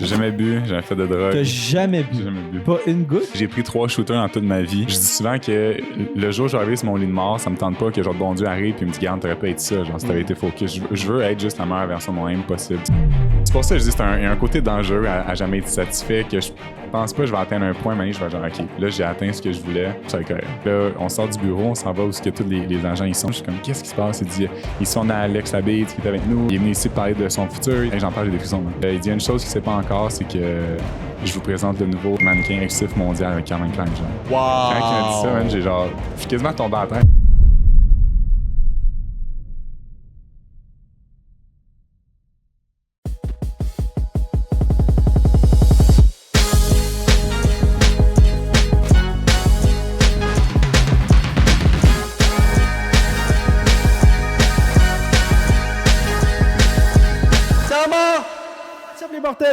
J'ai jamais bu, j'ai jamais fait de drogue. T'as jamais bu? J'ai jamais bu. Pas une goutte? J'ai pris 3 shooters dans toute ma vie. Je dis souvent que le jour où j'arrive sur mon lit de mort, ça me tente pas que genre bon Dieu arrive et me dit garde, t'aurais pas été ça, genre si t'avais été focus. Je veux être juste la meilleure version de moi-même possible. C'est pour ça que je dis il y a un côté dangereux à jamais être satisfait que je pense pas que je vais atteindre un point, mais je vais genre ok, là j'ai atteint ce que je voulais, ça va être correct. Là, on sort du bureau, on s'en va où ce que tous les agents ils sont. Je suis comme qu'est-ce qui se passe? Il dit ils sont à Alex Labide qui est avec nous. Il est venu ici parler de son futur. Et j'en parle, j'ai des frissons. Il dit une chose qu'il sait pas encore, c'est que je vous présente le nouveau mannequin exclusif mondial avec Calvin Klein, genre. Wow! Quand il m'a dit ça, man, j'ai genre... Je suis quasiment tombé à terre.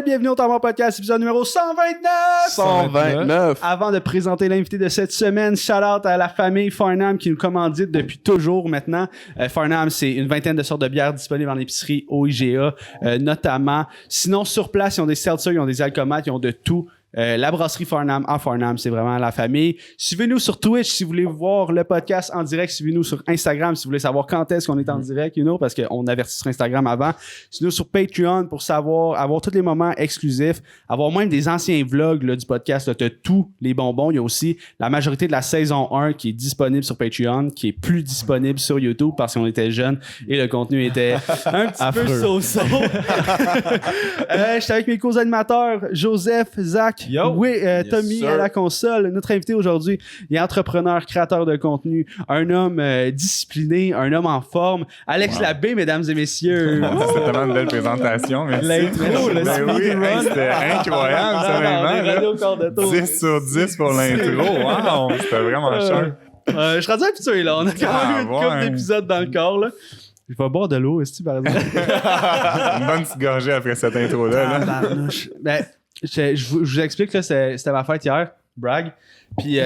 Bienvenue au Tamar Podcast, épisode numéro 129! 129! Avant de présenter l'invité de cette semaine, shout-out à la famille Farnham qui nous commandite depuis toujours maintenant. Farnham, c'est une vingtaine de sortes de bières disponibles en épicerie au IGA, notamment. Sinon, sur place, ils ont des seltzers, ils ont des alcomates, ils ont de tout. La brasserie Farnham à Farnham, c'est vraiment la famille. Suivez-nous sur Twitch si vous voulez voir le podcast en direct. Suivez-nous sur Instagram si vous voulez savoir quand est-ce qu'on est en direct, parce qu'on avertit sur Instagram avant. Suivez-nous sur Patreon pour avoir tous les moments exclusifs, avoir même des anciens vlogs là, du podcast. T'as tous les bonbons. Il y a aussi la majorité de la saison 1 qui est disponible sur Patreon, qui est plus disponible sur YouTube parce qu'on était jeunes et le contenu était un petit peu so-so. J'étais avec mes co-animateurs Joseph, Zach, Yo. oui, Tommy sir. à la console. Notre invité aujourd'hui, il est entrepreneur, créateur de contenu, un homme discipliné, un homme en forme. Alex Labbé, mesdames et messieurs. C'était tellement une belle présentation, merci. L'intro, le Ben speed oui, run. c'était incroyable, ça, On est rendu vraiment. au quart de tour. 10 sur 10 pour l'intro, wow! C'était vraiment cher. Je suis rendu habitué, là. On a quand même eu une couple ouais. d'épisodes dans le corps, là. Je vais boire de l'eau, est-ce que par exemple? Une bonne petite gorgée après cette intro-là. Là. Tabarnouche. Ben, je vous explique, là, c'était ma fête hier. Brag. Puis, Yo,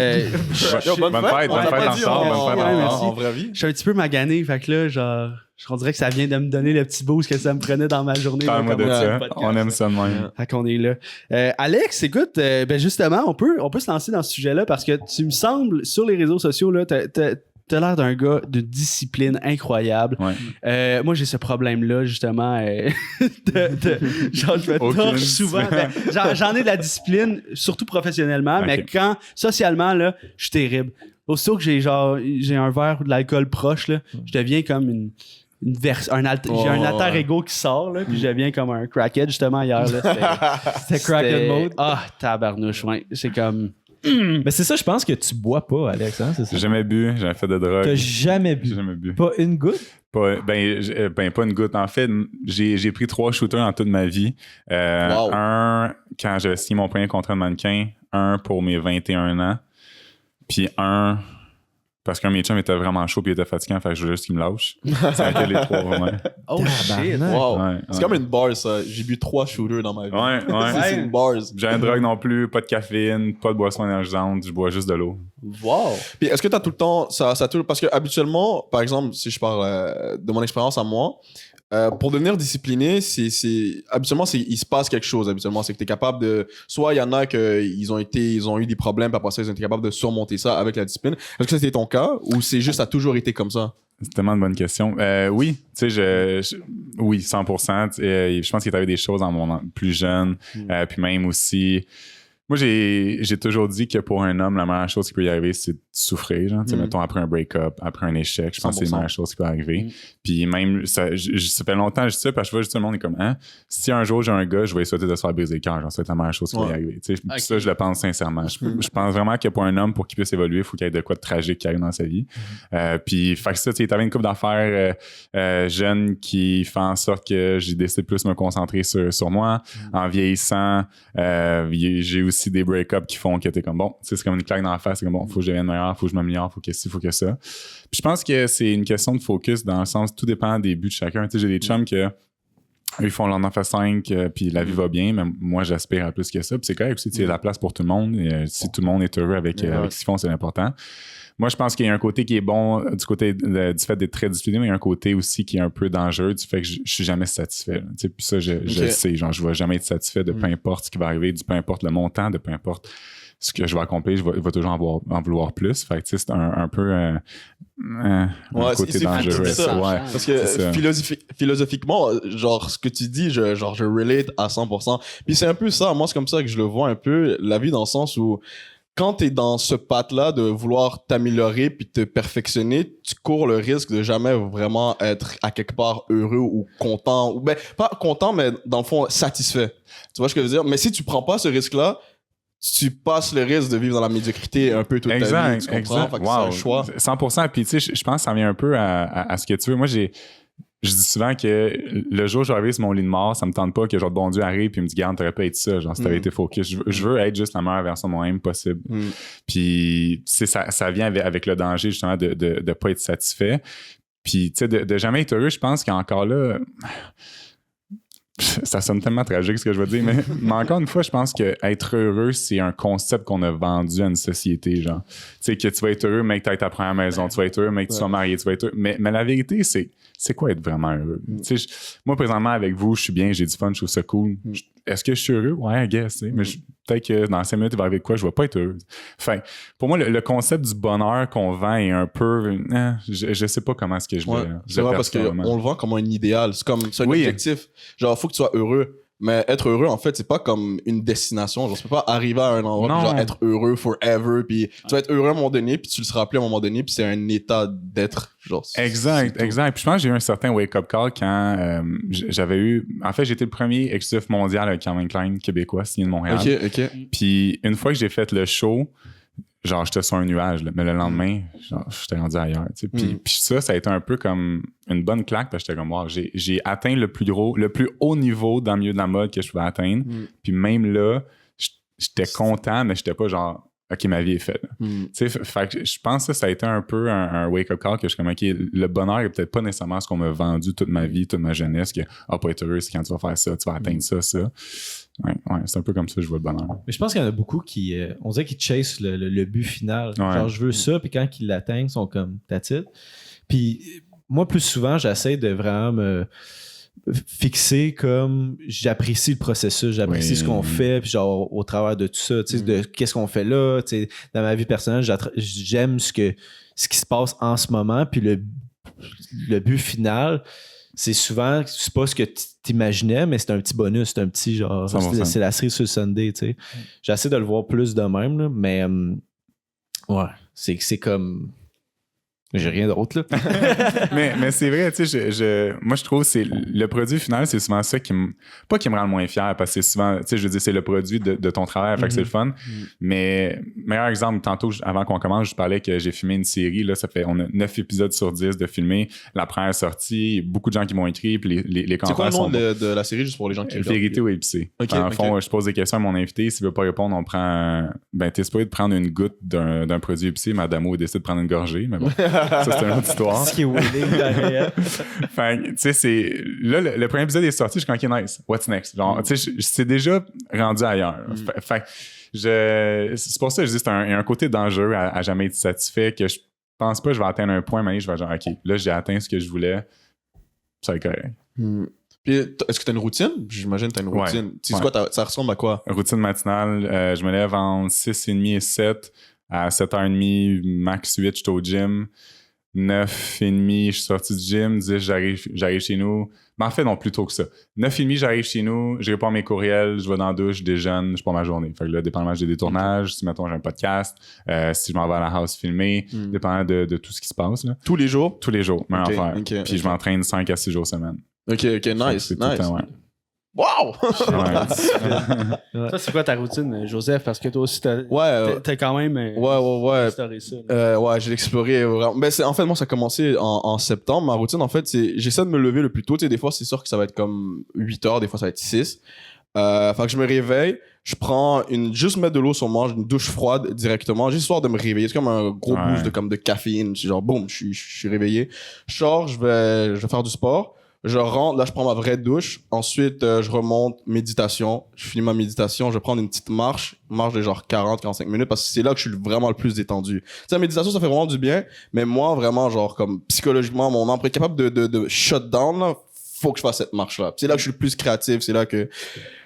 Bonne fête On l'a pas en dit retard, en- bonne fête Ouais, en merci. retard. en vraie vie. je suis un petit peu magané, fait que là, genre, on dirait que ça vient de me donner le petit boost que ça me prenait dans ma journée. Parle-moi de commencer le ça, podcast. on aime ça de même. Fait qu'on est là. Alex, écoute, ben justement, on peut se lancer dans ce sujet-là parce que tu me sembles, sur les réseaux sociaux, là, t'as l'air d'un gars de discipline incroyable. Ouais. Moi, j'ai ce problème-là, justement. Genre, je me Aucune torche souvent. Ben, j'en ai de la discipline, surtout professionnellement, mais Ok. quand, socialement, là, je suis terrible. Aussitôt que j'ai un verre ou de l'alcool proche, là, je deviens comme j'ai un alter ego qui sort, là, puis je deviens comme un crackhead, justement, hier. Là, C'était crackhead mode. Ah, tabarnouche, ouais. C'est comme... Mais c'est ça, je pense que tu bois pas, Alex, hein? C'est ça? J'ai jamais bu, j'ai jamais fait de drogue. T'as jamais bu? J'ai jamais bu. Pas une goutte? Pas une goutte. En fait, j'ai pris 3 shooters dans toute ma vie. Wow. Un, quand j'avais signé mon premier contrat de mannequin. Un pour mes 21 ans. Puis un, parce qu'un de mes chums était vraiment chaud puis il était fatiguant, fait que je voulais juste qu'il me lâche. Ça a été les 3, vraiment. Oh, shit. Wow. Ouais, C'est ouais. comme une bar, ça. J'ai bu 3 shooters dans ma vie. Ouais. C'est une bars. J'ai un drogue non plus, pas de caféine, pas de boisson énergisante, je bois juste de l'eau. Wow. Puis est-ce que t'as tout le temps ça tout parce que habituellement, par exemple, si je parle de mon expérience à moi, pour devenir discipliné, habituellement il se passe quelque chose. Habituellement, c'est que t'es capable de, soit il y en a que ils ont eu des problèmes, puis après ça ils ont été capables de surmonter ça avec la discipline. Est-ce que c'était ton cas ou c'est juste ça a toujours été comme ça? C'est tellement une bonne question. Oui, tu sais, oui, 100%. Je pense qu'il y avait des choses dans mon plus jeune, puis même aussi. Moi, j'ai toujours dit que pour un homme, la meilleure chose qui peut y arriver, c'est de souffrir. Genre, tu sais, mettons, après un break-up, après un échec, je pense que c'est la meilleure chose qui peut arriver. Puis même, ça fait longtemps que je dis ça, parce que je vois juste tout le monde est comme, hein, si un jour j'ai un gars, je vais lui souhaiter de se faire briser le cœur. Genre, c'est la meilleure chose qui peut y arriver. Tu sais, ça, je le pense sincèrement. Je pense vraiment que pour un homme, pour qu'il puisse évoluer, il faut qu'il y ait de quoi de tragique qui arrive dans sa vie. Puis, fait que ça, tu sais, t'avais une couple d'affaires jeunes qui fait en sorte que j'ai décidé de plus me concentrer sur moi. En vieillissant, j'ai aussi des break-ups qui font que t'es comme bon, c'est comme une claque dans la face, c'est comme bon, faut que je devienne meilleur, faut que je m'améliore, faut que ci, faut que ça. Puis je pense que c'est une question de focus dans le sens, tout dépend des buts de chacun. Tu sais, j'ai des chums que eux, ils font leur 9 à 5, puis la vie va bien, mais moi, j'aspire à plus que ça. Puis c'est correct aussi, il y a de la place pour tout le monde. Et, si tout le monde est heureux avec ce qu'ils font, c'est important. Moi, je pense qu'il y a un côté qui est bon du côté du fait d'être très discipliné, mais il y a un côté aussi qui est un peu dangereux du fait que je suis jamais satisfait. Puis ça, je le sais. Genre, je vais jamais être satisfait de peu importe ce qui va arriver, de peu importe le montant, de peu importe ce que je vais accomplir, je vais toujours en vouloir plus. Fait que c'est un peu un côté dangereux. Ouais. Parce que philosophiquement, genre, ce que tu dis, je relate à 100%. Puis c'est un peu ça, moi, c'est comme ça que je le vois un peu, la vie, dans le sens où quand t'es dans ce path-là de vouloir t'améliorer puis te perfectionner, tu cours le risque de jamais vraiment être à quelque part heureux ou content, ou ben, pas content, mais dans le fond, satisfait. Tu vois ce que je veux dire? Mais si tu prends pas ce risque-là, tu passes le risque de vivre dans la médiocrité un peu toute ta vie, tu comprends? Fait que c'est un choix. 100%. Puis tu sais, je pense que ça vient un peu à ce que tu veux. Moi, je dis souvent que le jour où j'arrive sur mon lit de mort, ça me tente pas que genre bon Dieu arrive puis me dit garde, t'aurais pas été ça, genre si t'avais été focus. Je veux être juste la meilleure version de moi-même possible. Puis tu sais, ça vient avec le danger justement de pas être satisfait. Puis tu sais, de jamais être heureux, je pense qu'encore là, ça sonne tellement tragique ce que je veux dire, mais encore une fois, je pense que être heureux, c'est un concept qu'on a vendu à une société, genre. Tu sais, que tu vas être heureux, mais que tu as ta première maison, tu vas être heureux, mais que tu sois marié, tu vas être heureux. Mais la vérité, c'est quoi être vraiment heureux? Tu sais, moi, présentement, avec vous, je suis bien, j'ai du fun, je trouve ça cool. Est-ce que je suis heureux? Ouais, I guess, mais peut-être que dans 5 minutes, il va arriver quoi, je vais pas être heureux. Enfin, pour moi, le concept du bonheur qu'on vend est un peu... je sais pas comment est-ce que je c'est vrai, parce qu'on le vend comme un idéal. C'est un objectif. Genre, faut que tu sois heureux. Mais être heureux, en fait, c'est pas comme une destination. Genre, tu peux pas arriver à un endroit puis genre être heureux forever. Puis tu vas être heureux à un moment donné, puis tu le seras plus à un moment donné, puis c'est un état d'être. Genre, exact. Puis je pense que j'ai eu un certain wake-up call quand j'avais eu... En fait, j'étais le premier exclusif mondial avec Calvin Klein québécois signé de Montréal. OK. Puis une fois que j'ai fait le show, genre, j'étais sur un nuage, là. Mais le lendemain, genre, j'étais rendu ailleurs, tu sais. Puis ça a été un peu comme une bonne claque, parce que j'étais comme, wow, j'ai atteint le plus haut niveau dans le milieu de la mode que je pouvais atteindre. Puis même là, j'étais content, mais j'étais pas genre, OK, ma vie est faite. Tu sais, fait que je pense que ça a été un peu un wake-up call que je suis comme, OK, le bonheur est peut-être pas nécessairement ce qu'on m'a vendu toute ma vie, toute ma jeunesse, que, pas être heureux, c'est quand tu vas faire ça, tu vas atteindre ça. Ouais, c'est un peu comme ça que je vois le bonheur. Mais je pense qu'il y en a beaucoup qui, on dirait qu'ils chasent le but final. Ouais. Genre, je veux ça, puis quand ils l'atteignent, ils sont comme, that's it. Puis moi, plus souvent, j'essaie de vraiment me fixer comme j'apprécie le processus, j'apprécie ce qu'on fait, puis genre au travers de tout ça, tu sais, de qu'est-ce qu'on fait là, tu sais, dans ma vie personnelle, j'aime ce qui se passe en ce moment, puis le but final, c'est souvent, c'est pas ce que t'imaginais, mais c'est un petit bonus, c'est un petit genre, c'est la série sur le Sunday, tu sais. J'essaie de le voir plus de même, là, mais ouais, c'est comme... J'ai rien d'autre, là. mais c'est vrai, tu sais, moi, je trouve que c'est le produit final, c'est souvent ça qui me rend le moins fier, parce que c'est souvent, tu sais, je veux dire, c'est le produit de ton travail, fait que c'est le fun. Mais, meilleur exemple, tantôt, avant qu'on commence, je parlais que j'ai filmé une série, là, on a 9 épisodes sur 10 de filmer. La première sortie, beaucoup de gens qui m'ont écrit, puis les commentaires. C'est quoi le nom de la série, juste pour les gens qui regardent? Vérité ou épicé. Dans le fond, je pose des questions à mon invité. S'il veut pas répondre, on prend, t'es supposé de prendre une goutte d'un produit épicé, mais Adamo décide de prendre une gorgée, mais bon. Ça, c'est une autre histoire. Ce qui est willing derrière. Fait tu sais, c'est... Là, le premier épisode est sorti, je suis comme, OK, nice. What's next? Genre, tu sais, c'est déjà rendu ailleurs. Fait c'est pour ça que je dis, il y a un côté dangereux à jamais être satisfait, que je pense pas que je vais atteindre un point, mais je vais genre, OK, là, j'ai atteint ce que je voulais. Ça va être correct. Puis, est-ce que t'as une routine? J'imagine que t'as une routine. Tu sais quoi, ça ressemble à quoi? Routine matinale, je me lève entre 6h30 et 7. À 7h30, max 8, je suis au gym. 9h30, je suis sorti du gym. 10, j'arrive chez nous. Mais en fait, non, plus tôt que ça. 9h30, j'arrive chez nous, je réponds à mes courriels, je vais dans la douche, je déjeune, je pars ma journée. Fait que là, dépendamment des tournages, si, mettons, j'ai un podcast, si je m'en vais à la house filmer, dépendamment de tout ce qui se passe. Là. Tous les jours? Tous les jours, même affaire. Puis je m'entraîne 5 à 6 jours semaine. OK, nice. Temps, ouais. Wow! Ça, c'est quoi ta routine, Joseph? Parce que toi aussi, t'as quand même exploré ça. Ouais, j'ai exploré vraiment. Ben, en fait, moi, ça a commencé en septembre. Ma routine, en fait, c'est j'essaie de me lever le plus tôt. Tu sais, des fois, c'est sûr que ça va être comme 8 heures, des fois, ça va être 6. Fait que je me réveille, je prends juste mettre de l'eau sur moi, une douche froide directement, juste histoire de me réveiller. C'est comme un gros boost de caféine. Genre, boum, je suis réveillé. Je sors, je vais faire du sport. Je rentre, là, je prends ma vraie douche. Ensuite, je remonte, méditation. Je finis ma méditation. Je vais prendre une petite marche de genre 40-45 minutes parce que c'est là que je suis vraiment le plus détendu. Tu sais, la méditation, ça fait vraiment du bien. Mais moi, vraiment, genre, comme psychologiquement, mon âme est capable de shut down, là. Faut que je fasse cette marche-là. C'est là que je suis le plus créatif. C'est là que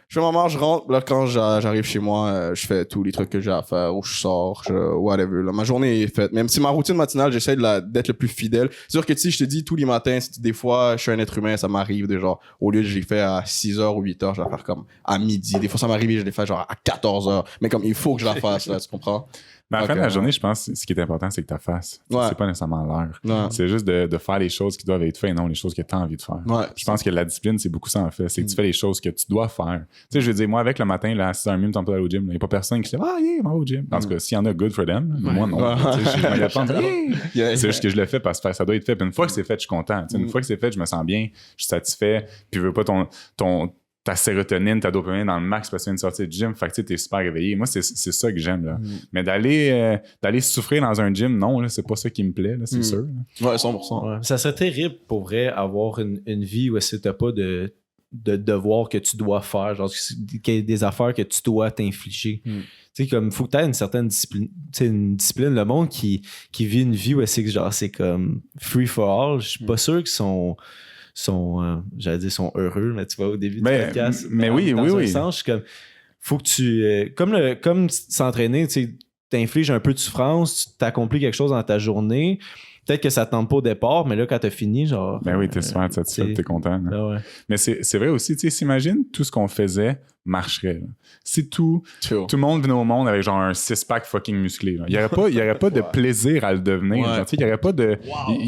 je fais ma marche, je rentre. Là, quand j'arrive chez moi, je fais tous les trucs que j'ai à faire, ou je sors, whatever. Là, ma journée est faite. Même si ma routine matinale, j'essaie d'être le plus fidèle. C'est sûr que, tu sais, je te dis, tous les matins, des fois, je suis un être humain, ça m'arrive de genre, au lieu de je les fais à 6h ou 8h, je vais la faire comme à midi. Des fois, ça m'arrive et je les fais genre à 14h. Mais comme, il faut que je la fasse, là, tu comprends? Mais à la fin de la journée, je pense que ce qui est important, c'est que tu fasses. Ouais. C'est pas nécessairement l'heure. Ouais. C'est juste de faire les choses qui doivent être faites et non les choses que tu as envie de faire. Ouais. Je pense que la discipline, c'est beaucoup ça en fait. C'est que tu fais les choses que tu dois faire. Tu sais, je veux dire, moi, avec le matin, là, à 6h30, tu t'en pas aller au gym. Il n'y a pas personne qui se dit ah, yeah, va au gym. En tout cas, s'il y en a, good for them. Mais moi, non. Tu sais, je me réponds, yeah. C'est juste que je le fais parce que ça doit être fait. Puis une fois que c'est fait, je suis content. Tu sais, une fois que c'est fait, je me sens bien, je suis satisfait. Puis je veux pas ta sérotonine, ta dopamine dans le max parce que tu viens de sortir du gym. Fait que tu t'es super réveillé. Moi, c'est ça que j'aime. Là. Mais d'aller souffrir dans un gym, non, là, c'est pas ça qui me plaît, là, c'est sûr. Là. Ouais, 100%. Ouais. Ça serait terrible pour vrai avoir une vie où est-ce que t'as pas de devoirs que tu dois faire, genre qu'il y a des affaires que tu dois t'infliger. Tu sais, comme, faut que tu aies une certaine discipline. Tu sais, une discipline. Le monde qui vit une vie où est-ce que genre, c'est comme free for all, je suis pas sûr qu'ils sont j'allais dire sont heureux, mais tu vois au début du podcast. Mais oui, dans oui. un sens, je suis comme, faut que tu comme s'entraîner, tu sais, t'infliges un peu de souffrance, tu t'accomplis quelque chose dans ta journée. Peut-être que ça te tente pas au départ, mais là, quand t'as fini, genre. Ben oui, t'es super satisfait, t'es content. Là, ouais. Mais c'est vrai aussi, tu sais, s'imagine tout ce qu'on faisait marcherait. Là. Si tout le monde venait au monde avec genre un 6-pack fucking musclé. Là. Il y aurait pas de plaisir à le devenir. Ouais. Il y aurait pas de.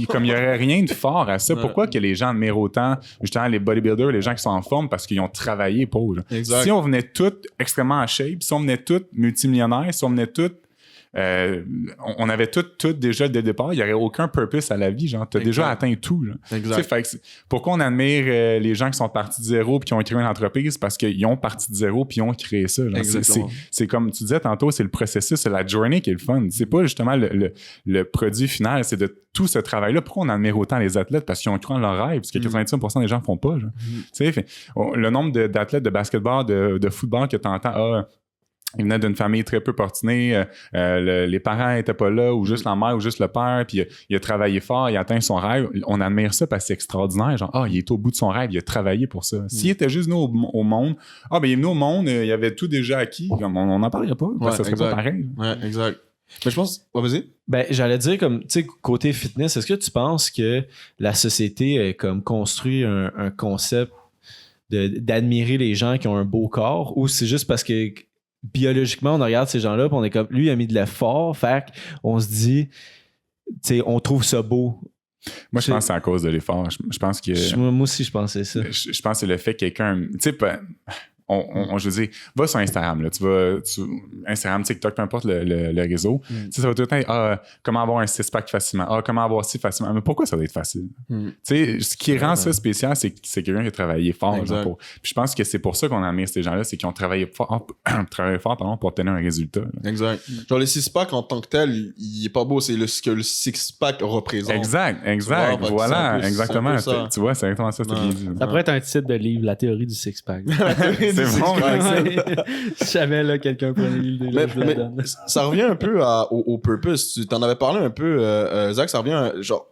Comme il y aurait rien de fort à ça. Ouais. Pourquoi que les gens admirent autant, justement, les bodybuilders, les gens qui sont en forme, parce qu'ils ont travaillé pour. Là. Si on venait tous extrêmement en shape, si on venait tous multimillionnaires, si on venait tous. On avait tout déjà dès le départ. Il n'y aurait aucun purpose à la vie. Genre, t'as déjà atteint tout. Là. Fait que pourquoi on admire les gens qui sont partis de zéro et qui ont créé une entreprise? Parce qu'ils ont parti de zéro puis ils ont créé ça. C'est comme tu disais tantôt, c'est le processus, c'est la journey qui est le fun. C'est pas justement le produit final, c'est de tout ce travail-là. Pourquoi on admire autant les athlètes? Parce qu'ils ont cru en leur rêve. Parce que 95% des gens ne font pas. Le nombre d'athlètes de basketball, de football que tu entends, il venait d'une famille très peu fortunée, les parents n'étaient pas là, ou juste la mère, ou juste le père, puis il a travaillé fort, il a atteint son rêve. On admire ça parce que c'est extraordinaire. Genre, il est au bout de son rêve, il a travaillé pour ça. S'il était juste venu au monde, il est venu au monde, il avait tout déjà acquis, comme on n'en parlerait pas, parce que ça serait pas pareil. Ouais, exact. Mais je pense... vas-y. Ben, j'allais dire, comme, tu sais, côté fitness, est-ce que tu penses que la société a comme construit un concept d'admirer les gens qui ont un beau corps, ou c'est juste parce que biologiquement, on regarde ces gens-là, puis on est comme, lui, il a mis de l'effort, fait qu'on se dit, tu sais, on trouve ça beau. Moi, je pense que c'est à cause de l'effort. Je pense que... Moi aussi, je pensais ça. Je pense que c'est le fait que quelqu'un... Tu sais, je veux dire, va sur Instagram, là, Instagram, TikTok, peu importe le réseau, ça va tout le temps comment avoir un 6-pack facilement, comment avoir ci facilement, mais pourquoi ça doit être facile? Ce qui rend ça spécial, c'est que c'est quelqu'un qui a travaillé fort. Puis je pense que c'est pour ça qu'on admire ces gens-là, c'est qu'ils ont travaillé fort pour obtenir un résultat. Là. Exact. Genre le 6-pack en tant que tel, il est pas beau, c'est ce que le 6-pack représente. Exact, voilà, exactement. Tu vois, c'est exactement ça que tu viens de dire. Ça pourrait être un titre de livre, La théorie du six-pack. C'est bon, si jamais là, quelqu'un prenait l'idée, je la donne. Ça revient un peu au purpose. Tu t'en avais parlé un peu, Zach, ça revient genre.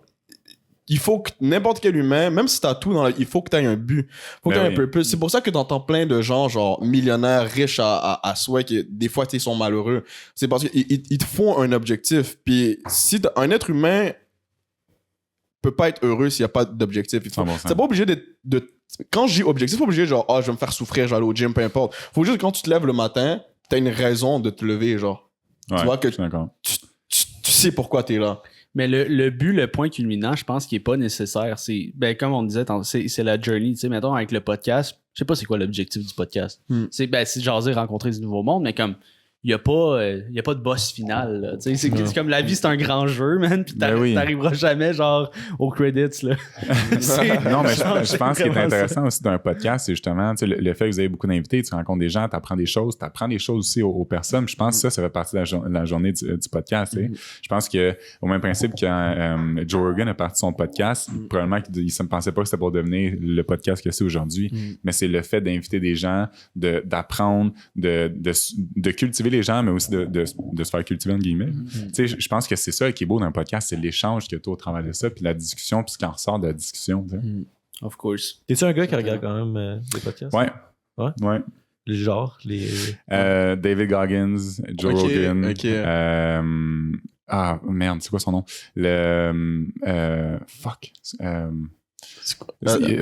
Il faut que n'importe quel humain, même si t'as tout il faut que t'aies un but. Faut que t'aies un purpose. C'est pour ça que t'entends plein de gens, genre, millionnaires, riches à souhait, qui des fois, ils sont malheureux. C'est parce qu'ils te font un objectif. Puis si un être humain peut pas être heureux s'il y a pas d'objectif. C'est pas obligé de quand je dis objectif, c'est pas obligé genre je vais me faire souffrir, je vais aller au gym, peu importe. Faut juste que quand tu te lèves le matin, t'as une raison de te lever, genre. Ouais, tu vois que tu sais pourquoi t'es là. Mais le but, le point culminant, je pense qu'il est pas nécessaire. C'est, comme on disait, c'est la journey. Tu sais, mettons, avec le podcast, je sais pas c'est quoi l'objectif du podcast. C'est de jaser, rencontrer du nouveau monde, mais comme il n'y a pas de boss final. Là. C'est comme la vie, c'est un grand jeu, man. Puis t'arriveras jamais genre aux credits. Là. Non, mais je pense qu'il est intéressant aussi d'un podcast, c'est justement le fait que vous avez beaucoup d'invités, tu rencontres des gens, tu apprends des choses aussi aux personnes. Je pense que ça fait partie de la journée du podcast. Je pense que au même principe quand Joe Rogan a parti son podcast, probablement qu'il ne pensait pas que c'était pour devenir le podcast que c'est aujourd'hui. Mais c'est le fait d'inviter des gens, d'apprendre, de cultiver les gens, mais aussi de se faire cultiver, entre guillemets. Je pense que c'est ça qui est beau dans un podcast, c'est l'échange que tu as au travers de ça, puis la discussion, puis ce qui en ressort de la discussion. Of course. T'es-tu un gars qui regarde quand même des podcasts? Ouais. Les genres, David Goggins, Joe Rogan. Merde, c'est quoi son nom?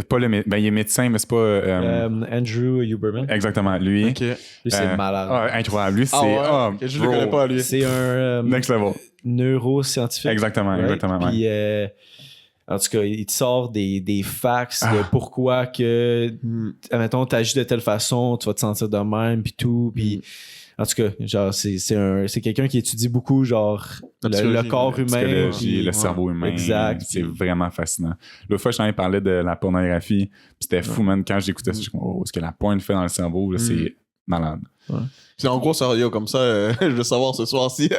Pas il est médecin, mais c'est pas. Andrew Huberman. Exactement, lui. Lui, c'est malade. Incroyable. Lui, c'est. Je le connais pas, lui. C'est un. Next level. Neuroscientifique. Exactement, right? exactement. Puis, en tout cas, il te sort des facts de pourquoi que, admettons, t'agis de telle façon, tu vas te sentir de même, puis tout. Puis, en tout cas, genre, c'est quelqu'un qui étudie beaucoup, genre, le corps humain. Le cerveau humain. Exact. C'est vraiment fascinant. L'autre fois, je t'en ai parlé de la pornographie, puis c'était fou, man. Quand j'écoutais ça, je me suis dit, ce que la porn fait dans le cerveau, là, c'est malade. C'est en gros sérieux comme ça, je veux savoir ce soir si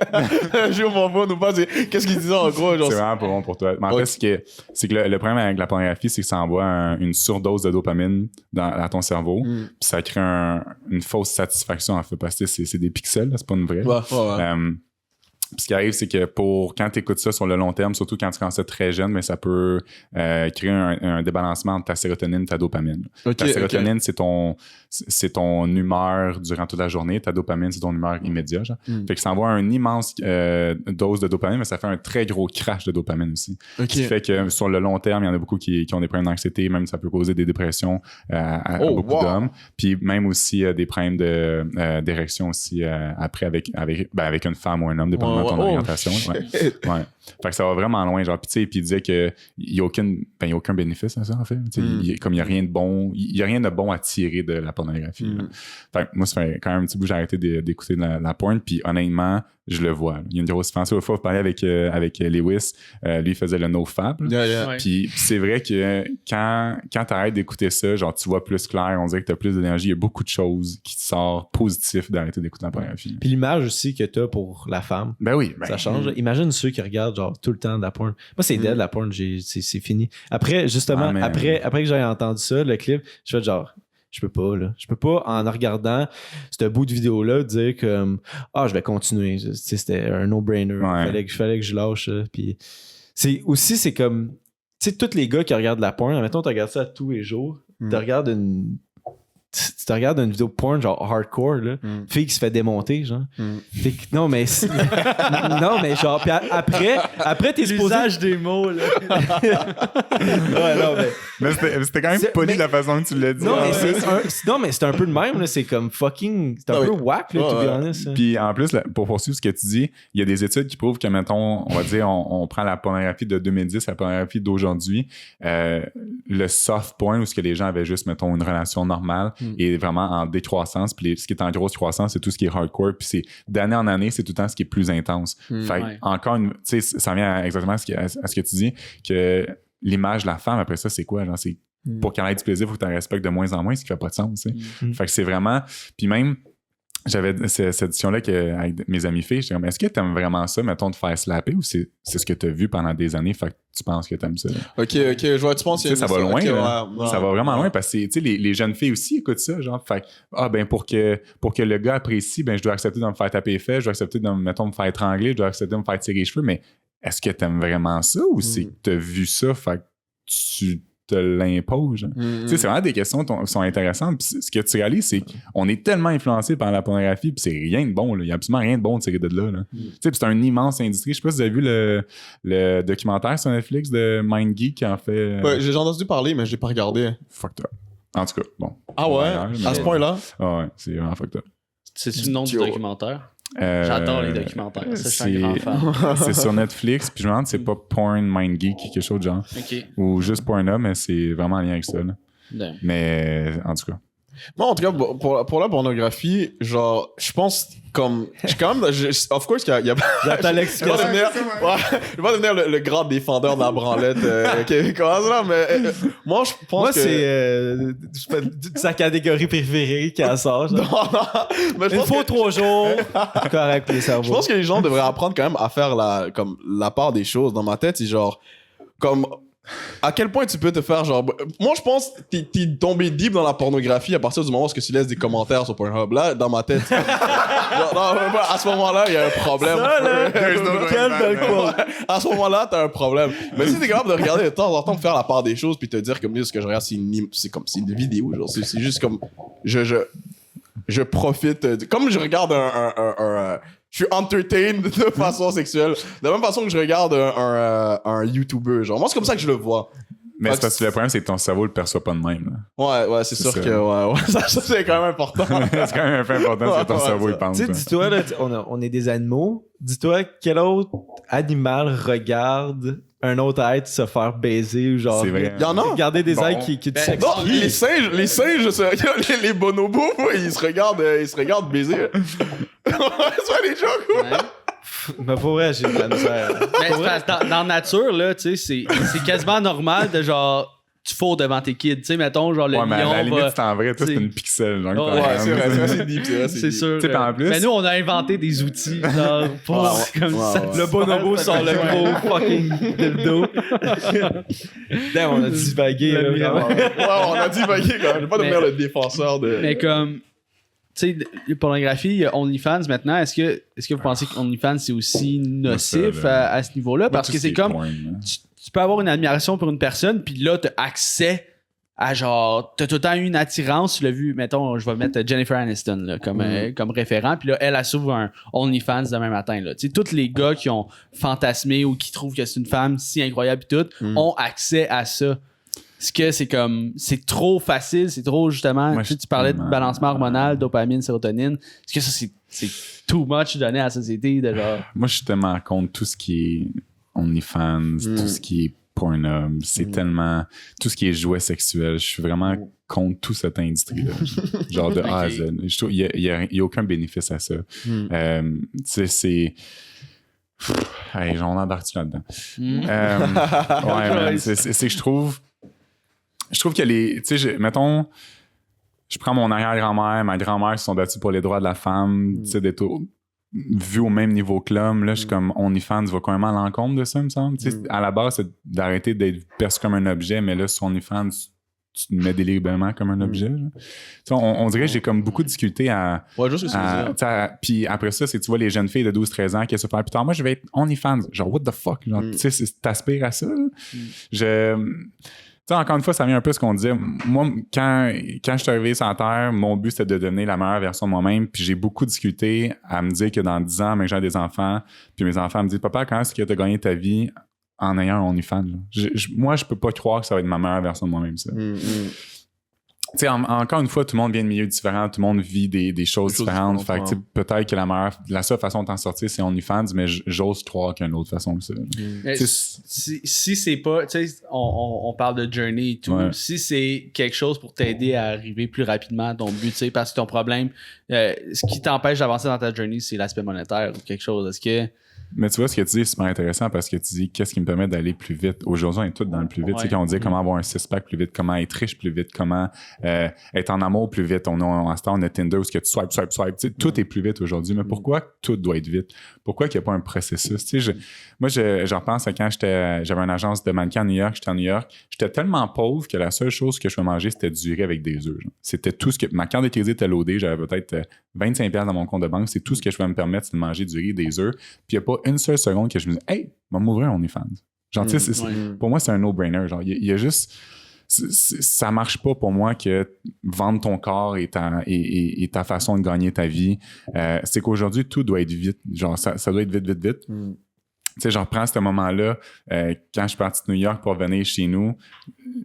j'ai mon phone ou pas. Qu'est-ce qu'il disait en gros? Genre, c'est vraiment pas bon pour toi. Mais en fait, c'est que le problème avec la pornographie, c'est que ça envoie une surdose de dopamine dans ton cerveau. Puis ça crée une fausse satisfaction en fait, parce que c'est des pixels, là, c'est pas une vraie. Puis ce qui arrive, c'est que quand tu écoutes ça sur le long terme, surtout quand tu commences ça très jeune, mais ça peut créer un débalancement entre ta sérotonine et ta dopamine. Ta sérotonine, c'est ton humeur durant toute la journée. Ta dopamine, c'est ton humeur immédiate. Fait que ça envoie une immense dose de dopamine, mais ça fait un très gros crash de dopamine aussi. Ce qui fait que sur le long terme, il y en a beaucoup qui ont des problèmes d'anxiété, même ça peut causer des dépressions à beaucoup d'hommes. Puis même aussi des problèmes d'érection aussi après avec une femme ou un homme, dépendamment de ton orientation. Fait que ça va vraiment loin. Genre, puis il disait qu'il n'y a aucun bénéfice à ça, en fait. Comme il n'y a rien de bon, il y a rien de bon à tirer de la pornographie. Fait que moi, ça fait quand même un petit bout, j'ai arrêté d'écouter de la porn, puis honnêtement, je le vois. Il y a une grosse différence. L'autre fois, je parlais avec Lewis. Lui, il faisait le NoFap. Puis c'est vrai que quand tu arrêtes d'écouter ça, genre, tu vois plus clair, on dirait que tu as plus d'énergie. Il y a beaucoup de choses qui te sortent positifs d'arrêter d'écouter la pornographie. Puis l'image aussi que tu as pour la femme. Ben oui. Ça change. Imagine ceux qui regardent genre tout le temps de la porn. Moi, c'est dead, la porn. C'est fini. Après, justement, après que j'ai entendu ça, le clip, je fais genre... Je peux pas, en regardant ce bout de vidéo-là, dire que je vais continuer. C'était un no-brainer. Il fallait que je lâche ça. Puis c'est comme, tu sais, tous les gars qui regardent la porn, mettons, tu regardes ça tous les jours, tu regardes une vidéo porn genre hardcore là, fille qui se fait démonter genre. Non mais genre puis après t'es supposé l'usage des mots là. mais c'était quand même poli de la façon que tu l'as dit. Non mais c'est un peu le même là, c'est comme fucking, c'est un peu whack là, to be honest. Puis en plus pour poursuivre ce que tu dis, il y a des études qui prouvent que mettons, on va dire on prend la pornographie de 2010, la pornographie d'aujourd'hui, le soft porn où ce que les gens avaient juste mettons une relation normale est vraiment en décroissance. Puis ce qui est en grosse croissance, c'est tout ce qui est hardcore. Puis c'est d'année en année, c'est tout le temps ce qui est plus intense. Fait encore tu sais, ça vient exactement à ce que tu dis, que l'image de la femme, après ça, c'est quoi? Genre, c'est pour qu'elle ait du plaisir, il faut que tu la respectes de moins en moins, ce qui fait pas de sens. Fait que c'est vraiment... Puis même... J'avais cette édition-là avec mes amis filles, j'étais comme, est-ce que t'aimes vraiment ça, mettons, de faire slapper ou c'est ce que t'as vu pendant des années, fait que tu penses que t'aimes ça? Ok, je vois, tu penses que ça va loin, ça va vraiment loin parce que, tu sais, les jeunes filles aussi écoutent ça, genre, fait pour que le gars apprécie, je dois accepter de me faire taper les fesses, je dois accepter de, mettons, me faire étrangler, je dois accepter de me faire tirer les cheveux, mais est-ce que t'aimes vraiment ça ou c'est que t'as vu ça, fait que tu te l'impose. Tu sais, c'est vraiment des questions qui sont intéressantes. Puis ce que tu réalises, c'est qu'on est tellement influencé par la pornographie, puis c'est rien de bon. Il n'y a absolument rien de bon de tirer de là. Tu sais, c'est une immense industrie. Je sais pas si vous avez vu le documentaire sur Netflix de MindGeek qui en fait. Ouais, j'ai entendu parler, mais je l'ai pas regardé. Fucked up. En tout cas, bon. Ah ouais? À ce point-là? Ah ouais, c'est vraiment fucked up. C'est-tu le nom du documentaire? J'adore les documentaires. Ça, je suis un grand fan. C'est sur Netflix, puis je me demande si c'est pas Porn MindGeek, quelque chose de genre. Okay. Ou juste Pornhub, mais c'est vraiment en lien avec ça. Là. Mais en tout cas, Moi, en tout cas, pour la pornographie, genre, je pense comme. Of course, il y a. J'attends l'explication. Je vais pas devenir le grand défendeur de la branlette québécoise, mais moi, je pense Moi, que. c'est sa catégorie préférée qui en sort. Genre. Non, mais je Une pense fois que- 3 jours, correct pour les Je cerveaux. pense que les gens devraient apprendre quand même à faire la part des choses. Dans ma tête, c'est genre, comme, à quel point tu peux te faire genre. Moi, je pense que t'es tombé deep dans la pornographie à partir du moment où tu laisses des commentaires sur Pornhub. Là, dans ma tête. genre, non, à ce moment-là, il y a un problème. Ça, là, quel bel quote. À ce moment-là, t'as un problème. Mais si t'es capable de regarder de temps en temps, faire la part des choses, puis te dire comme ce que je regarde, c'est une vidéo. Genre, c'est juste comme. Je profite. Comme je regarde je suis entertained de façon sexuelle. De la même façon que je regarde un YouTuber. Genre, moi, c'est comme ça que je le vois. Mais c'est parce que le problème, c'est que ton cerveau le perçoit pas de même. Ouais, c'est sûr ça. que ouais, ça c'est quand même important. C'est quand même un peu important ce que ton Ouais, cerveau ça. il pense. Tu sais, hein. dis-toi, là, on est des animaux. Dis-toi, quel autre animal regarde un autre être se faire baiser ou genre. C'est vrai. Il y en a. Regarder des Bon. êtres qui du sexe. Non, les singes, les bonobos, ils se regardent baiser. C'est pas des jokes, quoi. Mais pour vrai, j'ai de la misère. Mais c'est parce que dans la nature, là, tu sais, c'est quasiment normal de genre. Tu fous devant tes kids. Tu sais, mettons, genre, le Ouais, mais à lion la limite, va... c'est en vrai. Toi, c'est t'sais. une pixel. Genre, Ouais, Ouais, c'est vrai, c'est deep, c'est vrai, C'est deep. sûr. Tu sais, en plus- Mais nous, on a inventé des outils, genre, pour Ouais, comme ouais, ça. ouais. Le bonobo sort le gros fucking dildo. Damn, on a divagué, là, vraiment. Ouais, on a dit vaguer quand même. Je vais pas devenir le défenseur de. Mais comme, tu sais, la pornographie, il y a OnlyFans maintenant. Est-ce que vous pensez que OnlyFans, c'est aussi nocif Ça, là. à ce niveau-là? Parce Tout que ce c'est qui est comme, porn, hein. tu peux avoir une admiration pour une personne, puis là, t'as accès à genre, t'as tout le temps eu une attirance, tu l'as vu, mettons, je vais mettre Jennifer Aniston là, comme référent, puis là, elle s'ouvre un OnlyFans demain matin. Là. Tu sais, tous les gars qui ont fantasmé ou qui trouvent que c'est une femme si incroyable et tout, ont accès à ça. Est-ce que c'est comme, c'est trop facile, c'est trop justement, Moi, tu parlais de tellement- balancement hormonal, dopamine, sérotonine, est-ce que ça c'est too much donné à la société de genre... Moi, je suis tellement contre tout ce qui est OnlyFans, tout ce qui est Pornhub. C'est tellement. Tout ce qui est jouets sexuels. Je suis vraiment contre toute cette industrie-là. Genre de A à Z. Je trouve qu'il n'y a aucun bénéfice à ça. Tu sais, c'est. Hey, j'en embarque là-dedans. Ouais, man, c'est que je trouve que les. Tu sais, mettons. Je prends mon arrière-grand-mère, ma grand-mère qui sont battues pour les droits de la femme, tu sais, d'être vu au même niveau que l'homme, là, je suis comme OnlyFans va quand même à l'encontre de ça, il me semble. Tu sais, à la base, c'est d'arrêter d'être perçu comme un objet, mais là, sur OnlyFans, tu te mets délibérément comme un objet. Là. Tu sais, on dirait que j'ai comme beaucoup de difficulté à. Ouais, juste ce que tu veux dire. Puis après ça, c'est tu vois les jeunes filles de 12-13 ans qui se faire plus tard. Moi, je vais être OnlyFans. Genre, what the fuck? Genre, tu sais, t'aspires à ça. Là. Tu sais, encore une fois, ça vient un peu ce qu'on disait. Moi, quand je suis arrivé sur la Terre, mon but, c'était de devenir la meilleure version de moi-même. Puis j'ai beaucoup discuté à me dire que dans 10 ans, mais j'ai des enfants. Puis mes enfants me disent, papa, quand est-ce que tu as gagné ta vie en ayant un OnlyFans? Moi, je peux pas croire que ça va être ma meilleure version de moi-même, ça. Tu sais, encore une fois, tout le monde vient de milieux différents, tout le monde vit des choses différentes. Fait que, tu sais, peut-être que la seule façon de t'en sortir, c'est OnlyFans, mais j'ose croire qu'il y a une autre façon que ça. Mais Tu si c'est pas, tu sais, on parle de journey et tout. Ouais. Si c'est quelque chose pour t'aider à arriver plus rapidement à ton but, tu sais, parce que ton problème, ce qui t'empêche d'avancer dans ta journey, c'est l'aspect monétaire ou quelque chose. Est-ce que. Mais tu vois, ce que tu dis est super intéressant parce que tu dis qu'est-ce qui me permet d'aller plus vite. Aujourd'hui, on est tous dans le plus vite. Tu sais, quand on dit comment avoir un six-pack plus vite, comment être riche plus vite, comment être en amour plus vite. On a Tinder où ce que tu swipe. Tu sais, tout est plus vite aujourd'hui. Mais pourquoi tout doit être vite? Pourquoi qu'il n'y a pas un processus? Tu sais, moi, je repense à quand j'avais une agence de mannequin à New York. J'étais à New York. J'étais tellement pauvre que la seule chose que je pouvais manger, c'était du riz avec des œufs. Genre. C'était tout ce que... Ma carte de crédit était loadée. J'avais peut-être 25$ dans mon compte de banque. C'est tout ce que je pouvais me permettre, c'est de manger du riz, des œufs. Puis il n'y a pas une seule seconde que je me dis « Hey, va m'ouvrir un OnlyFans. » Genre, tu sais, pour moi, c'est un no-brainer. Genre, il y a juste... ça marche pas pour moi que vendre ton corps et ta façon de gagner ta vie. C'est qu'aujourd'hui, tout doit être vite. Genre, ça doit être vite. Tu sais, je reprends ce moment-là, quand je suis parti de New York pour venir chez nous,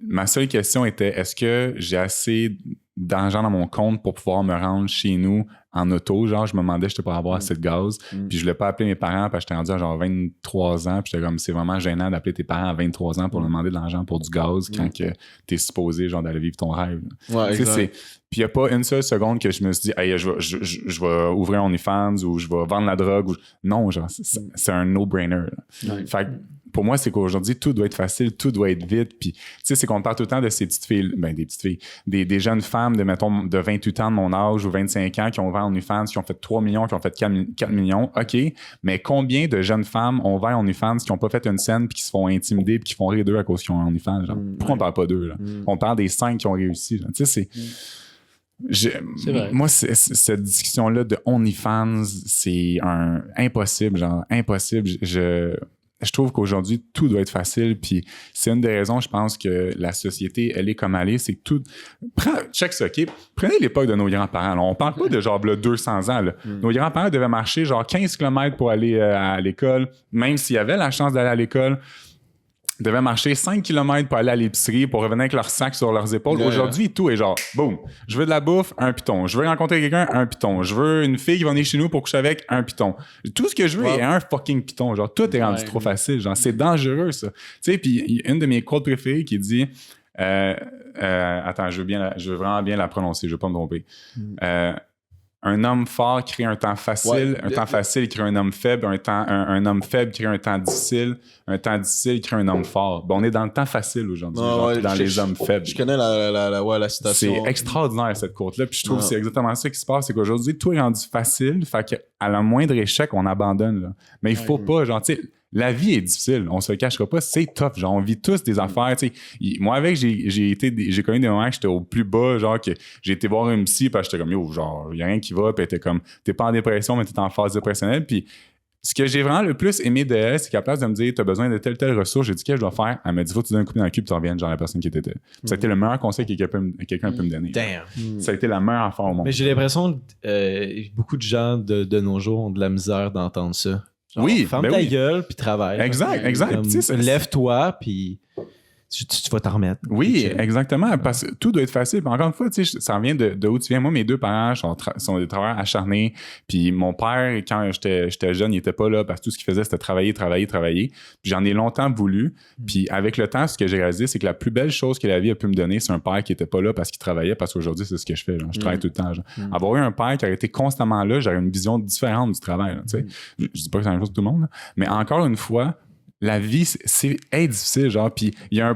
ma seule question était, est-ce que j'ai assez d'argent dans mon compte pour pouvoir me rendre chez nous en auto, genre, je me demandais j'étais pas avoir assez de gaz. Puis je voulais pas appeler mes parents parce que j'étais rendu à genre 23 ans. Puis j'étais comme, c'est vraiment gênant d'appeler tes parents à 23 ans pour leur demander de l'argent pour du gaz quand que t'es supposé, genre, d'aller vivre ton rêve. Ouais, exact. Puis il n'y a pas une seule seconde que je me suis dit, hey, je vais ouvrir OnlyFans ou je vais vendre la drogue. Non, genre, c'est un no-brainer. Fait que pour moi, c'est qu'aujourd'hui, tout doit être facile, tout doit être vite. Puis, tu sais, c'est qu'on parle tout le temps de ces petites filles, des jeunes femmes de 28 ans de mon âge ou 25 ans qui ont ouvert OnlyFans, qui ont fait 3 millions, qui ont fait 4 millions. OK, mais combien de jeunes femmes ont ouvert OnlyFans qui n'ont pas fait une scène puis qui se font intimider puis qui font rire d'eux à cause qu'ils ont OnlyFans? Genre, pourquoi on parle pas d'eux? Là? On parle des 5 qui ont réussi. Tu sais, moi, cette discussion-là de OnlyFans, c'est impossible, genre impossible. Je trouve qu'aujourd'hui, tout doit être facile, puis c'est une des raisons, je pense, que la société, elle est comme elle est, c'est que tout... Check ça, OK? Prenez l'époque de nos grands-parents, là. On parle pas de genre là, 200 ans, là. Nos grands-parents devaient marcher genre 15 km pour aller à l'école, même s'ils avaient la chance d'aller à l'école. Devaient marcher 5 km pour aller à l'épicerie, pour revenir avec leur sac sur leurs épaules. Aujourd'hui, tout est genre, boum, je veux de la bouffe, un piton. Je veux rencontrer quelqu'un, un piton. Je veux une fille qui va venir chez nous pour coucher avec, un piton. Tout ce que je veux est un fucking piton. Genre, tout est rendu trop facile. Genre, c'est dangereux, ça. Tu sais, puis une de mes quotes préférées qui dit, attends, je veux vraiment bien la prononcer, je veux pas me tromper. Un homme fort crée un temps facile, un temps facile crée un homme faible, un homme faible crée un temps difficile crée un homme fort. Bon, on est dans le temps facile aujourd'hui, dans les hommes faibles. Je connais la citation. C'est extraordinaire cette quote-là, puis je trouve que c'est exactement ça qui se passe, c'est qu'aujourd'hui, tout est rendu facile, fait qu'à la moindre échec, on abandonne. Là. Mais il faut pas, genre, tu sais, la vie est difficile, on se le cachera pas, c'est tough, genre on vit tous des affaires, tu sais. Moi avec j'ai connu des moments que j'étais au plus bas, genre que j'ai été voir un psy parce que j'étais comme yo, genre y a rien qui va, puis t'es comme t'es pas en dépression mais t'es en phase dépressionnelle, puis ce que j'ai vraiment le plus aimé de elle, c'est qu'à la place de me dire t'as besoin de telle ressource, j'ai dit qu'est-ce que je dois faire, elle m'a dit faut que tu donnes un coup dans le cul puis tu reviennes genre la personne qui t'était. Ça a été le meilleur conseil que quelqu'un peut me donner. Ça a été la meilleure affaire au monde. Mais j'ai l'impression que beaucoup de gens de nos jours ont de la misère d'entendre ça. Genre, ferme ta gueule puis travaille. Exact. Lève-toi puis tu vas t'en remettre. Oui, exactement. Parce que tout doit être facile. Puis encore une fois, tu sais, ça vient de où tu viens. Moi, mes deux parents sont des travailleurs acharnés. Puis mon père, quand j'étais jeune, il était pas là parce que tout ce qu'il faisait, c'était travailler. Puis j'en ai longtemps voulu. Puis avec le temps, ce que j'ai réalisé, c'est que la plus belle chose que la vie a pu me donner, c'est un père qui était pas là parce qu'il travaillait. Parce qu'aujourd'hui, c'est ce que je fais. Genre. Je travaille tout le temps. Genre. Avoir eu un père qui aurait été constamment là, j'aurais une vision différente du travail. Là, tu sais. Je dis pas que c'est la même chose pour tout le monde. Là. Mais encore une fois, la vie, c'est difficile, genre, puis il y a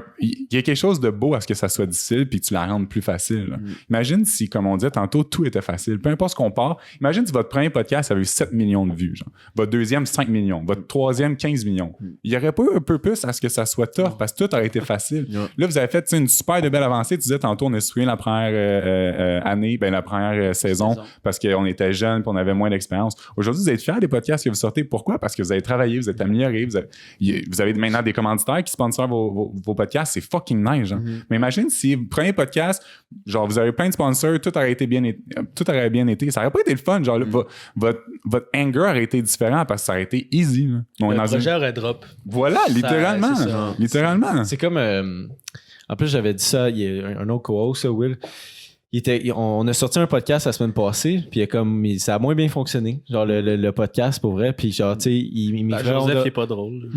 quelque chose de beau à ce que ça soit difficile, puis tu la rendes plus facile. Imagine si, comme on disait tantôt, tout était facile. Peu importe ce qu'on part, imagine si votre premier podcast avait eu 7 millions de vues, genre. Votre deuxième, 5 millions. Votre troisième, 15 millions. Il n'y aurait pas eu un peu plus à ce que ça soit tough, parce que tout aurait été facile. Là, vous avez fait une super de belle avancée. Tu disais tantôt, on a suivi la première année, la première saison, parce qu'on était jeunes, puis on avait moins d'expérience. Aujourd'hui, vous êtes fiers des podcasts que vous sortez. Pourquoi? Parce que vous avez travaillé, vous êtes amélioré, vous avez maintenant des commanditaires qui sponsorent vos podcasts, c'est fucking nice. Genre. Mais imagine si le premier podcast, genre vous avez plein de sponsors, tout aurait bien été. Ça aurait pas été le fun. Genre, votre anger aurait été différent parce que ça aurait été easy. Là. Le projet aurait drop. Voilà, littéralement. Littéralement. C'est comme... en plus, j'avais dit ça, il y a un autre co-host, Will. On a sorti un podcast la semaine passée, puis ça a moins bien fonctionné. Genre le podcast pour vrai, puis genre tu sais, il Joseph il est pas drôle.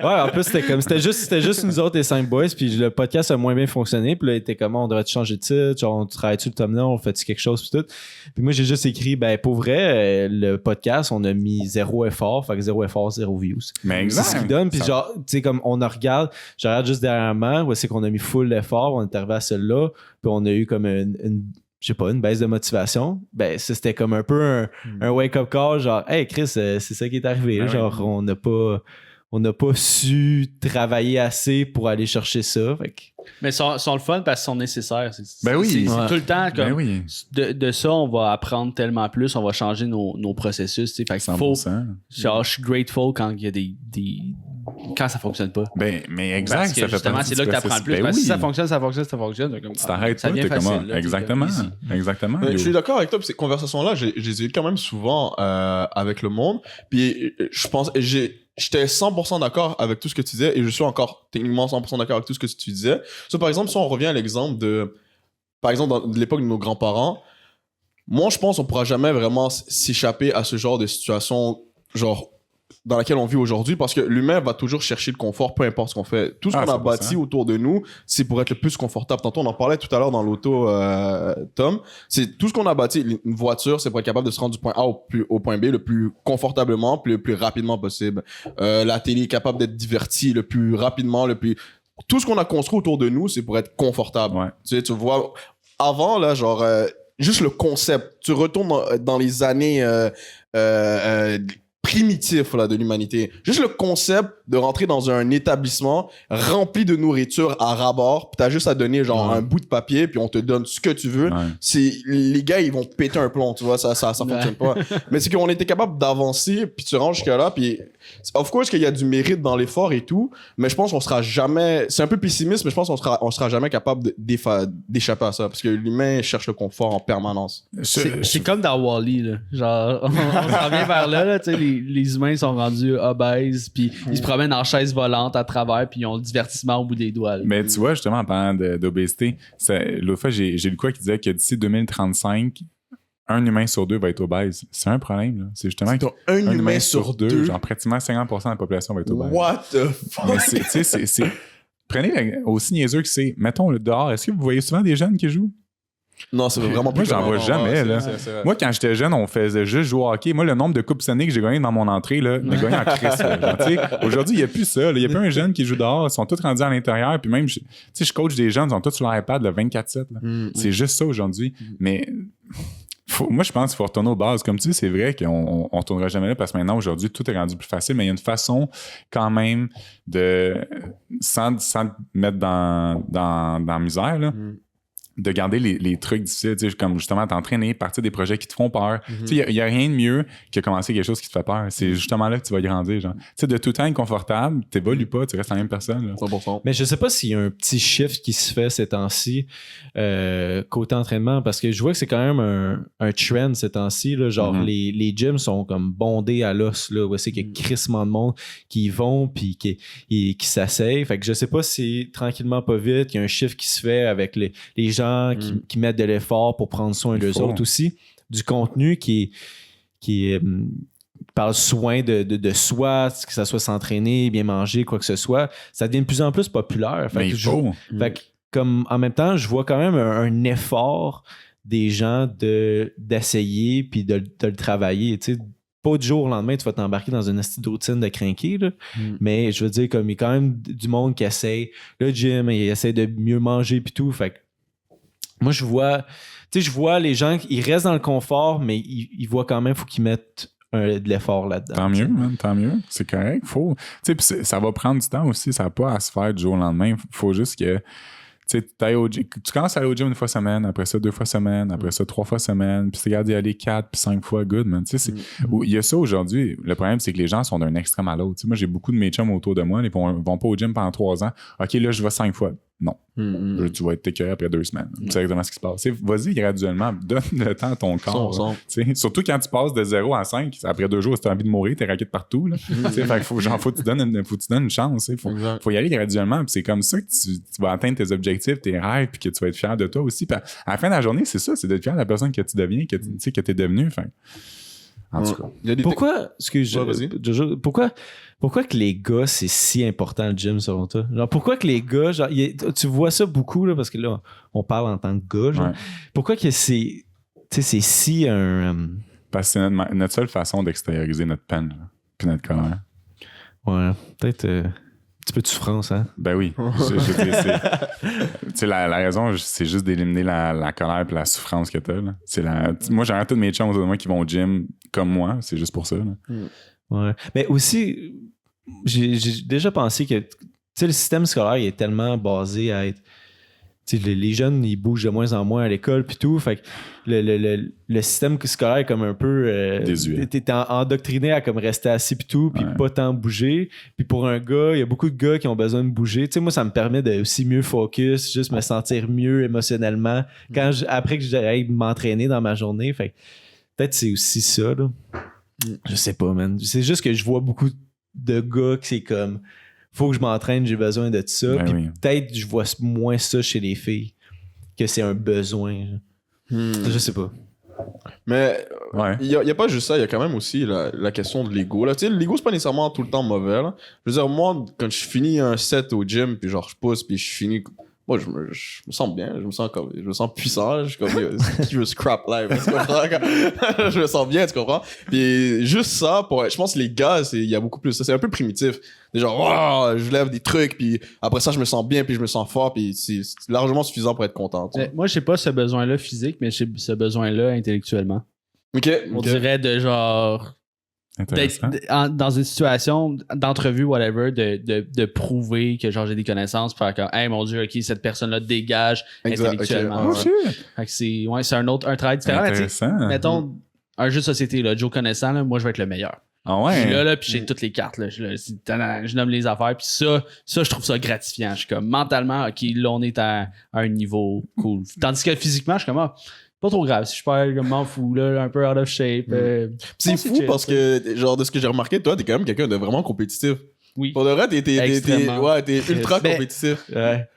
Ouais, en plus c'était juste nous autres les 5 boys, puis le podcast a moins bien fonctionné, puis là il était comme on devrait changer de titre, genre on travaille-tu le thumbnail, on fait quelque chose puis tout. Puis moi j'ai juste écrit pour vrai le podcast on a mis 0 effort, fait que 0 effort 0 views. Mais exact. C'est ce qu'il donne, puis genre tu sais comme je regarde juste dernièrement où c'est qu'on a mis full d'effort, on est arrivé à celle-là. Puis on a eu comme une baisse de motivation. Ça, c'était comme un peu un wake-up call, genre, hey Chris, c'est ça qui est arrivé. Là, genre, on n'a pas su travailler assez pour aller chercher ça. Fait que... Mais ils sont le fun parce qu'ils sont nécessaires. C'est tout le temps comme de ça, on va apprendre tellement plus, on va changer nos processus. Fait qu'il faut. Genre, je suis grateful quand il y a quand ça fonctionne pas. Mais exact. Parce que justement, c'est là que tu apprends le plus. Si ça fonctionne. Tu t'arrêtes pas, t'es comme exactement. Je suis d'accord avec toi, ces conversations-là, je les ai eues quand même souvent avec le monde. Puis je pense, j'étais 100% d'accord avec tout ce que tu disais et je suis encore techniquement 100% d'accord avec tout ce que tu disais. Par exemple, si on revient à l'exemple de l'époque de nos grands-parents, moi, je pense qu'on pourra jamais vraiment s'échapper à ce genre de situation, genre, dans laquelle on vit aujourd'hui, parce que l'humain va toujours chercher le confort, peu importe ce qu'on fait. Tout ce qu'on a bâti autour de nous, c'est pour être le plus confortable. Tantôt, on en parlait tout à l'heure dans l'auto, Tom. C'est tout ce qu'on a bâti. Une voiture, c'est pour être capable de se rendre du point A au point B le plus confortablement, puis le plus rapidement possible. La télé est capable d'être divertie le plus rapidement, tout ce qu'on a construit autour de nous, c'est pour être confortable. Ouais. Tu vois, avant, là, genre, juste le concept. Tu retournes dans les années primitif là, de l'humanité. Juste le concept de rentrer dans un établissement rempli de nourriture à ras-bord, puis t'as juste à donner genre un bout de papier, puis on te donne ce que tu veux. C'est les gars, ils vont péter un plomb, tu vois, ça fonctionne pas. Mais c'est qu'on était capable d'avancer, puis tu rentres jusqu'à là, puis of course qu'il y a du mérite dans l'effort et tout, mais je pense qu'on sera jamais, c'est un peu pessimiste, mais je pense qu'on sera jamais capable d'échapper à ça, parce que l'humain cherche le confort en permanence. C'est comme dans Wall-E, là. Genre, on s'en vient vers là, tu sais, les humains sont rendus obèses, puis ils se promènent en chaise volante à travers, puis ils ont le divertissement au bout des doigts. Là. Mais tu vois, justement, en parlant d'obésité, l'autre fois, j'ai lu quoi qui disait que d'ici 2035, un humain sur deux va être obèse. C'est un problème, là. C'est justement un humain sur deux. Genre, pratiquement 50% de la population va être obèse. What the fuck? Mais prenez aussi niaiseux que c'est. Mettons, le dehors, est-ce que vous voyez souvent des jeunes qui jouent? Non, c'est vraiment Moi, j'en vois jamais, là. C'est moi, quand j'étais jeune, on faisait juste jouer au hockey. Moi, le nombre de coupes Stanley que j'ai gagné dans mon entrée, là, j'ai gagné en crise. Aujourd'hui, il n'y a plus ça. Il n'y a plus un jeune qui joue dehors. Ils sont tous rendus à l'intérieur. Puis même, je coach des jeunes, ils sont tous sur l'iPad le 24/7. C'est juste ça aujourd'hui. Mais moi, je pense qu'il faut retourner aux bases. Comme tu dis, c'est vrai qu'on ne retournera jamais là parce que maintenant, aujourd'hui, tout est rendu plus facile. Mais il y a une façon quand même de, sans te mettre dans la misère, là, de garder les trucs difficiles, tu sais, comme justement t'entraîner, partir des projets qui te font peur. Tu sais, il y a rien de mieux que commencer quelque chose qui te fait peur. C'est justement là que tu vas grandir, genre. Tu sais, de tout temps inconfortable, t'évolues pas, tu restes la même personne, là. 100%. Mais je sais pas s'il y a un petit shift qui se fait ces temps-ci côté entraînement, parce que je vois que c'est quand même un trend ces temps-ci, là, genre les gyms sont comme bondés à l'os, là, où c'est qu'il y a crissement de monde qui y vont puis qui s'asseyent. Fait que je sais pas si tranquillement pas vite, il y a un shift qui se fait avec les gens qui mettent de l'effort pour prendre soin d'eux autres aussi, du contenu qui parle soin de soi, que ça soit s'entraîner, bien manger, quoi que ce soit, ça devient de plus en plus populaire. Fait que comme en même temps, je vois quand même un effort des gens d'essayer puis de le travailler, tu sais. Pas du jour au lendemain, tu vas t'embarquer dans une petite routine de crinquer, là. Mais je veux dire, comme il y a quand même du monde qui essaye le gym, il essaie de mieux manger puis tout. Fait que moi, je vois les gens, ils restent dans le confort, mais ils voient quand même, il faut qu'ils mettent de l'effort là-dedans. Tant mieux, man, tant mieux. C'est correct. Faut, tu sais, ça va prendre du temps aussi. Ça n'a pas à se faire du jour au lendemain. Faut juste que tu commences à aller au gym une fois semaine, après ça 2 fois semaine, après ça 3 fois semaine, puis tu regardes y aller 4 puis 5 fois, good, man. Tu sais, il y a ça aujourd'hui. Le problème, c'est que les gens sont d'un extrême à l'autre. Tu sais, moi, j'ai beaucoup de mes chums autour de moi, ils vont pas au gym pendant 3 ans. OK, là, je vais 5 fois. Non. Là, tu vas être écœuré après 2 semaines. C'est exactement ce qui se passe. T'sais, vas-y graduellement, donne le temps à ton corps. Surtout quand tu passes de 0 à 5, après 2 jours, si tu as envie de mourir, t'es raqué de partout. Là. Fait qu'il faut que tu donnes une chance. Il faut y aller graduellement. Puis c'est comme ça que tu vas atteindre tes objectifs, tes rêves, puis que tu vas être fier de toi aussi. Puis à la fin de la journée, c'est ça, c'est d'être fier de la personne que tu deviens, que tu es devenu. Fait. En tout cas. Pourquoi que les gars, c'est si important le gym selon toi? Genre, pourquoi que les gars, genre, tu vois ça beaucoup, là, parce que là, on parle en tant que gars, genre. Pourquoi que c'est si un... Parce que c'est notre seule façon d'extérioriser notre peine, là, puis notre colère. Ouais, peut-être... un petit peu de souffrance, hein? Ben oui. La raison, c'est juste d'éliminer la colère et la souffrance que t'as. Moi, j'ai tous mes chums autour de moi qui vont au gym comme moi. C'est juste pour ça. Là. Ouais. Mais aussi, j'ai déjà pensé que le système scolaire il est tellement basé à être... Les jeunes, ils bougent de moins en moins à l'école puis tout. Fait que le système scolaire est comme un peu... t'es endoctriné à comme rester assis puis tout, puis pas tant bouger. Puis pour un gars, il y a beaucoup de gars qui ont besoin de bouger. Tu sais, moi, ça me permet de aussi mieux focus, juste me sentir mieux émotionnellement après que j'aille m'entraîner dans ma journée. Fait que peut-être c'est aussi ça, là. Je sais pas, man. C'est juste que je vois beaucoup de gars que c'est comme... Faut que je m'entraîne, j'ai besoin de ça. Puis peut-être je vois moins ça chez les filles, que c'est un besoin. Je sais pas. Mais Ouais. il y a pas juste ça, il y a quand même aussi la question de l'ego. Tu sais, l'ego, c'est pas nécessairement tout le temps mauvais. Là. Je veux dire, moi, quand je finis un set au gym, puis genre je pousse, puis je finis... Moi, je me sens bien, je me sens puissant, je suis comme, je veux scrap live, tu comprends? Je me sens bien, tu comprends? Puis juste ça, je pense que les gars, il y a beaucoup plus ça, c'est un peu primitif. C'est genre, wow, je lève des trucs, puis après ça, je me sens bien, puis je me sens fort, puis c'est largement suffisant pour être content. Tu sais. Moi, j'ai pas ce besoin-là physique, mais j'ai ce besoin-là intellectuellement. Ok. On dirait de genre... Intéressant. dans une situation d'entrevue, whatever, de prouver que genre j'ai des connaissances pour faire comme, hey mon Dieu, ok, cette personne-là dégage intellectuellement. Ok, ouais. Fait que c'est un travail différent. Mais tu sais, Intéressant. mettons, un jeu de société, là, Joe connaissant, là, moi je vais être le meilleur. Ah Je suis ouais? là, puis j'ai toutes les cartes. Là, je nomme les affaires. Puis ça, je trouve ça gratifiant. Je suis comme mentalement, ok, là on est à un niveau cool. Tandis que physiquement, je suis comme, pas trop grave. Si je perds, je m'en fous, là, un peu out of shape. C'est fou chill, parce ça. que, genre, de ce que j'ai remarqué, toi, t'es quand même quelqu'un de vraiment compétitif. Oui. Pour de vrai, t'es ultra Ben, compétitif. Ouais.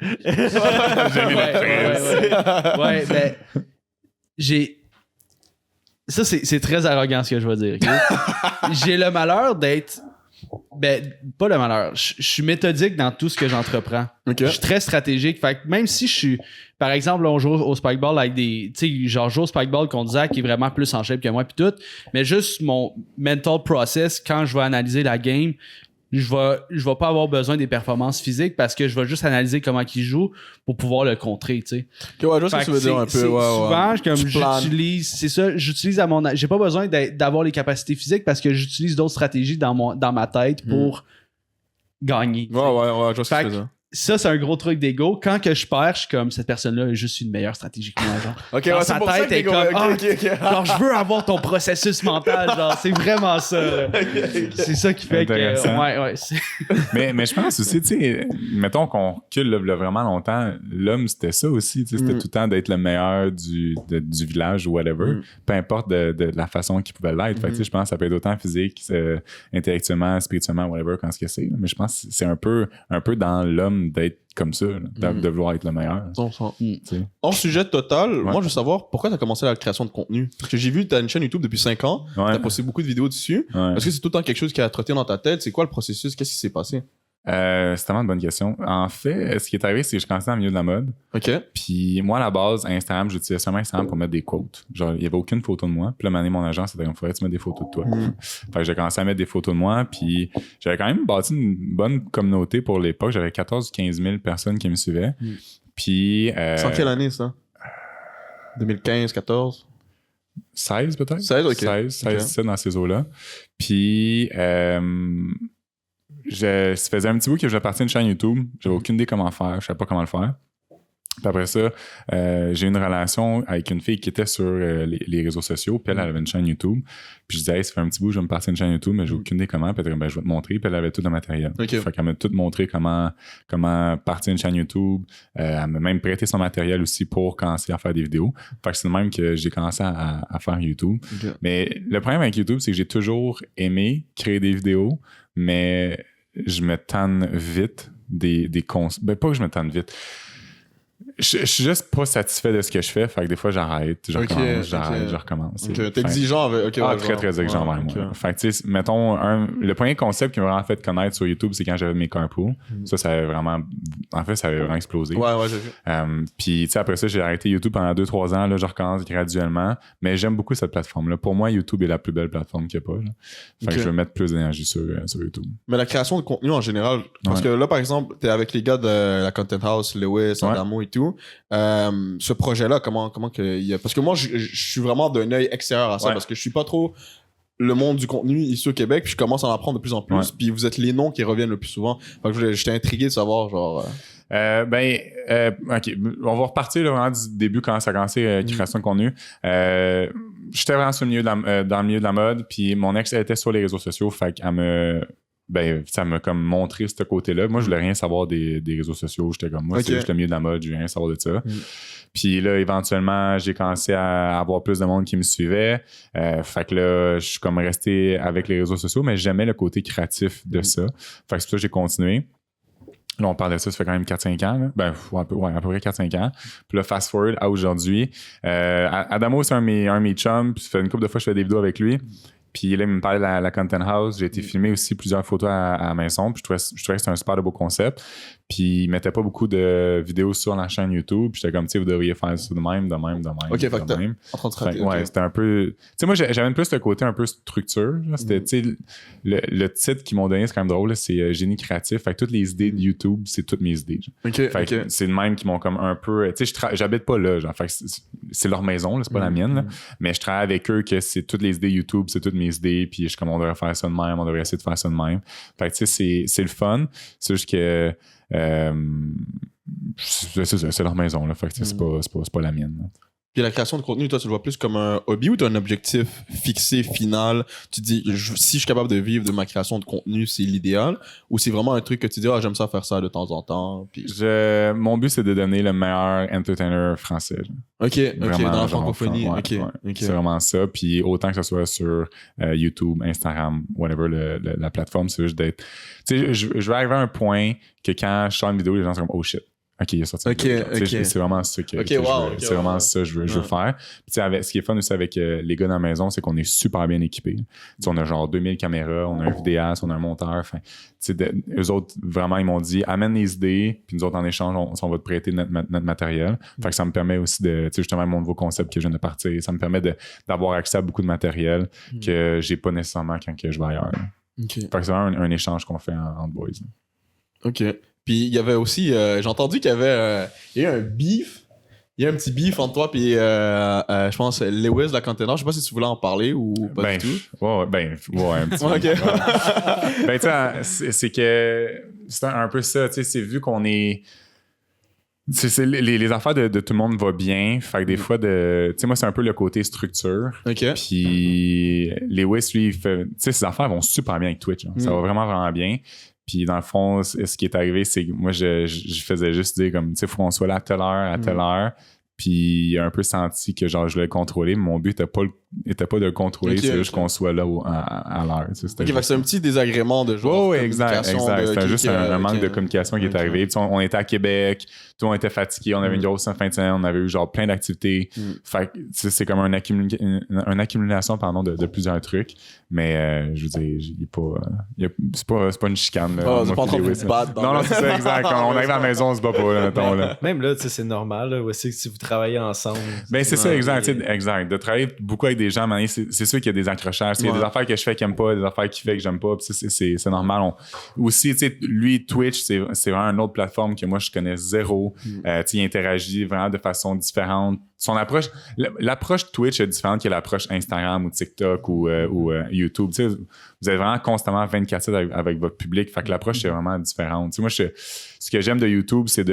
Ouais, ben, ça, c'est très arrogant ce que je vais dire. ok? J'ai le malheur d'être. Ben, pas le malheur. Je suis méthodique dans tout ce que j'entreprends. Ok. Je suis très stratégique. Fait que même si je suis. Par exemple, on joue au spikeball avec des. Tu sais, genre, je joue au spikeball contre Zach qui est vraiment plus en shape que moi, puis tout. Mais juste mon mental process, quand je vais analyser la game, je vais pas avoir besoin des performances physiques parce que je vais juste analyser comment il joue pour pouvoir le contrer, tu sais. Ok, ouais, je vois ce que Fait tu veux dire un peu. c'est- Ouais, souvent, ouais. comme Tu planes. j'utilise à mon... J'ai pas besoin d'avoir les capacités physiques parce que j'utilise d'autres stratégies dans ma tête pour gagner. Ouais, ouais, ouais, je vois ce que Fait tu veux que dire. ça, c'est un gros truc d'ego. Quand que je perds, je suis comme, cette personne-là est juste une meilleure stratégie que moi, genre. Ok, Dans ouais, sa c'est pour ça tête, que elle est t'es comme, ok. genre, je veux avoir ton processus mental, genre, c'est vraiment ça. là. C'est ça qui fait que... Intéressant. Ouais. mais je pense aussi, tu sais, mettons qu'on recule là, vraiment longtemps, l'homme, c'était ça aussi. Tu sais, c'était tout le temps d'être le meilleur du village ou whatever, peu importe de la façon qu'il pouvait l'être. Fait que, tu sais, je pense que ça peut être autant physique, intellectuellement, spirituellement, whatever, quand ce que c'est. Mais je pense que c'est un peu dans l'homme d'être comme ça, là, de vouloir être le meilleur. Tu sais. Hors sujet total, moi, je veux savoir pourquoi t'as commencé la création de contenu. Parce que j'ai vu que t'as une chaîne YouTube depuis 5 ans. Ouais. T'as posté beaucoup de vidéos dessus. Ouais. Est-ce que c'est tout le temps quelque chose qui a trotté dans ta tête? C'est quoi le processus? Qu'est-ce qui s'est passé? C'est tellement une bonne question. En fait, ce qui est arrivé, c'est que je commençais dans le milieu de la mode. Ok. Puis moi, à la base, Instagram, j'utilisais seulement Instagram pour mettre des quotes. Genre, il n'y avait aucune photo de moi. Puis là, mon agent, c'était comme, faudrait que tu mettes des photos de toi. Fait que j'ai commencé à mettre des photos de moi. Puis j'avais quand même bâti une bonne communauté pour l'époque. J'avais 14 ou 15 000 personnes qui me suivaient. Puis... C'est en quelle année, ça? 2015, 14? 16 peut-être? 16, ok. 16, Ok. 17 dans ces eaux-là. Puis... ça faisait un petit bout que je voulais partir d'une chaîne YouTube. J'avais aucune idée comment faire. Je savais pas comment le faire. Puis après ça, j'ai eu une relation avec une fille qui était sur les réseaux sociaux. Puis elle avait une chaîne YouTube. Puis je disais, hey, ça fait un petit bout, je vais me partir une chaîne YouTube, mais j'ai aucune idée comment. Puis elle dit, ben, je vais te montrer. Puis elle avait tout le matériel. Ok. Fait qu'elle m'a tout montré comment partir une chaîne YouTube. Elle m'a même prêté son matériel aussi pour commencer à faire des vidéos. Fait que c'est de même que j'ai commencé à faire YouTube. Ok. Mais le problème avec YouTube, c'est que j'ai toujours aimé créer des vidéos, mais je me tanne vite des concepts. Ben, pas que je me tanne vite. Je suis juste pas satisfait de ce que je fais. Fait que des fois, j'arrête, je recommence. Ok. T'es exigeant avec. Ok, ouais, très, très exigeant ouais, vers moi. ok. Fait que, tu sais, mettons, le premier concept qui m'a vraiment fait connaître sur YouTube, c'est quand j'avais mes carpools. Ça avait vraiment... En fait, ça avait vraiment explosé. Ouais, j'ai vu. Puis, tu sais, après ça, j'ai arrêté YouTube pendant 2-3 ans. Là, je recommence graduellement. Mais j'aime beaucoup cette plateforme-là. Pour moi, YouTube est la plus belle plateforme qu'il n'y a pas. Là. Fait que je veux mettre plus d'énergie sur YouTube. Mais la création de contenu en général, parce que là, par exemple, t'es avec les gars de la Content House, Lewis, Adamo et tout. Ce projet-là, comment que il y a... Parce que moi, je suis vraiment d'un œil extérieur à ça, parce que je suis pas trop le monde du contenu ici au Québec, puis je commence à en apprendre de plus en plus. Ouais. Puis vous êtes les noms qui reviennent le plus souvent. Fait que j'étais intrigué de savoir, genre... OK. On va repartir là, vraiment du début quand ça a commencé, création de contenu. J'étais vraiment dans le milieu de la mode, puis mon ex elle était sur les réseaux sociaux, fait qu'elle ça m'a comme montré ce côté-là. Moi, je voulais rien savoir des réseaux sociaux. J'étais comme, moi, c'est juste le milieu de la mode, je veux rien savoir de ça. Puis là, éventuellement, j'ai commencé à avoir plus de monde qui me suivait. Fait que là, je suis comme resté avec les réseaux sociaux, mais j'aimais le côté créatif de ça. Fait que c'est pour ça que j'ai continué. Là, on parle de ça fait quand même 4-5 ans. Là. Ben, à peu près 4-5 ans. Puis là, fast forward à aujourd'hui. Adamo, c'est un de mes chums. Puis ça fait une couple de fois que je fais des vidéos avec lui. Puis là, il me parlait de la Content House. J'ai été filmer aussi plusieurs photos à la maison. Puis je trouvais que c'était un super de beau concept. Puis il mettait pas beaucoup de vidéos sur la chaîne YouTube. Puis j'étais comme, tu sais, vous devriez faire ça de même. Ok, fait que t'es en train de traiter. Ouais, c'était un peu... Tu sais, moi, j'aime plus le côté un peu structure. C'était, tu sais, le titre qu'ils m'ont donné, c'est quand même drôle. Là, c'est Génie créatif. Fait que toutes les idées de YouTube, c'est toutes mes idées. Fait que c'est le même qui m'ont comme un peu... Tu sais, j'habite pas là. Genre, fait que c'est leur maison, là, c'est pas la mienne. Là. Mais je travaille avec eux que c'est toutes les idées YouTube, c'est toutes mes idées. Puis je suis comme, on devrait faire ça de même. On devrait essayer de faire ça de même. Fait que, tu sais, c'est le fun. C'est juste que... c'est leur maison. Là. Fait que, c'est pas la mienne. Là. Puis la création de contenu, toi, tu le vois plus comme un hobby ou tu as un objectif fixé, final? Tu te dis, si je suis capable de vivre de ma création de contenu, c'est l'idéal? Ou c'est vraiment un truc que tu dis, j'aime ça faire ça de temps en temps? Puis... Mon but, c'est de devenir le meilleur entertainer français. OK, vraiment, dans la francophonie. Ouais, OK. Ouais. C'est vraiment ça. Puis autant que ce soit sur YouTube, Instagram, whatever, la plateforme, c'est juste d'être... Tu sais, je vais arriver à un point que quand je sors une vidéo, les gens sont comme, oh shit. OK, il est sorti. C'est vraiment ça que c'est vraiment ça que je veux faire. Puis, ce qui est fun aussi avec les gars dans la maison, c'est qu'on est super bien équipés. On a genre 2000 caméras, on a un vidéaste, on a un monteur. Eux autres, vraiment, ils m'ont dit amène les idées, puis nous autres, en échange, on va te prêter notre matériel. Fait que ça me permet aussi de, justement, mon nouveau concept que je viens de partir, ça me permet d'avoir accès à beaucoup de matériel que j'ai pas nécessairement quand je vais ailleurs. Fait que c'est vraiment un échange qu'on fait entre boys. OK. Puis il y avait aussi, j'ai entendu qu'il y avait il y a eu un beef. Il y a un petit beef entre toi et je pense Lewis de la Container. Je sais pas si tu voulais en parler ou pas du tout. Ouais, un petit peu. Okay. Ben, tu sais, c'est que c'est un peu ça. Tu sais, c'est vu qu'on est. Les affaires de tout le monde va bien. Fait que des fois, tu sais, moi, c'est un peu le côté structure. OK. Puis Lewis, lui, tu sais, ses affaires vont super bien avec Twitch. Ça va vraiment, vraiment bien. Puis dans le fond, ce qui est arrivé, c'est que moi, je faisais juste dire comme, tu sais, il faut qu'on soit là à telle heure. Puis il a un peu senti que genre je voulais le contrôler, mais mon but était pas de le contrôler, c'est juste qu'on soit là à l'heure. Fait que c'est un petit désagrément de genre. Oui, exact. C'était juste un manque de communication qui est arrivé. Puis on était à Québec, tout le monde était fatigué, on avait une grosse fin de semaine, on avait eu genre plein d'activités. Fait que c'est comme une accumulation de plusieurs trucs. Mais je veux dire, c'est pas une chicane. C'est pas en train de se battre. Non, c'est ça, exact. Quand on arrive à la maison, on se bat pas, là, mettons, là. Même là, tu sais, c'est normal, là, aussi, si vous travaillez ensemble. Ben, c'est ça, exact. Exact. De travailler beaucoup avec des gens, c'est sûr qu'il y a des accrochages. Il y a des affaires que je fais qu'il n'aime pas, des affaires qu'il fait que j'aime pas. C'est normal. Aussi, tu sais, lui, Twitch, c'est vraiment une autre plateforme que moi, je connais zéro. Il interagit vraiment de façon différente. Son approche, l'approche Twitch est différente que l'approche Instagram ou TikTok ou YouTube. Tu sais, vous êtes vraiment constamment 24/7 avec votre public. Fait que l'approche est vraiment différente. Tu sais, moi, ce que j'aime de YouTube, c'est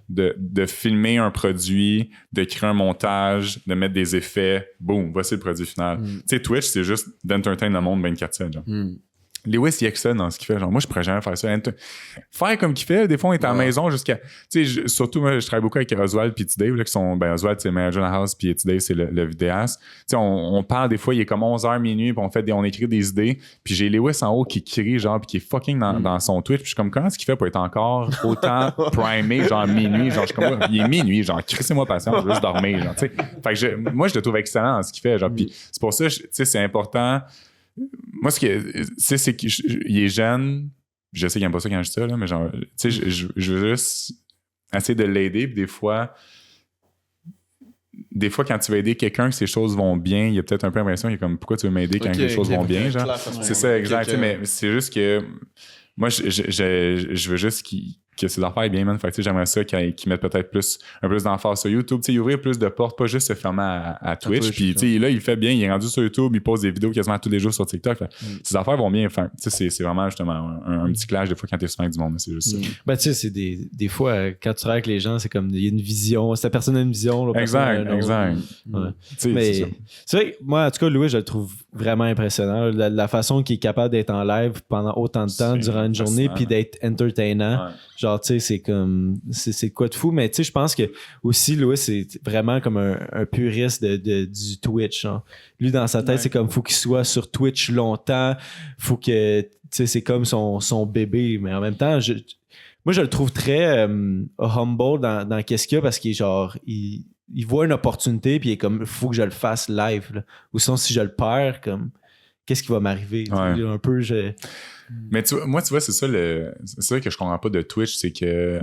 de filmer un produit, de créer un montage, de mettre des effets. Boum, voici le produit final. Tu sais, Twitch, c'est juste d'entertain le monde 24/7. Genre. Lewis, il y a que ça dans ce qu'il fait. Genre, moi, je pourrais jamais faire ça. Faire comme qu'il fait, des fois, on est à la maison jusqu'à. Tu sais, surtout, moi, je travaille beaucoup avec Oswald et T-Dave, là, qui sont. Ben, Oswald, c'est le manager de la house, puis T-Dave, c'est le vidéaste. Tu sais, on parle des fois, il est comme 11h minuit, puis on écrit des idées. Puis j'ai Lewis en haut qui crie, genre, puis qui est fucking dans son Twitch. Puis je suis comme, comment est-ce qu'il fait pour être encore autant primé, genre minuit? Genre, je suis comme, il est minuit, genre, crissez-moi patience, je veux juste dormir, genre, tu sais. Fait que moi, je le trouve excellent dans ce qu'il fait, genre. Puis c'est pour ça, tu sais, c'est important. Moi, c'est qu'il est jeune. Je sais qu'il n'aime pas ça quand je dis ça, là, mais genre, tu sais, je veux juste essayer de l'aider. Puis des fois, quand tu vas aider quelqu'un, que ces choses vont bien, il y a peut-être un peu l'impression qu'il est comme, pourquoi tu veux m'aider quand les choses vont bien, genre. C'est ça, exact. Mais c'est juste que moi, je veux juste que ces affaires aient bien, man. Fait que j'aimerais ça qu'ils mettent peut-être un peu plus d'emphase sur YouTube, tu sais, ouvrir plus de portes, pas juste se fermer à Twitch. Puis, tu sais, là, il fait bien, il est rendu sur YouTube, il pose des vidéos quasiment tous les jours sur TikTok. Ces affaires vont bien. Enfin, tu sais, c'est vraiment justement un petit clash des fois quand t'es souvent avec du monde, c'est juste ça. Ben, tu sais, c'est des fois, quand tu travailles avec les gens, c'est comme, il y a une vision, cette personne a une vision. Là, exact. Ouais. Mais c'est vrai que moi, en tout cas, Louis, je le trouve vraiment impressionnant. La façon qu'il est capable d'être en live pendant autant de temps durant une journée, puis d'être entertainant. Ouais. Genre, tu sais, c'est comme, c'est quoi de fou, mais tu sais, je pense que aussi, Louis, c'est vraiment comme un puriste du Twitch. Hein. Lui, dans sa tête, c'est comme, faut qu'il soit sur Twitch longtemps, faut que, tu sais, c'est comme son bébé, mais en même temps, moi, je le trouve très humble dans qu'est-ce qu'il y a parce qu'il est genre, il voit une opportunité puis il est comme, faut que je le fasse live. Là. Ou sinon, si je le perds, comme, qu'est-ce qui va m'arriver? Ouais. Un peu, Mais moi, tu vois, c'est ça que je comprends pas de Twitch, c'est que.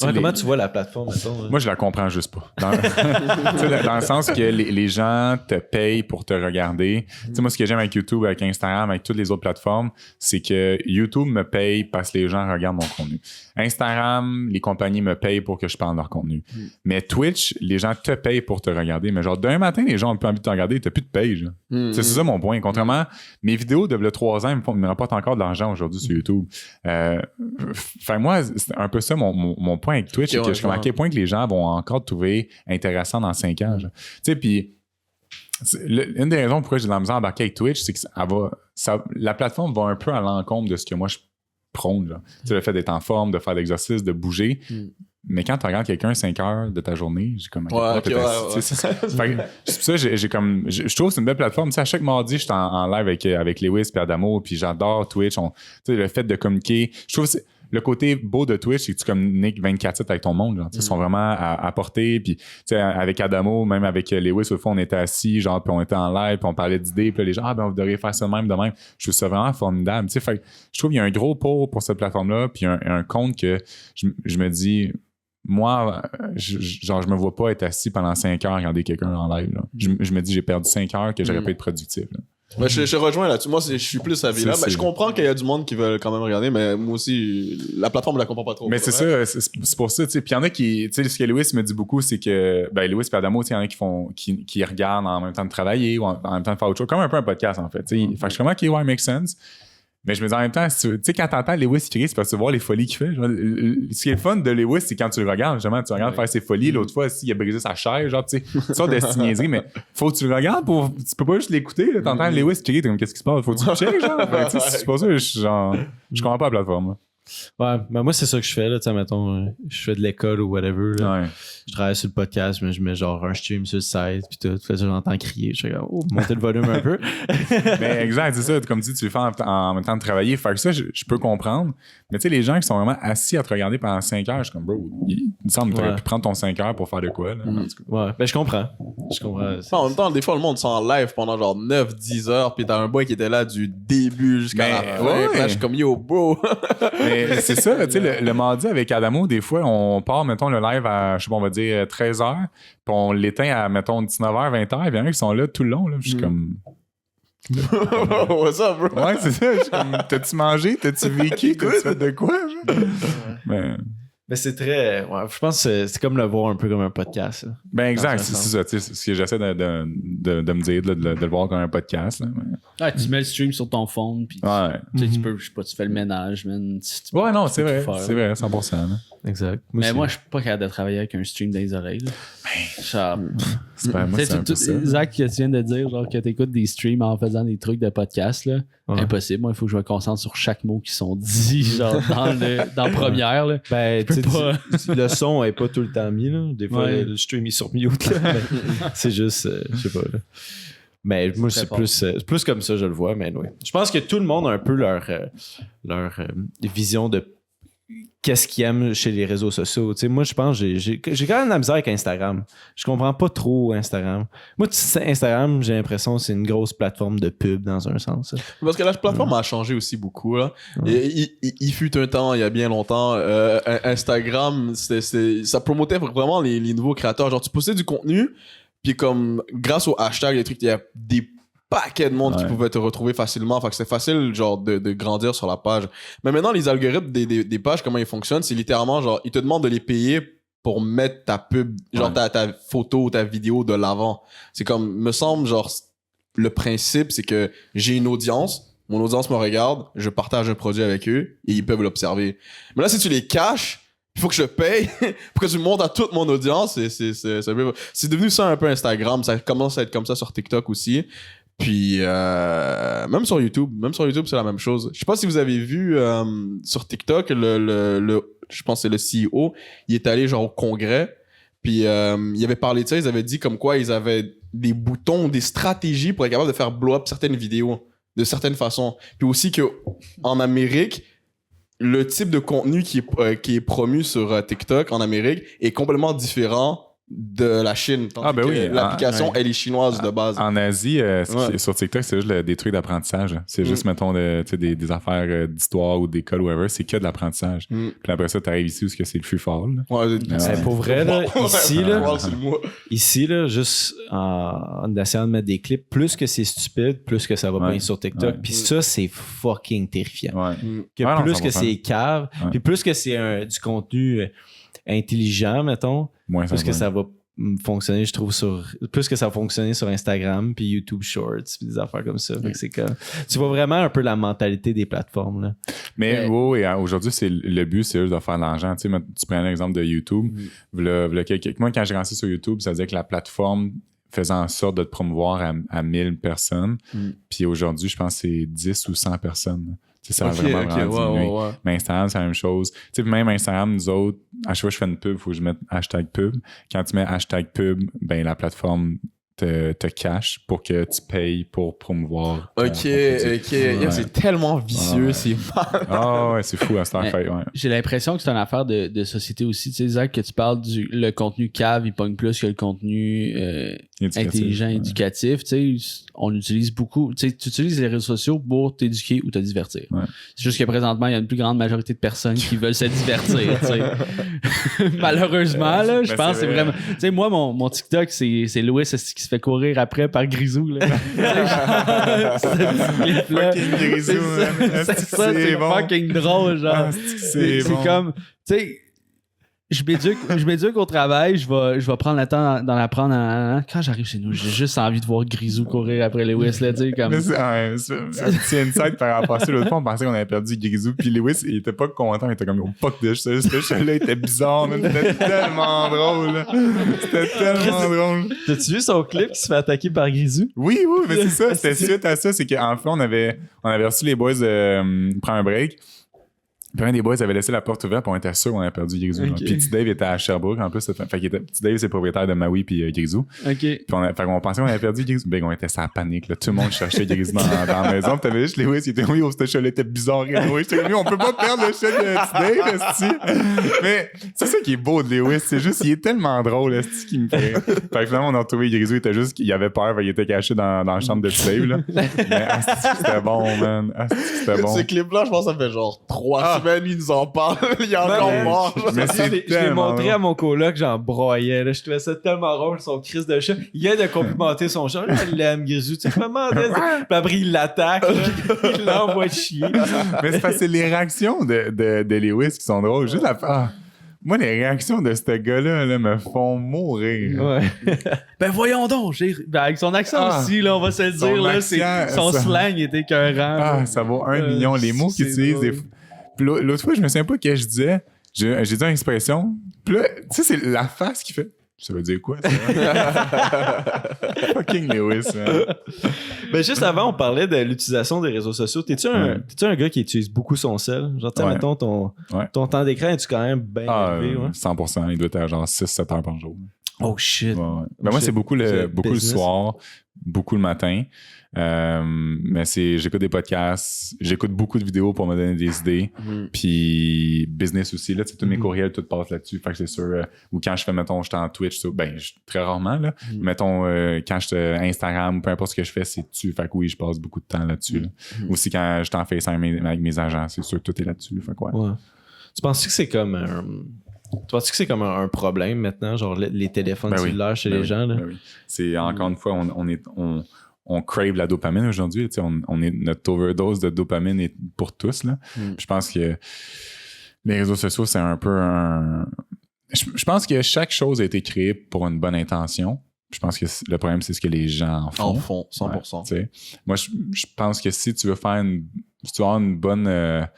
Comment tu vois la plateforme, mettons? Moi, je la comprends juste pas. Dans le sens que les gens te payent pour te regarder. Moi, ce que j'aime avec YouTube, avec Instagram, avec toutes les autres plateformes, c'est que YouTube me paye parce que les gens regardent mon contenu. Instagram, les compagnies me payent pour que je parle de leur contenu. Mais Twitch, les gens te payent pour te regarder. Mais genre, d'un matin, les gens ont plus envie de te regarder, t'as plus de page. C'est ça mon point. Contrairement, mes vidéos de 3 ans, ils me rapportent encore de l'argent aujourd'hui sur YouTube. Fait moi, c'est un peu ça mon point avec Twitch, c'est que je remarque à quel point que les gens vont encore te trouver intéressant dans 5 ans. Tu sais, puis une des raisons pourquoi j'ai de la misère à embarquer avec Twitch, c'est que la plateforme va un peu à l'encontre de ce que moi je prône. Tu sais, le fait d'être en forme, de faire de l'exercice, de bouger. Mais quand tu regardes quelqu'un 5 heures de ta journée, j'ai comme... C'est ça, je trouve que c'est une belle plateforme. Tu sais, à chaque mardi, je suis en live avec Lewis et Adamo, puis j'adore Twitch. Tu sais, le fait de communiquer, je trouve que le côté beau de Twitch, c'est que tu communiques 24/7 avec ton monde. Genre, ils sont vraiment à portée. Puis, tu sais, avec Adamo, même avec Lewis, au fond, on était assis, genre, puis on était en live, puis on parlait d'idées. Puis là, les gens, vous devriez faire ça de même. Je trouve ça vraiment formidable. Tu sais, fait, je trouve qu'il y a un gros pour cette plateforme-là, puis un compte que je me dis... Moi, je me vois pas être assis pendant 5 heures à regarder quelqu'un en live. Là. Je me dis, j'ai perdu 5 heures que j'aurais pas été productif. Là. Ben, je rejoins là-dessus. Moi, je suis plus avis là. Ben, je comprends qu'il y a du monde qui veut quand même regarder, mais moi aussi, la plateforme, je la comprends pas trop. Mais c'est ça, c'est pour ça. Puis il y en a qui. Tu sais, ce que Lewis me dit beaucoup, c'est que. Ben, Lewis et Adamo, il y en a qui regardent en même temps de travailler ou en même temps de faire autre chose. Comme un peu un podcast, en fait. Fait que je suis vraiment, OK, ouais, make sense. Mais je me dis en même temps, tu sais, quand t'entends Lewis crier, c'est parce que tu vois les folies qu'il fait. Genre, ce qui est le fun de Lewis, c'est quand tu le regardes, justement, tu regardes faire ses folies. L'autre fois, il a brisé sa chaise, genre, tu sais, ça, de niaiserie, mais faut que tu le regardes tu peux pas juste l'écouter, là. T'entends Lewis crier, t'es comme, qu'est-ce qui se passe? Faut que tu le checkes, genre. C'est pas ça, je comprends pas la plateforme, là. Ouais, mais moi, c'est ça que je fais, là, tu sais, mettons, je fais de l'école ou whatever, là. Ouais. Je travaille sur le podcast, mais je mets genre un stream sur le site, puis tout, fait ça, j'entends crier, je suis comme, monter le volume un peu. Mais exact, c'est ça, comme tu dis, tu le fais en même temps de travailler, faire ça, je peux comprendre, mais tu sais, les gens qui sont vraiment assis à te regarder pendant 5 heures, je suis comme, bro, il me semble que t'aurais pu prendre ton 5 heures pour faire de quoi, là. Ouais, ben je comprends. En même temps, des fois, le monde sont en live pendant genre 9-10 heures, puis t'as un boy qui était là du début jusqu'à la fin. Ouais. Là, je suis comme, yo, bro. Mais c'est ça, tu sais, le mardi avec Adamo, des fois, on part, mettons, le live à, je sais pas, on va dire 13h, puis on l'éteint à, mettons, 19h, 20h, et bien, ils sont là tout le long, là, je suis comme... What's up, bro? Ouais, c'est ça, je suis comme, t'as-tu mangé? T'as-tu vécu? T'as-tu fait de quoi? Mais c'est très... Ouais, je pense que c'est comme le voir un peu comme un podcast. Là. Ben exact, c'est ça. C'est ce que j'essaie de me dire, de le voir comme un podcast. Là, mais... Ouais, tu mets le stream sur ton phone, puis tu peux, je sais pas, tu fais le ménage, man. Ouais, non, c'est vrai, 100%. Là. Exact. Mais moi, je suis pas capable de travailler avec un stream dans les oreilles. Genre, c'est pas moi, c'est un peu ça. Zach, que tu viens de dire, genre, que t'écoutes des streams en faisant des trucs de podcast, là. Ouais. Impossible. Moi, il faut que je me concentre sur chaque mot qui sont dits, genre, dans première, là. Ben, le son est pas tout le temps mis, là. Des fois, le stream est sur mute, là. C'est juste, je sais pas, là. Mais moi, c'est plus comme ça, je le vois, mais oui. Je pense que tout le monde a un peu leur vision de qu'est-ce qu'ils aiment chez les réseaux sociaux. Tu sais, moi, je pense que j'ai quand même de la misère avec Instagram. Je comprends pas trop Instagram. Moi, Instagram, j'ai l'impression que c'est une grosse plateforme de pub dans un sens. Parce que la plateforme a changé aussi beaucoup. Là. Il fut un temps, il y a bien longtemps, Instagram, ça promotait vraiment les nouveaux créateurs. Genre, tu postais du contenu, puis comme grâce au hashtag, les trucs, il y a des paquet de monde qui pouvait te retrouver facilement. Fait que c'est facile, genre, de grandir sur la page. Mais maintenant, les algorithmes des pages, comment ils fonctionnent, c'est littéralement, genre, ils te demandent de les payer pour mettre ta pub, genre, ta photo, ta vidéo de l'avant. C'est comme, me semble, genre, le principe, c'est que j'ai une audience, mon audience me regarde, je partage un produit avec eux, et ils peuvent l'observer. Mais là, si tu les caches, il faut que je paye pour que tu le montres à toute mon audience. C'est devenu ça un peu Instagram. Ça commence à être comme ça sur TikTok aussi. Puis même sur YouTube c'est la même chose. Je sais pas si vous avez vu sur TikTok je pense que c'est le CEO, il est allé genre au congrès, puis il avait parlé de ça, ils avaient dit comme quoi ils avaient des boutons, des stratégies pour être capable de faire blow up certaines vidéos de certaines façons. Puis aussi que en Amérique, le type de contenu qui est promu sur TikTok en Amérique est complètement différent de la Chine. Tandis ben que oui. l'application, elle est chinoise de base. En Asie, sur TikTok, c'est juste des trucs d'apprentissage. C'est juste, mettons, des affaires d'histoire ou d'école ou whatever. C'est que de l'apprentissage. Puis après ça, t'arrives ici où c'est le free fall. Pour vrai, là, ici, là, Ouais. juste en essayant de mettre des clips, plus que c'est stupide, plus que ça va bien sur TikTok. Puis ça, c'est fucking terrifiant. Ouais. Que plus que 100%. c'est cave, puis plus que c'est du contenu intelligent, mettons, Moins plus que ça va fonctionner, je trouve, plus que ça va fonctionner sur Instagram, puis YouTube Shorts, puis des affaires comme ça. Fait que c'est comme... Tu vois vraiment un peu la mentalité des plateformes, là. Mais aujourd'hui, le but, c'est juste de faire de l'argent. Tu prends l'exemple de YouTube. Moi, quand j'ai lancé sur YouTube, ça veut dire que la plateforme faisait en sorte de te promouvoir à 1000 personnes. Puis aujourd'hui, je pense que c'est 10 ou 100 personnes. Ça a vraiment diminué. Ouais. Mais Instagram, c'est la même chose. Même Instagram, nous autres, à chaque fois que je fais une pub, il faut que je mette hashtag pub. Quand tu mets hashtag pub, ben la plateforme te cache pour que tu payes pour promouvoir. Ok. C'est tellement vicieux, c'est mal. C'est fou à cette affaire. Ouais. J'ai l'impression que c'est une affaire de société aussi. Tu sais, Zach, que tu parles le contenu cave, il pogne plus que le contenu intelligent, éducatif. Tu sais, on utilise beaucoup. Tu sais, tu utilises les réseaux sociaux pour t'éduquer ou te divertir. Ouais. C'est juste que présentement, il y a une plus grande majorité de personnes qui veulent se divertir. Tu sais. Malheureusement, là, je pense que c'est vraiment. Tu sais, moi, mon TikTok, c'est Louis qui se fait courir après par Grisou. Là. Fucking Grisou, c'est ça, c'est bon. fucking drôle, genre. C'est bon. comme, tu sais, je m'éduque au travail, je vais prendre le temps d'en apprendre. Quand j'arrive chez nous, j'ai juste envie de voir Grisou courir après Lewis, là, tu sais, comme... C'est un petit insight par rapport à ça. L'autre fois, on pensait qu'on avait perdu Grisou, puis Lewis, il était pas content, il était comme, oh, fuck de ce show-là, il était bizarre, man. C'était tellement drôle, là. C'était tellement drôle. T'as-tu vu son clip qui se fait attaquer par Grisou? Oui, mais c'est ça, c'était suite à ça, c'est qu'en fait, on avait reçu les boys prendre un break. Puis un des boys avait laissé la porte ouverte, puis on était sûr qu'on avait perdu Grisou. Okay. Puis petit Dave était à Sherbrooke en plus. Petit Dave, c'est le propriétaire de Maui puis Grisou. OK. Puis on pensait qu'on avait perdu Grisou. Ben, on était sans panique. Là. Tout le monde cherchait Grisou dans la maison. Puis t'avais juste Lewis qui était, oui, ce chat-là était bizarre. J'étais comme, on peut pas perdre le chat de petit Dave, esti. Mais c'est ça qui est beau de Lewis. C'est juste, il est tellement drôle, esti, qui me fait. Fait que finalement, on a retrouvé Grisou. Il était juste, il avait peur. Il était caché dans la chambre de petit Dave, là. Mais esti, c'était bon, man. Esti, c'était bon. Ce clip-là, je pense que ça fait genre 3 semaines, ils nous en parlent. Il y a encore mort. Mais Je l'ai montré à mon coloc, j'en broyais. Là. Je trouvais ça tellement drôle, son crise de chat. Il vient de complimenter son chat. Là, il l'aime, Grisou. Tu sais, je me demandais. Puis après, il l'attaque. Il l'envoie chier. Mais c'est parce que c'est les réactions de Lewis qui sont drôles. Juste moi, les réactions de ce gars-là là, me font mourir. Ouais. Ben voyons donc, avec son accent aussi, là, on va se le dire, là, son slang était écœurant. Ça vaut 1 million. Les mots qu'il utilise. Puis l'autre fois, je me souviens pas ce que je disais. J'ai dit une expression. Puis là, tu sais, c'est la face qui fait. Ça veut dire quoi, ça? Fucking Lewis, man. Ben, juste avant, on parlait de l'utilisation des réseaux sociaux. T'es-tu un gars qui utilise beaucoup son sel? Genre, tu sais, mettons, ton temps d'écran, es-tu quand même bien élevé? 100%. Il doit être à genre 6-7 heures par jour. Oh shit. Ouais. Ben moi, c'est beaucoup le soir, beaucoup le matin. Mais j'écoute des podcasts, j'écoute beaucoup de vidéos pour me donner des idées. Puis business aussi, là, tu sais, tous mes courriels, tout passe là-dessus. Fait que c'est sûr, ou quand je fais, mettons, j'étais en Twitch, très rarement, là. Mettons, quand je suis Instagram ou peu importe ce que je fais, c'est dessus. Fait que oui, je passe beaucoup de temps là-dessus. Là. Aussi quand je suis en FaceTime avec mes agents, c'est sûr que tout est là-dessus. Fait que ouais. Tu penses que c'est comme un problème maintenant, genre les téléphones cellulaires chez les gens? Là? Ben oui. C'est encore une fois, on crave la dopamine aujourd'hui. Notre overdose de dopamine est pour tous. Là. Je pense que les réseaux sociaux, c'est un peu je pense que chaque chose a été créée pour une bonne intention. Je pense que le problème, c'est ce que les gens en font. 100%. Ouais, moi, je pense que si tu veux faire une bonne...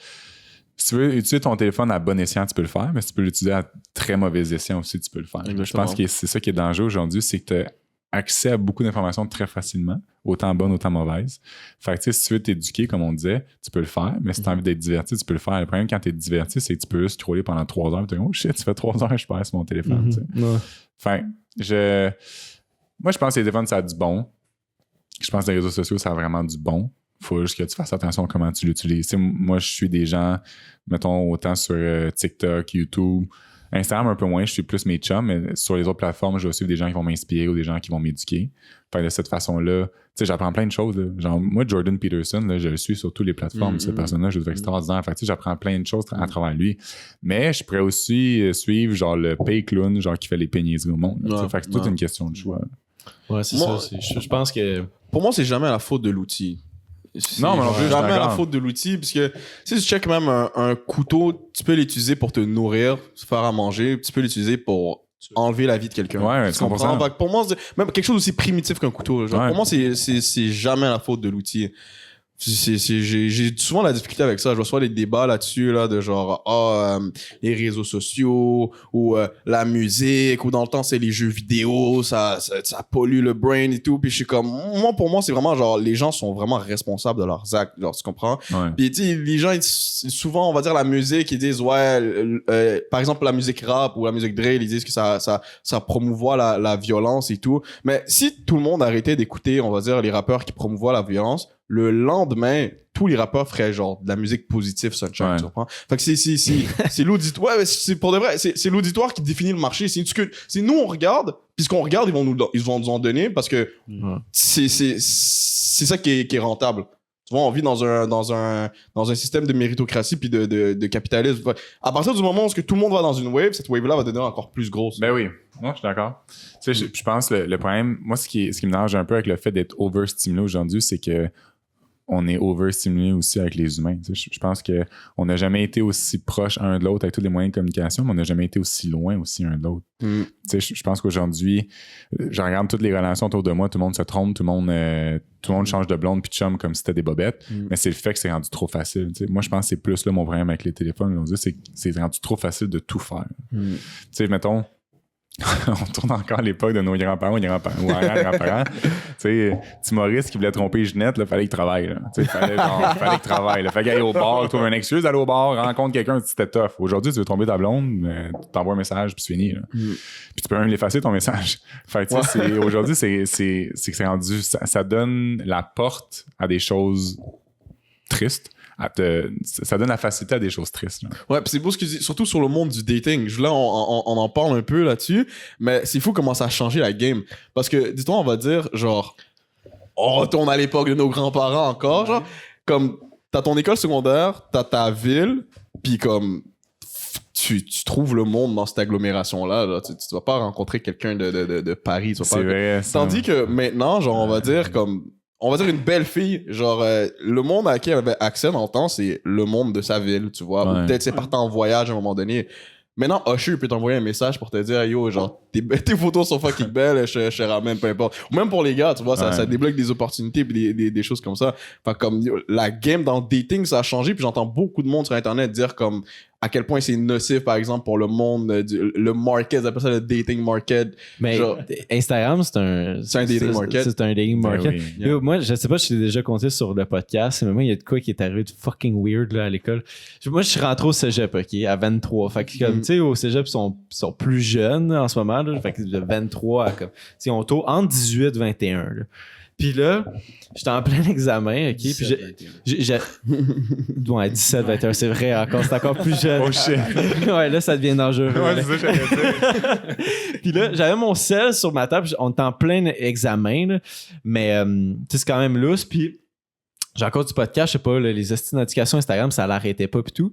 si tu veux utiliser ton téléphone à bon escient, tu peux le faire, mais si tu peux l'utiliser à très mauvais escient aussi, tu peux le faire. Exactement. Je pense que c'est ça qui est dangereux aujourd'hui, c'est que tu as accès à beaucoup d'informations très facilement, autant bonnes, autant mauvaises. Fait que si tu veux t'éduquer, comme on disait, tu peux le faire, mais si tu as envie d'être diverti, tu peux le faire. Le problème quand tu es diverti, c'est que tu peux juste scroller pendant 3 heures et tu dis « Oh shit, ça fait 3 heures que je perds sur mon téléphone. Fait moi, je pense que les téléphones, ça a du bon. Je pense que les réseaux sociaux, ça a vraiment du bon. faut juste que tu fasses attention à comment tu l'utilises. T'sais, moi, je suis des gens, mettons, autant sur TikTok, YouTube, Instagram un peu moins, je suis plus mes chums, mais sur les autres plateformes, je vais suivre des gens qui vont m'inspirer ou des gens qui vont m'éduquer. Fait que de cette façon-là, tu sais, j'apprends plein de choses. Là. Genre, moi, Jordan Peterson, là, je le suis sur toutes les plateformes. Cette personne-là, je le trouve extraordinaire. Fait que, tu sais, j'apprends plein de choses à travers lui. Mais je pourrais aussi suivre, genre, le pay clown, genre, qui fait les péniaiseries au monde. Là, fait que c'est toute une question de choix. Ouais, c'est ça. Je pense que... Pour moi, c'est jamais la faute de l'outil. Non, mais non plus, jamais la faute de l'outil, puisque si tu checkes même un couteau, tu peux l'utiliser pour te nourrir, se faire à manger, tu peux l'utiliser pour enlever la vie de quelqu'un. Ouais, tu comprends? Pour moi, même quelque chose aussi primitif qu'un couteau. Genre, pour moi, c'est jamais la faute de l'outil. J'ai souvent la difficulté avec ça. Je vois souvent les débats là-dessus, là, de genre, les réseaux sociaux, ou la musique, ou dans le temps, c'est les jeux vidéo, ça pollue le brain et tout. Puis je suis comme, pour moi, c'est vraiment genre, les gens sont vraiment responsables de leurs actes, genre, tu comprends? Ouais. Puis tu sais, les gens, souvent, on va dire la musique, ils disent, par exemple, la musique rap ou la musique drill, ils disent que ça promouvoit la violence et tout. Mais si tout le monde arrêtait d'écouter, on va dire, les rappeurs qui promouvoient la violence, le lendemain, tous les rappeurs feraient genre de la musique positive, sunshine, tu comprends? Fait que c'est l'auditoire, c'est pour de vrai, c'est l'auditoire qui définit le marché. C'est nous on regarde, puis ce qu'on regarde, ils vont nous en donner parce que c'est ça qui est rentable. Tu vois, on vit dans un système de méritocratie puis de capitalisme. À partir du moment où tout le monde va dans une wave, cette wave-là va devenir encore plus grosse. Ben oui, moi je suis d'accord. Tu sais, je pense que le problème, moi ce qui me dérange un peu avec le fait d'être overstimulé aujourd'hui, c'est que on est overstimulé aussi avec les humains. Tu sais, je pense qu'on n'a jamais été aussi proche un de l'autre avec tous les moyens de communication, mais on n'a jamais été aussi loin aussi un de l'autre. Tu sais, je pense qu'aujourd'hui, je regarde toutes les relations autour de moi, tout le monde se trompe, tout le monde change de blonde puis de chum comme si c'était des bobettes, mais c'est le fait que c'est rendu trop facile. Tu sais, moi, je pense que c'est plus là mon problème avec les téléphones, c'est que c'est rendu trop facile de tout faire. Tu sais, mettons, on tourne encore à l'époque de nos grands-parents ou arrière-grands-parents. Tu sais, Maurice qui voulait tromper Ginette, il fallait qu'il travaille. Il fallait qu'il travaille. Fallait qu'il aille au bar, trouve une excuse d'aller au bar, rencontre quelqu'un, c'était tough. Aujourd'hui, tu veux tromper ta blonde, tu t'envoies un message, puis c'est fini. Puis tu peux même l'effacer ton message. Fait que, tu sais, aujourd'hui, c'est que c'est rendu. Ça donne la porte à des choses tristes. Ça donne la facilité à des choses tristes. Là. Ouais, pis c'est beau ce que tu dis, surtout sur le monde du dating. Là, on en parle un peu là-dessus, mais c'est fou comment ça a changé la game. Parce que, dis-toi, on va dire, genre, on retourne à l'époque de nos grands-parents encore, genre, comme, t'as ton école secondaire, t'as ta ville, pis comme, tu trouves le monde dans cette agglomération-là. Là. Tu vas pas rencontrer quelqu'un de Paris. C'est vrai, ça. Tandis que maintenant, genre, on va dire comme... On va dire une belle fille, genre, le monde à qui elle avait accès dans le temps, c'est le monde de sa ville, tu vois. Ou peut-être c'est parti en voyage à un moment donné. Maintenant, Usher peut t'envoyer un message pour te dire, yo, genre, tes photos sont fucking belles, je te ramène, peu importe. Ou même pour les gars, tu vois, ça débloque des opportunités pis des choses comme ça. Enfin, comme, yo, la game dans le dating, ça a changé, puis j'entends beaucoup de monde sur Internet dire comme, à quel point c'est nocif, par exemple, pour le monde, le market, ils appellent ça le dating market. Mais genre, Instagram, c'est un dating market. C'est un dating market. Oui. Yo, moi, je sais pas si je t'ai déjà compté sur le podcast, mais moi, il y a de quoi qui est arrivé de fucking weird là, à l'école. Moi, je suis rentré au cégep, OK, à 23. Fait que, comme, tu sais, au cégep, ils sont plus jeunes en ce moment. Là, fait que de 23 à comme... Tu sais, on tourne entre 18 et 21. Là. Puis là, j'étais en plein examen, OK? Puis j'ai... Ouais, 17, 21, c'est vrai, c'est encore plus jeune. Oh shit. Ouais, là, ça devient dangereux. Ouais, c'est ça que j'allais dire. Puis là, j'avais mon sel sur ma table, on était en plein examen, là, mais tu sais, c'est quand même lousse. Puis j'ai encore du podcast, je sais pas, là, les notifications Instagram, ça l'arrêtait pas, puis tout.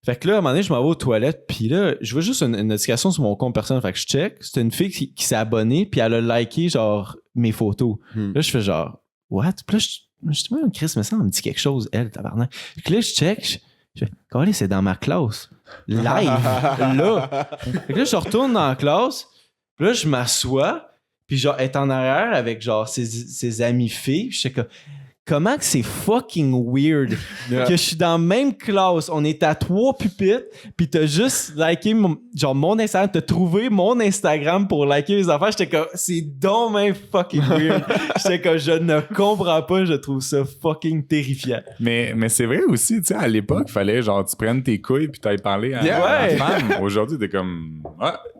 Fait que là, à un moment donné, je m'en vais aux toilettes, puis là, je vois juste une notification sur mon compte personnel. Fait que je check, c'est une fille qui s'est abonnée, puis elle a liké, genre, mes photos. Là, je fais genre, what? Puis là, je dis, Chris, mais ça, on me dit quelque chose, elle, tabarnak. Puis là, je check, je fais, comment c'est dans ma classe? Live, là. Fait que là, je retourne dans la classe, puis là, je m'assois, puis genre, elle est en arrière avec, genre, ses amies filles, puis je sais que... Comment que c'est fucking weird que je suis dans la même classe, on est à 3 pupitres, pis t'as juste liké mon Instagram, t'as trouvé mon Instagram pour liker les affaires. J'étais comme, c'est donc même fucking weird. J'étais comme, je ne comprends pas, je trouve ça fucking terrifiant. Mais c'est vrai aussi, tu sais, à l'époque, fallait genre tu prennes tes couilles pis t'ailles parler à la femme. Aujourd'hui, t'es comme,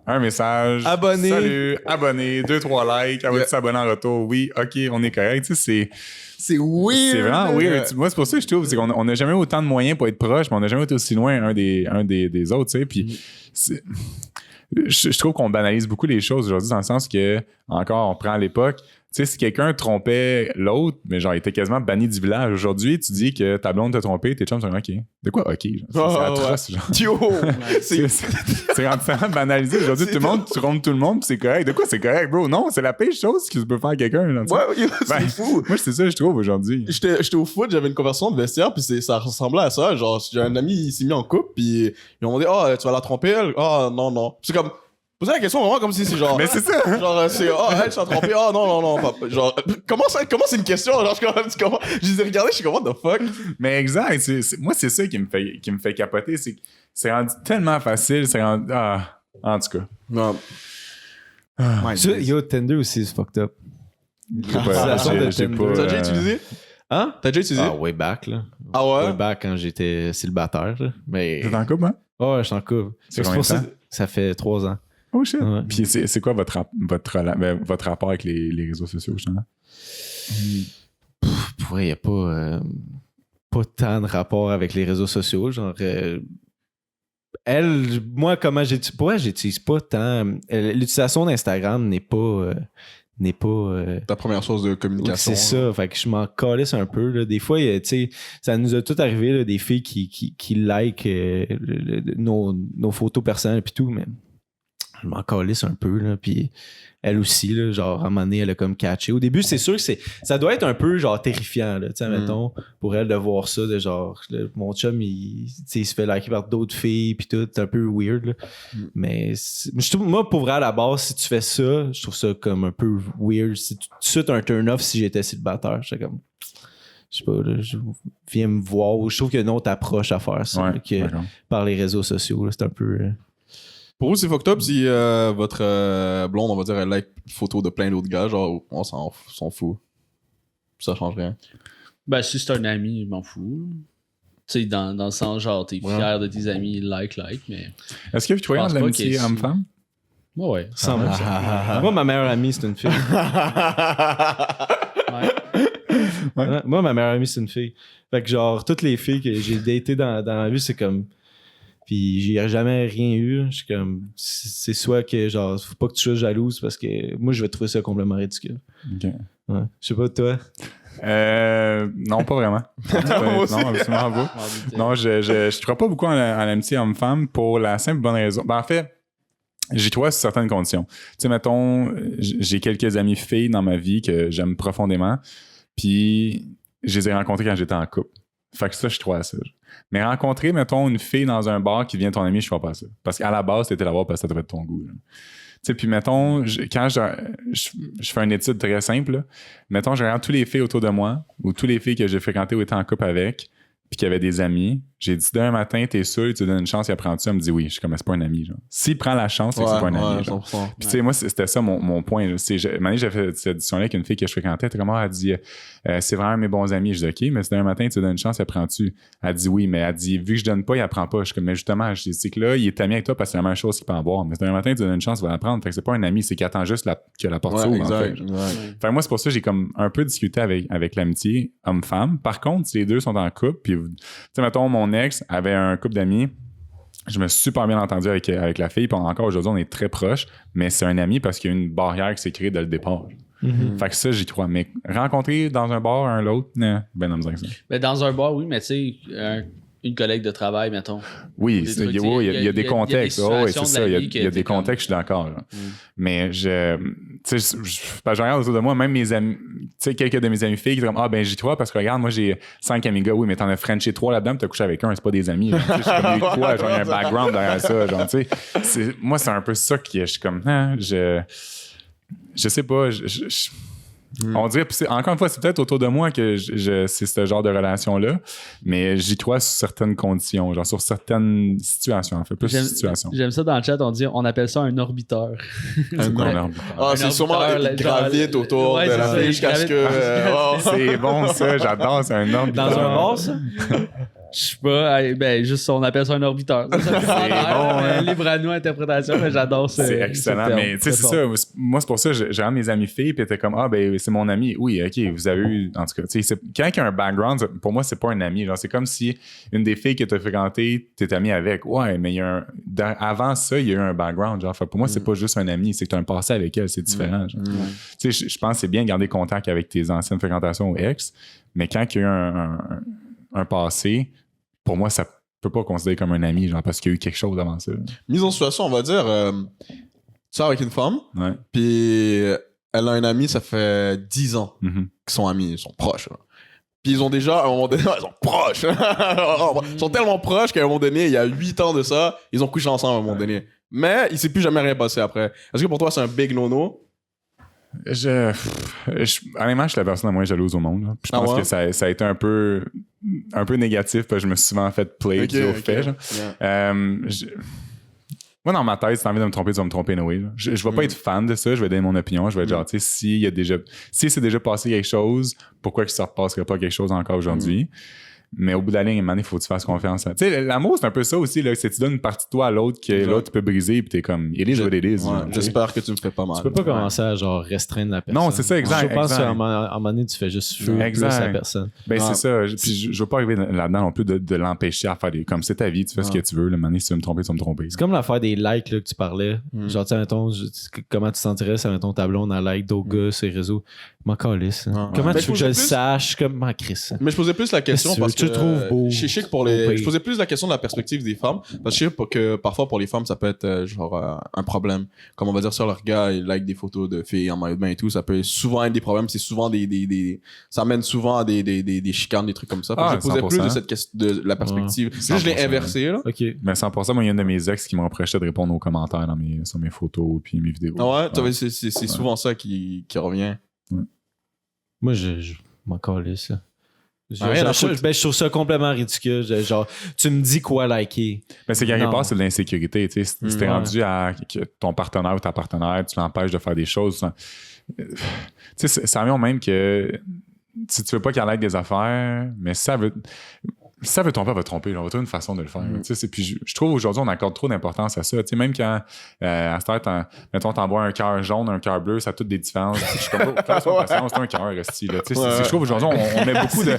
un message. Abonné. Salut, abonné, 2-3 likes, elle va s'abonner en retour. Oui, ok, on est correct. Tu sais, C'est weird. c'est vraiment weird. Moi, c'est pour ça que je trouve, c'est qu'on n'a jamais eu autant de moyens pour être proche, mais on n'a jamais été aussi loin un des autres, tu sais. Puis, je trouve qu'on banalise beaucoup les choses aujourd'hui dans le sens que, encore, on prend à l'époque, tu sais, si quelqu'un trompait l'autre, mais genre, il était quasiment banni du village. Aujourd'hui, tu dis que ta blonde t'a trompé, tes chums sont OK. De quoi OK? Genre, c'est atroce, genre. Yo! C'est entièrement banalisé. Aujourd'hui, tout le monde trompe tout le monde, puis c'est correct. De quoi c'est correct, bro? Non, c'est la pire chose que tu peux faire à quelqu'un. Là, Ouais, c'est fou. Moi, c'est ça que je trouve aujourd'hui. J'étais au foot, j'avais une conversation de vestiaire, puis ça ressemblait à ça. Genre, j'ai un ami, il s'est mis en couple, puis ils m'ont dit, tu vas la tromper, elle? Ah, non. C'est comme, poser la question vraiment comme si c'est genre. Mais c'est ça! Genre, c'est, elle, tu vas tromper, non, papa. Genre, comment c'est une question? Genre, je les ai regardés, je suis comme, what the fuck? Mais exact. Moi, c'est ça qui me fait capoter. C'est rendu tellement facile. C'est rendu. En tout cas. Non. Yo, Tinder aussi, c'est fucked up. J'ai pas. T'as déjà utilisé? Hein? T'as déjà utilisé? Ah, way back, là. Ah ouais? Way back quand j'étais célibataire, là. Mais. T'es en couple, hein? Oh, je suis en couple. C'est combien de temps? Ça fait 3 ans. Oh shit. Ouais. Puis c'est quoi votre rapport avec les réseaux sociaux, justement? Pour vrai, il n'y a pas tant de rapport avec les réseaux sociaux. Genre, moi, comment j'utilise. Pour vrai, j'utilise pas tant. L'utilisation d'Instagram n'est pas. Ta première source de communication. C'est ça. Fait que je m'en calisse un peu. Là. Des fois, tu sais, ça nous a tout arrivé, là, des filles qui like nos photos personnelles et tout, mais je m'en calisse un peu. Là, puis elle aussi, là, genre, à un moment donné, elle a comme catché. Au début, c'est sûr que ça doit être un peu, genre, terrifiant, là, tu sais, mettons, pour elle de voir ça, de genre, là, mon chum, il se fait liker par d'autres filles, puis tout, c'est un peu weird, là. Mais je trouve, moi, pour vrai, à la base, si tu fais ça, je trouve ça comme un peu weird. C'est tout de suite un turn-off si j'étais célibataire. J'étais comme, je sais pas, là, viens me voir. Je trouve qu'il y a une autre approche à faire ça, là, que par les réseaux sociaux, là, c'est un peu... Pour vous, c'est fucked up si votre blonde, on va dire, elle like une photo de plein d'autres gars, genre, on s'en fout. Ça change rien. Ben, si c'est un ami, je m'en fous. Tu sais, dans le sens, genre, t'es fier de tes amis, like, mais... Est-ce que vous croyez en pense pas l'amitié que homme-femme? Ouais. 100%. Moi, ma meilleure amie, c'est une fille. Ouais. Moi, ma meilleure amie, c'est une fille. Fait que, genre, toutes les filles que j'ai datées dans la vie, c'est comme... Puis j'ai jamais rien eu. Je suis comme, c'est soit que, genre, faut pas que tu sois jalouse parce que moi, je vais trouver ça complètement ridicule. OK. Ouais. Je sais pas, toi. Non, pas vraiment. Non, absolument pas. Non, je crois pas beaucoup en l'amitié homme-femme pour la simple bonne raison. Ben, en fait, j'y crois sous certaines conditions. Tu sais, mettons, j'ai quelques amis filles dans ma vie que j'aime profondément. Puis, je les ai rencontrées quand j'étais en couple. Fait que ça, je crois à ça. Mais rencontrer, mettons, une fille dans un bar qui devient ton ami, je crois pas à ça. Parce qu'à la base, t'étais là-bas parce que ça devait être ton goût. Tu sais, puis mettons, quand je fais une étude très simple, là, mettons, je regarde toutes les filles autour de moi ou toutes les filles que j'ai fréquentées ou étaient en couple avec, puis qui avaient des amis. J'ai dit, demain matin, t'es sûr, tu lui donnes une chance, il apprend-tu? Elle me dit oui. Je suis comme, c'est pas un ami. Genre. S'il prend la chance, c'est que c'est pas un ami. Genre. Puis tu sais, moi, c'était ça mon point. Maintenant, j'ai fait cette édition-là avec une fille que je fréquentais. Elle dit, c'est vraiment mes bons amis. Je dis, OK, mais si demain matin, tu lui donnes une chance, il apprend-tu? Elle dit oui, mais elle dit, vu que je donne pas, il apprend pas. Je suis comme, mais justement, je dis, c'est que là, il est ami avec toi parce que c'est la même chose qu'il peut en boire. Mais si demain matin, tu lui donnes une chance, il va l'apprendre. Fait que c'est pas un ami, c'est qu'il attend juste que la porte s'ouvre. Exact. Fait que moi, c'est pour ça que j'ai comme un peu discuté avec l'amitié homme-femme. Par contre, si les deux sont en couple, puis, tu sais, mettons, mon ex avait un couple d'amis. Je me suis super bien entendu avec la fille. Puis encore aujourd'hui, on est très proches. Mais c'est un ami parce qu'il y a une barrière qui s'est créée dès le départ. Mm-hmm. Fait que ça, j'y crois. Mais rencontrer dans un bar un l'autre, non, ben non, ça. Mais dans un bar, oui, mais tu sais, une collègue de travail, mettons. Oui, il y a des contextes. Oui, c'est ça. Il y a des contextes, je suis d'accord. Mais je regarde autour de moi, même mes amis, tu sais, quelques de mes amis filles qui disent ah ben j'y crois parce que regarde, moi j'ai 5 amis gars, oui, mais t'en as Frenché 3 là-dedans, t'as couché avec un, c'est pas des amis. Je suis comme quoi, genre, il y a un background derrière ça. Genre, tu sais, moi, c'est un peu ça qui je suis comme, je sais pas, on dirait, encore une fois, c'est peut-être autour de moi que c'est ce genre de relation-là, mais j'y crois sous certaines conditions, genre sur certaines situations, en fait, plus situations. J'aime ça dans le chat, on appelle ça un orbiteur. C'est quoi un orbiteur? Ah, c'est sûrement gravite autour de la fille jusqu'à ce que... C'est bon, ça, j'adore, c'est un orbiteur. Dans un bar, ça? Je sais pas, juste on appelle ça un orbiteur. Libre à nous, interprétation, mais j'adore ça. C'est excellent, mais tu sais, c'est ça. Moi, c'est pour ça, j'ai un de mes amis filles, puis t'es comme, c'est mon ami. Oui, OK, vous avez eu, en tout cas, tu sais, quand il y a un background, pour moi, c'est pas un ami. Genre, c'est comme si une des filles que t'as fréquentées, t'es ami avec. Ouais, mais avant ça, il y a eu un background. Genre, pour moi, c'est pas juste un ami, c'est que t'as un passé avec elle, c'est différent. Tu sais, je pense que c'est bien de garder contact avec tes anciennes fréquentations ou ex, mais quand il y a eu un passé, pour moi, ça peut pas considérer comme un ami, genre, parce qu'il y a eu quelque chose avant ça. Mise en situation, on va dire, tu sors avec une femme, puis elle a un ami, ça fait 10 ans qu'ils sont amis, ils sont proches. Là. Puis ils ont déjà, à un moment donné, ils sont proches. Ils sont tellement proches qu'à un moment donné, il y a 8 ans de ça, ils ont couché ensemble à un moment donné. Mais il s'est plus jamais rien passé après. Est-ce que pour toi, c'est un big no-no? Honnêtement, je suis la personne la moins jalouse au monde. Là. Je pense que ça a été un peu négatif parce que je me suis souvent fait play au fait. Moi, dans ma tête, si t'as envie de me tromper, tu vas me tromper anyway. Je vais pas être fan de ça, je vais donner mon opinion. Je vais être genre, tu sais, si c'est déjà passé quelque chose, pourquoi que ça ne repasserait pas quelque chose encore aujourd'hui? Mais au bout de la ligne, il faut que tu fasses confiance. Tu sais, l'amour, c'est un peu ça aussi, là, c'est que tu donnes une partie de toi à l'autre que l'autre peut briser, puis t'es comme, it is what it is. J'espère que tu me fais pas mal. Tu peux pas commencer à genre restreindre la personne. Non, c'est ça, exact. Je pense qu'à un moment donné, tu fais juste fuir plus la personne. Ben, c'est ça. Puis je veux pas arriver là-dedans non plus de l'empêcher à faire comme c'est ta vie, tu fais ce que tu veux. Le moment donné, si tu veux me tromper, tu vas me tromper. C'est comme l'affaire des likes là, que tu parlais. Genre, tu sais, mettons, comment tu sentirais si, mettons, ta blonde a like d'autres gars sur les réseaux? M'en calisse. Comment tu veux que je le sache? Comment Chris? Mais je posais plus la question parce que tu trouves beau. Je sais que je posais plus la question de la perspective des femmes parce que je sais que parfois pour les femmes ça peut être un problème. Comme on va dire sur leur gars, ils like des photos de filles en maillot de bain et tout, ça peut souvent être des problèmes. C'est souvent ça amène souvent à des chicanes, des trucs comme ça. Je posais plus de cette question de la perspective. Je l'ai inversé là. Ok. Mais 100%, moi il y a une de mes ex qui m'empêchait de répondre aux commentaires sur mes photos puis mes vidéos. Ah ouais, c'est souvent ça qui revient. Moi, je m'en calisse, là. Je trouve ça complètement ridicule. Genre, tu me dis quoi liker. Mais c'est quelque part, c'est de l'insécurité. Tu sais, si t'es rendu à que ton partenaire ou ta partenaire, tu l'empêches de faire des choses. Tu sais, ça vient même que si tu veux pas qu'elle aille des affaires, mais si ça veut tromper, elle va tromper. On va trouver une façon de le faire. Puis je trouve aujourd'hui, on accorde trop d'importance à ça. T'sais, même quand, à cette heure, mettons, t'envoies un cœur jaune, un cœur bleu, ça a toutes des différences. Je suis comme, c'est un cœur, je trouve aujourd'hui, on met beaucoup de.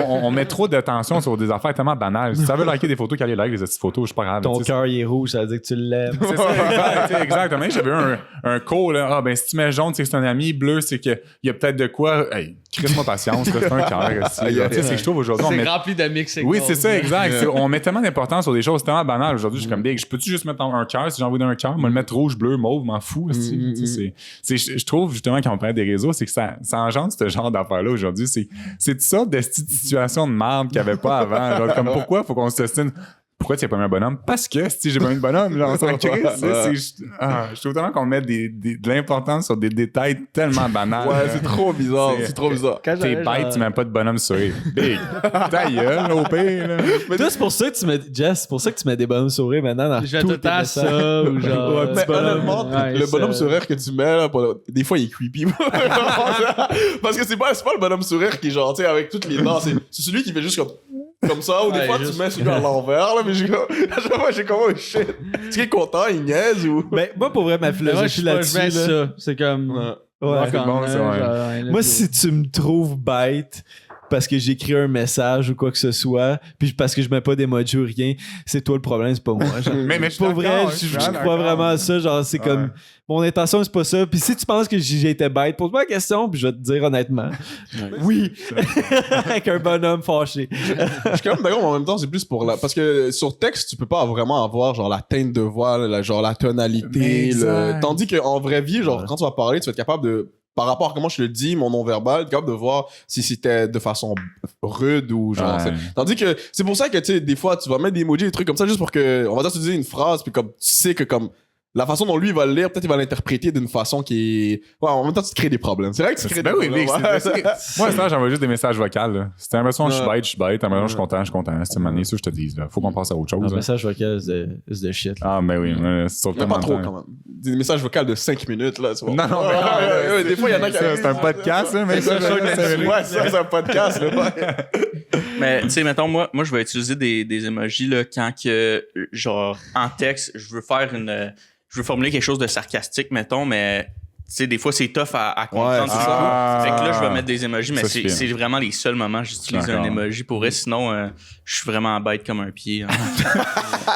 On met trop d'attention sur des affaires tellement banales. Si ça veut liker des photos, qu'elle like les petites photos, je suis pas grave. Ton cœur, il est rouge, ça veut dire que tu l'aimes. C'est ça, exactement. J'avais eu un call, là. Si tu mets jaune, c'est que c'est un ami. Bleu, c'est qu'il y a peut-être de quoi. Hey, crée-moi patience, c'est un cœur. C'est que je trouve aujourd'hui. C'est rempli de mix. Oui, c'est ça, exact. On met tellement d'importance sur des choses tellement banales. Aujourd'hui, je suis comme big. Je peux-tu juste mettre un cœur si j'ai envie d'un cœur? Moi, le mettre rouge, bleu, mauve, m'en fous. Je trouve justement, quand on parle des réseaux, c'est que ça engendre ce genre d'affaires-là aujourd'hui. C'est toutes sortes de situations de merde qu'il n'y avait pas avant. Genre, comme pourquoi faut qu'on se destine? Pourquoi tu n'as pas mis un bonhomme? Parce que si j'ai pas mis de bonhomme, genre, je trouve tellement qu'on met de l'importance sur des détails tellement banals. Ouais, c'est trop bizarre. C'est trop bizarre. T'es bête, tu mets pas de bonhomme sourire. Big. Ta gueule, au pire, là. Mais toi, c'est pour ça que tu mets, Jess, c'est pour ça que tu mets des bonhommes sourires maintenant dans tous tes messages. Ça, ou genre. Mais honnêtement, le bonhomme sourire que tu mets, là, des fois, il est creepy. Parce que c'est pas le bonhomme sourire qui est genre, tu sais, avec toutes les dents. C'est celui qui fait juste comme ça, ou des fois, tu mets celui à l'envers, là, mais j'ai comme, oh shit. Est-ce qu'il est content, il niaise ou. Ben, moi, pour vrai, ma philosophie là-dessus, là, c'est comme. Ouais, c'est bon, ça, moi, si tu me trouves bête parce que j'écris un message ou quoi que ce soit, puis parce que je mets pas d'emoji ou rien, c'est toi le problème, c'est pas moi. Genre, mais pour vrai, je crois vraiment à ça. Genre, c'est comme. Mon intention, c'est pas ça. Puis si tu penses que j'ai été bête, pose-moi la question, puis je vais te dire honnêtement. Oui. Avec un bonhomme fâché. Je suis quand même d'accord, mais en même temps, c'est plus pour la. Parce que sur texte, tu peux pas vraiment avoir genre la teinte de voix, genre la tonalité. Tandis qu'en vraie vie, genre, quand tu vas parler, tu vas être capable de. Par rapport à comment je le dis, mon non-verbal, tu es capable de voir si c'était de façon rude ou genre. Tandis que c'est pour ça que, tu sais, des fois, tu vas mettre des emojis, des trucs comme ça, juste pour que. On va dire, tu dis une phrase, puis comme tu sais que comme. la façon dont lui il va le lire, peut-être il va l'interpréter d'une façon qui est... Ouais, en même temps, tu te crées des problèmes. C'est vrai que tu crées des problèmes. Moi, ça, j'envoie juste des messages vocaux. Là. Si t'as l'impression que je suis bête, t'as l'impression que je suis content. C'est une manière, ça, je te dis. Là. Faut qu'on passe à autre chose. Un message vocal, c'est de shit. Ah, ben oui. C'est pas trop, quand même. Des messages vocaux de 5 minutes, là. Non, des fois, il y en a qui... C'est un podcast, là, mais ça, c'est un podcast, là. Mais, tu sais, mettons, moi, je vais utiliser des emojis, là, quand que, genre, en texte, je veux formuler quelque chose de sarcastique, mettons, mais tu sais, des fois, c'est tough à comprendre. Ouais, c'est ça. Fait que là, je vais mettre des emojis, mais Ça, c'est vraiment les seuls moments que j'utilise un emoji pour vrai. Sinon, je suis vraiment bête comme un pied. Hein.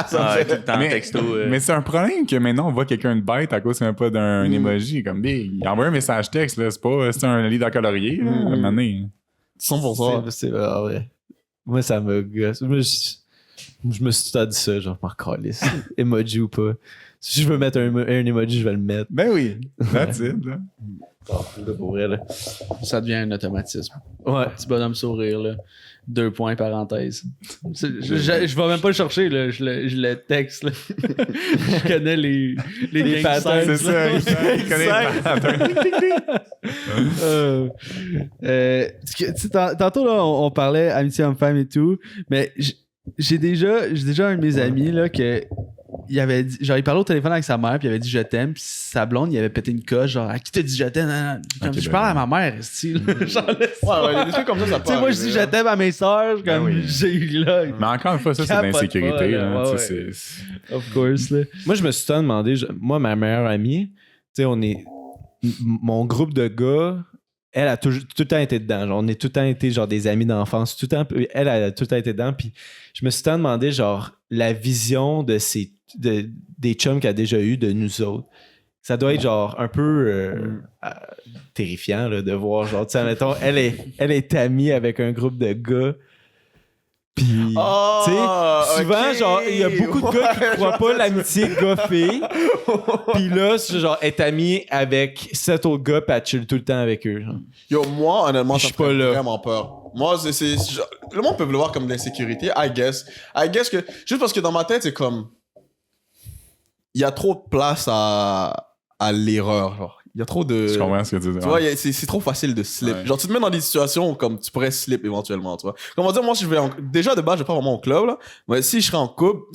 Tout le temps en texto. Mais c'est un problème que maintenant, on voit quelqu'un de bête à cause même pas d'un emoji. Comme, il envoie un message texte, là. C'est un livre à colorier, là, à un moment donné. 100%. C'est vrai. Moi, ça me gosse. Je me suis tout à dit ça, genre, m'en calisse. Emoji ou pas. Si je veux mettre un emoji, je vais le mettre. Ben oui, that's it, là. Pour vrai, là. Ça devient un automatisme. Ouais. Petit bonhomme sourire, là. 2 points, parenthèse. Je vais même pas le chercher, là. Je le texte, là. Je connais les patterns. C'est ça, il connaît les patterns. Tantôt, là, on parlait amitié homme-femme et tout, mais j'ai déjà un de mes amis, là, que il avait dit, genre, il parlait au téléphone avec sa mère, puis il avait dit je t'aime, puis sa blonde, il avait pété une coche, genre, à qui t'as dit je t'aime? Comme, je parle à ma mère, style. Genre, Ouais, des trucs comme ça tu sais, moi, je dis je t'aime à mes soeurs, comme j'ai eu là. Mais encore une fois, ça, c'est de l'insécurité. Là, ouais. Of course, là. Moi, je me suis tout le temps demandé, moi, ma meilleure amie, tu sais, mon groupe de gars, elle a tout le temps été dedans. Genre, on est tout le temps été genre des amis d'enfance. Elle a tout le temps été dedans. Puis je me suis tout le temps demandé, genre, la vision de des chums qu'elle a déjà eu de nous autres. Ça doit être genre un peu terrifiant là, de voir, genre, tu sais, mettons, elle est amie avec un groupe de gars. Puis, tu sais, souvent, genre, il y a beaucoup de gars qui croient pas l'amitié gars-fille. Puis là, c'est genre, être ami avec 7 autres gars, pis elle chill tout le temps avec eux. Genre. Yo, moi, honnêtement, Je ça suis me pas fait là. vraiment peur. Moi, genre, le monde peut le voir comme de l'insécurité, I guess. I guess que, juste parce que dans ma tête, c'est comme, il y a trop de place à l'erreur, genre. Il y a trop de... Je comprends ce que tu dis. Tu vois, c'est trop facile de slip. Ouais. Genre, tu te mets dans des situations où comme tu pourrais slip éventuellement, tu vois. Comment dire, moi, si je vais déjà, de base, je vais pas vraiment au club, là. Mais si j'étais en couple,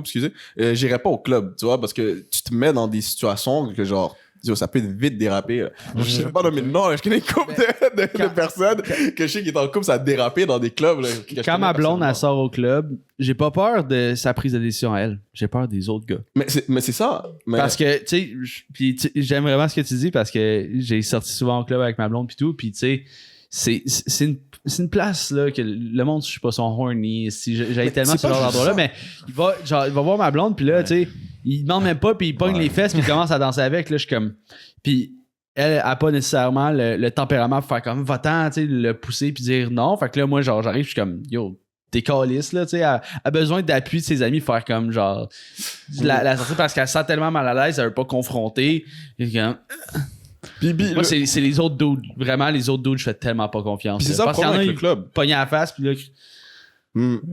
excusez, j'irais pas au club, tu vois, parce que tu te mets dans des situations que, genre, ça peut vite déraper. Là. Je sais pas nommer de nom, je connais une couple de personnes que je sais qui est en couple, ça a dérapé dans des clubs. Là, Quand ma blonde, elle sort au club, j'ai pas peur de sa prise de décision à elle. J'ai peur des autres gars. Mais c'est ça. Mais... Parce que, tu sais, j'aime vraiment ce que tu dis parce que j'ai sorti souvent au club avec ma blonde pis tout, pis tu sais, c'est une place là que le monde, je sais pas, sont horny. Si j'allais tellement ce genre d'endroit-là, mais il va voir ma blonde, puis là, tu sais, il demande même pas, puis il pogne les fesses, puis il commence à danser avec. Là, je suis comme. Puis elle a pas nécessairement le tempérament pour faire comme va-t'en, tu sais, le pousser, puis dire non. Fait que là, moi, genre, j'arrive, je suis comme yo, t'es calisse, là, tu sais, elle a besoin d'appui de ses amis, faire comme genre. La sortir parce qu'elle se sent tellement mal à l'aise, elle veut pas confronter. Et comme. Moi, c'est les autres dudes. Vraiment, les autres dudes, je fais tellement pas confiance. Puis c'est ça le problème avec le club. Pogné à la face, puis là.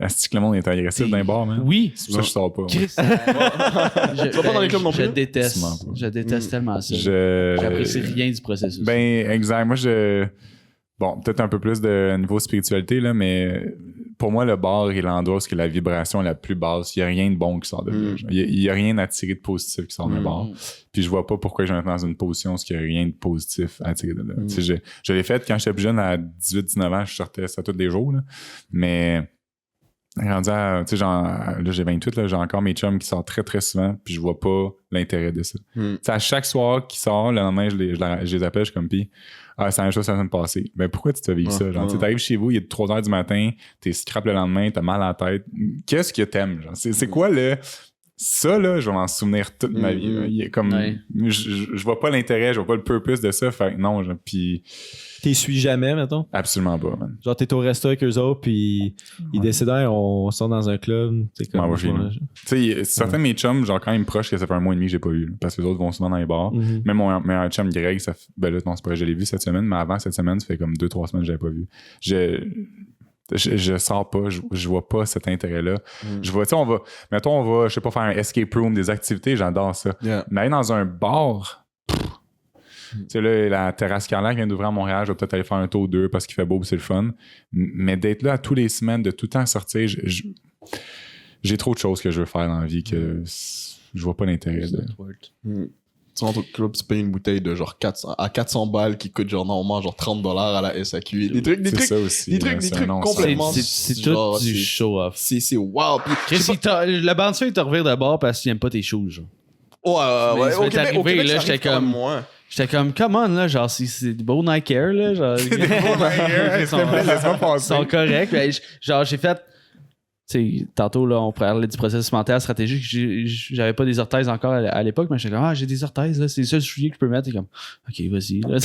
Est-ce que le monde est agressif dans les bars, man? Oui. C'est pour ça que je sors pas. Chris, Tu vas pas dans les clubs non plus? Je déteste. Absolument pas. Je déteste tellement ça. J'apprécie rien du processus. Ben, exact. Moi, bon, peut-être un peu plus de niveau spiritualité, là, mais pour moi, le bar est l'endroit où est la vibration est la plus basse. Il n'y a rien de bon qui sort de là. Il n'y a rien à tirer de positif qui sort d'un bar. Puis je vois pas pourquoi je vais être dans une position où il n'y a rien de positif à tirer de là. Je l'ai fait quand j'étais plus jeune, à 18-19 ans, je sortais ça tous les jours. Là. Mais rendu à, tu sais, genre, là, j'ai 28, là, j'ai encore mes chums qui sortent très, très souvent, puis je vois pas l'intérêt de ça. Tu sais, à chaque soir qu'ils sortent, le lendemain, je les appelle, je suis comme, pis, c'est la même chose que la semaine passée. Ben, pourquoi tu te vis ça? Genre, tu t'arrives chez vous, il est 3h du matin, t'es scrap le lendemain, t'as mal à la tête. Qu'est-ce que t'aimes? Genre? C'est quoi ça, là, je vais m'en souvenir toute ma vie. Là. Il est comme, je vois pas l'intérêt, je vois pas le purpose de ça. Fait non, puis. T'es suis jamais, mettons? Absolument pas, man. Genre, t'es au resto avec eux autres, puis ils décident, on sort dans un club. T'es comme. Tu sais, certains de mes chums, genre, quand ils me proches, que ça fait un mois et demi que j'ai pas eu. Là, parce que les autres vont souvent dans les bars. Même mon meilleur chum Greg, ben là, non, c'est pas, je l'ai vu cette semaine, mais avant cette semaine, ça fait comme 2-3 semaines que je l'avais pas vu. je sors pas, je vois pas cet intérêt-là. Je vois, tu sais, on va, je sais pas, faire un escape room, des activités, j'adore ça. Yeah. Mais aller dans un bar, tu sais, là, la terrasse Carlac vient d'ouvrir à Montréal, je vais peut-être aller faire un tour 2 parce qu'il fait beau et c'est le fun. Mais d'être là tous les semaines, de tout le temps sortir, j'ai trop de choses que je veux faire dans la vie que je vois pas l'intérêt de. Tu rentres au club, tu payes une bouteille de genre 400 balles qui coûte genre normalement genre $30 à la SAQ. Des trucs ça aussi, des trucs complètement. C'est genre, tout du show-off. C'est wow. Puis, Chris, le bandit, il te revient de bord parce qu'il aime pas tes shoes, genre. ouais. Ça Au m'est Québec, arrivé, là, ça j'étais arrive quand comme- même moins. J'étais comme, come on, là, genre, c'est des beaux Nike Air, là, genre. Ils sont corrects. Ben, genre, j'ai fait. Tu sais, tantôt, là, on parlait du processus mental stratégique. J'avais pas des orthèses encore à l'époque, mais j'étais comme, j'ai des orthèses, là, c'est le seul soulier que je peux mettre. Et comme, ok, vas-y, là.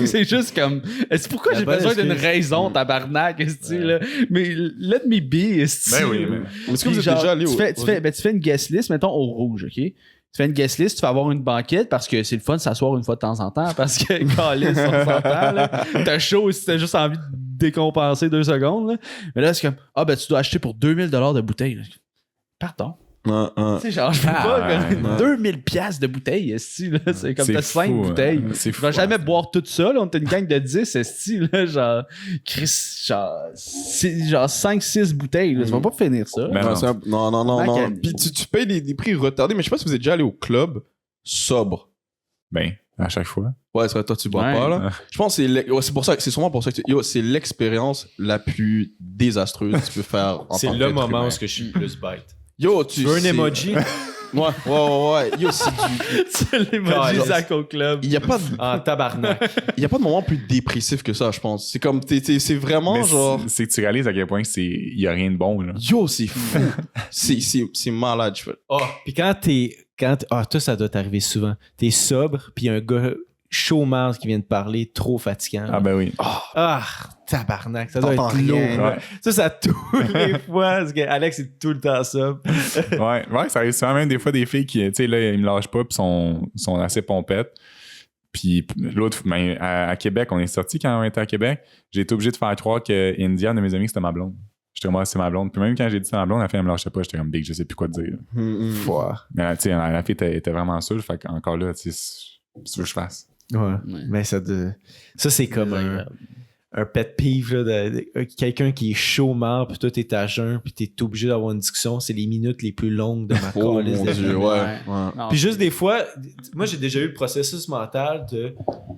C'est juste comme, c'est pourquoi j'ai besoin d'une raison, tabarnak, là. Mais let me be, Ben oui, mais. Est-ce que vous êtes déjà allé au. tu fais une guest list, mettons, au rouge, OK? Tu fais une guest list, tu vas avoir une banquette parce que c'est le fun de s'asseoir une fois de temps en temps parce que câlisse, on s'entend, là. T'as chaud si t'as juste envie de décompenser 2 secondes, là. Mais là, c'est comme, tu dois acheter pour 2000$ de bouteille. Là. Pardon. Tu sais, genre, je peux pas, comme, 2000$ de bouteille, esti, là. C'est comme t'as 5 fou, bouteilles. C'est Je fou. vais jamais boire tout ça, là. On était une gang de 10, esti, là. Genre, Chris, genre 5-6 bouteilles, là. Tu vas pas finir ça. Ben non. Non. Puis tu payes des prix retardés, mais je sais pas si vous êtes déjà allé au club sobre. Ben, à chaque fois. Ouais, c'est vrai, toi, tu bois Ouais. pas, là. Je pense que c'est pour ça, c'est sûrement pour ça que c'est l'expérience la plus désastreuse que tu peux faire en C'est tant le qu'être moment humain. où je suis le plus bête. Yo, Tu veux un emoji? Ouais. Yo, c'est du. C'est l'emoji Genre, Zach au club. Il y a pas de. En tabarnak. Il y a pas de moment plus dépressif que ça, je pense. C'est comme c'est vraiment Mais genre. c'est que tu réalises à quel point il y a rien de bon, là. Yo, c'est fou. c'est malade, je fais. Puis toi, ça doit t'arriver souvent. T'es sobre, puis y a un gars chômeur qui vient de parler, trop fatigant. Ah ben oui. Tabarnak, ça doit T'entends être lourd. rien. Ouais. Ça tous les fois, parce que Alex est tout le temps sobre. Ouais, ça arrive souvent même des fois des filles qui, tu sais, là, ils me lâchent pas puis sont assez pompettes. Puis l'autre, ben, à Québec, on est sortis quand on était à Québec. J'ai été obligé de faire croire que India, de mes amis, c'était ma blonde. J'étais comme, c'est ma blonde. Puis même quand j'ai dit c'est ma blonde, la fille, elle me lâchait pas. J'étais comme, big, je sais plus quoi te dire. Mais tu sais, la fille était vraiment sûre. Fait qu'encore là, tu sais, si tu veux que je fasse. Ouais. Mais ça c'est comme un pet peeve là, de quelqu'un qui est chômeur, puis toi t'es à jeun, puis t'es obligé d'avoir une discussion. C'est les minutes les plus longues de ma Oh calice mon de dieu, vie. ouais. Non, Puis juste des fois, moi j'ai déjà eu le processus mental de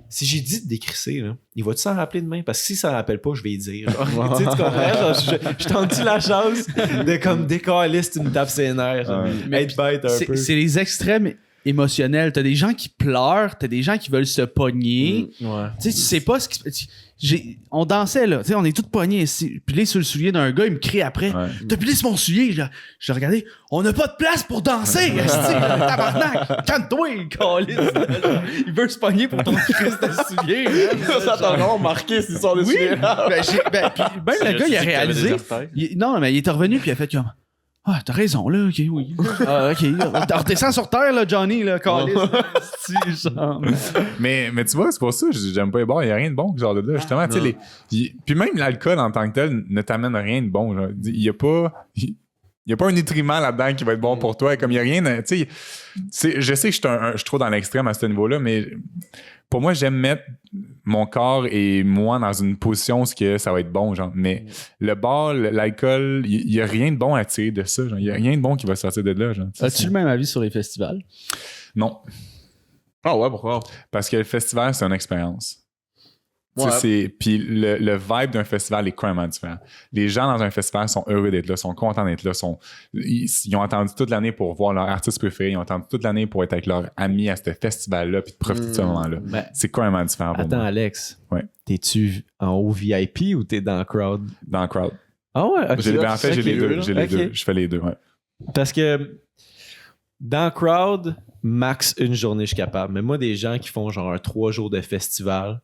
si j'ai dit de décrisser, là, il va-tu s'en rappeler demain? Parce que s'il s'en rappelle pas, je vais y dire. Genre, tu comprends? Genre, je t'en dis la chance de comme décaliste, tu me tapes ses nerfs. genre. Mais Être bête un peu. c'est les extrêmes émotionnels. T'as des gens qui pleurent, t'as des gens qui veulent se pogner. Ouais. Tu sais pas ce qui. On dansait là, tu sais, on est tous pognés ici. Puis là, sur le soulier d'un gars, il me crie après. Ouais. T'as plissé mon soulier. Je regardais, on n'a pas de place pour danser, esti, tabarnak. Calme-toi, câlisse. Il veut se pogner pour ton crise de soulier. Ça t'a vraiment marqué cette histoire de Oui. celui-là. Puis même le gars, il a réalisé. Non, mais il est revenu, puis il a fait comme. T'as raison, là, ok, oui. Ok, redescends sur terre, là, Johnny, là, câlisse. Esti, genre. Mais tu vois, c'est pour ça que j'aime pas les bars. Il n'y a rien de bon, ce genre de là. Justement, tu sais, puis même l'alcool en tant que tel ne t'amène rien de bon. Genre. Il n'y a pas un nutriment là-dedans qui va être bon pour toi. Comme il n'y a rien. Tu sais, je sais que je suis trop dans l'extrême à ce niveau-là, mais pour moi, j'aime mettre mon corps et moi dans une position où ça va être bon. Genre. Mais le bar, l'alcool, il n'y a rien de bon à tirer de ça. Il n'y a rien de bon qui va sortir de là. Genre. As-tu le même avis sur les festivals? Non. Ah ouais, pourquoi? Parce que le festival, c'est une expérience. Ouais. Puis le vibe d'un festival est complètement différent. Les gens dans un festival sont heureux d'être là, sont contents d'être là, ils ont attendu toute l'année pour voir leur artiste préféré, ils ont attendu toute l'année pour être avec leurs amis à ce festival-là puis de profiter de ce moment-là. Ben, C'est complètement différent pour attends, moi. Alex. Ouais. T'es-tu en haut VIP ou t'es dans le crowd? Dans le crowd. Ah ouais, ok. En fait, j'ai les deux. là. J'ai les Ok. deux. Je fais les deux, ouais. Parce que dans le crowd, max une journée, je suis capable. Mais moi, des gens qui font genre un 3 jours de festival,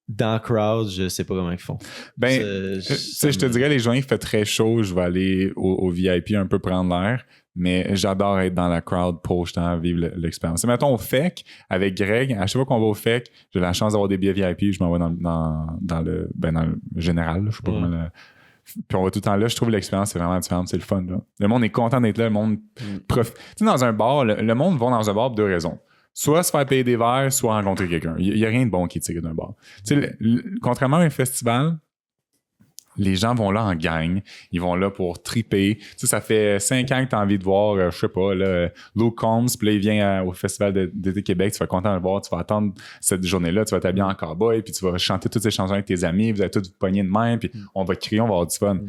dans le crowd, je sais pas comment ils font. Ben, tu sais, je te dirais, les journées, il fait très chaud, je vais aller au VIP un peu prendre l'air, mais j'adore être dans la crowd pour justement vivre l'expérience. Et mettons au FEC, avec Greg, à chaque fois qu'on va au FEC, j'ai la chance d'avoir des billets VIP, je m'en vais dans le général, là, je sais pas comment Puis on va tout le temps là. Je trouve l'expérience, c'est vraiment différente. C'est le fun, là. Le monde est content d'être là. Le monde profite. Tu sais, dans un bar, le monde va dans un bar pour 2 raisons. Soit se faire payer des verres, soit rencontrer quelqu'un. Il n'y a rien de bon qui est tiré d'un bar. Tu sais, contrairement à un festival, les gens vont là en gang. Ils vont là pour triper. Tu sais, ça fait 5 ans que tu as envie de voir, je sais pas, là, Luke Combs, puis là, il vient au Festival d'été Québec. Tu vas être content de le voir. Tu vas attendre cette journée-là. Tu vas t'habiller en cowboy, puis tu vas chanter toutes ces chansons avec tes amis. Vous allez tous vous pogner de main, puis on va crier, on va avoir du fun.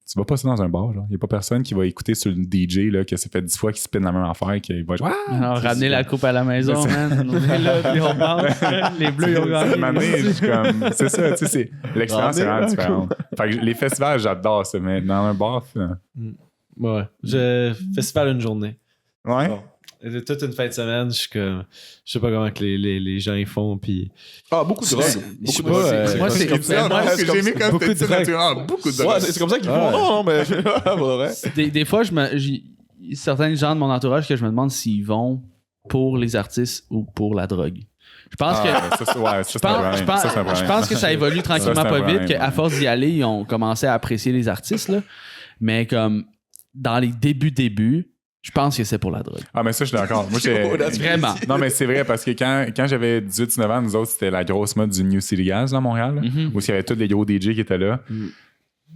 Tu vas pas ça dans un bar, là. Il n'y a pas personne qui va écouter sur le DJ, là, que ça fait 10 fois qu'il spin la même affaire, qui va jouer. Alors, ramener la coupe à la maison, man. On est là, puis on pense. Les Bleus, ils ont gagné. C'est ça, tu sais, l'expérience est vraiment différente. Fait que les festivals, j'adore ça, mais dans un bar, Ouais. Festival une journée. ouais. Bon. Toute une fin de semaine, je suis comme. Je sais pas comment que les gens y font, puis. Beaucoup de drogue. Je sais Beaucoup de pas. drogue. Moi, c'est comme ça. Moi, ce que j'ai aimé quand beaucoup t'as de dit drogue. naturellement, beaucoup de Ouais, drogue. c'est comme ça qu'ils font. Non, mais. Faudrait. Des fois, certains gens de mon entourage que je me demande s'ils vont pour les artistes ou pour la drogue. Je pense que. Je pense que ça évolue tranquillement Ça, c'est un pas vite, problème, qu'à force d'y aller, ils ont commencé à apprécier les artistes, là. Mais comme dans les débuts, je pense que c'est pour la drogue. Ah, mais ça, je suis d'accord. Moi, Vraiment. Non, mais c'est vrai, parce que quand j'avais 18-19 ans, nous autres, c'était la grosse mode du New City Gas, là, à Montréal, là, où il y avait tous les gros DJ qui étaient là.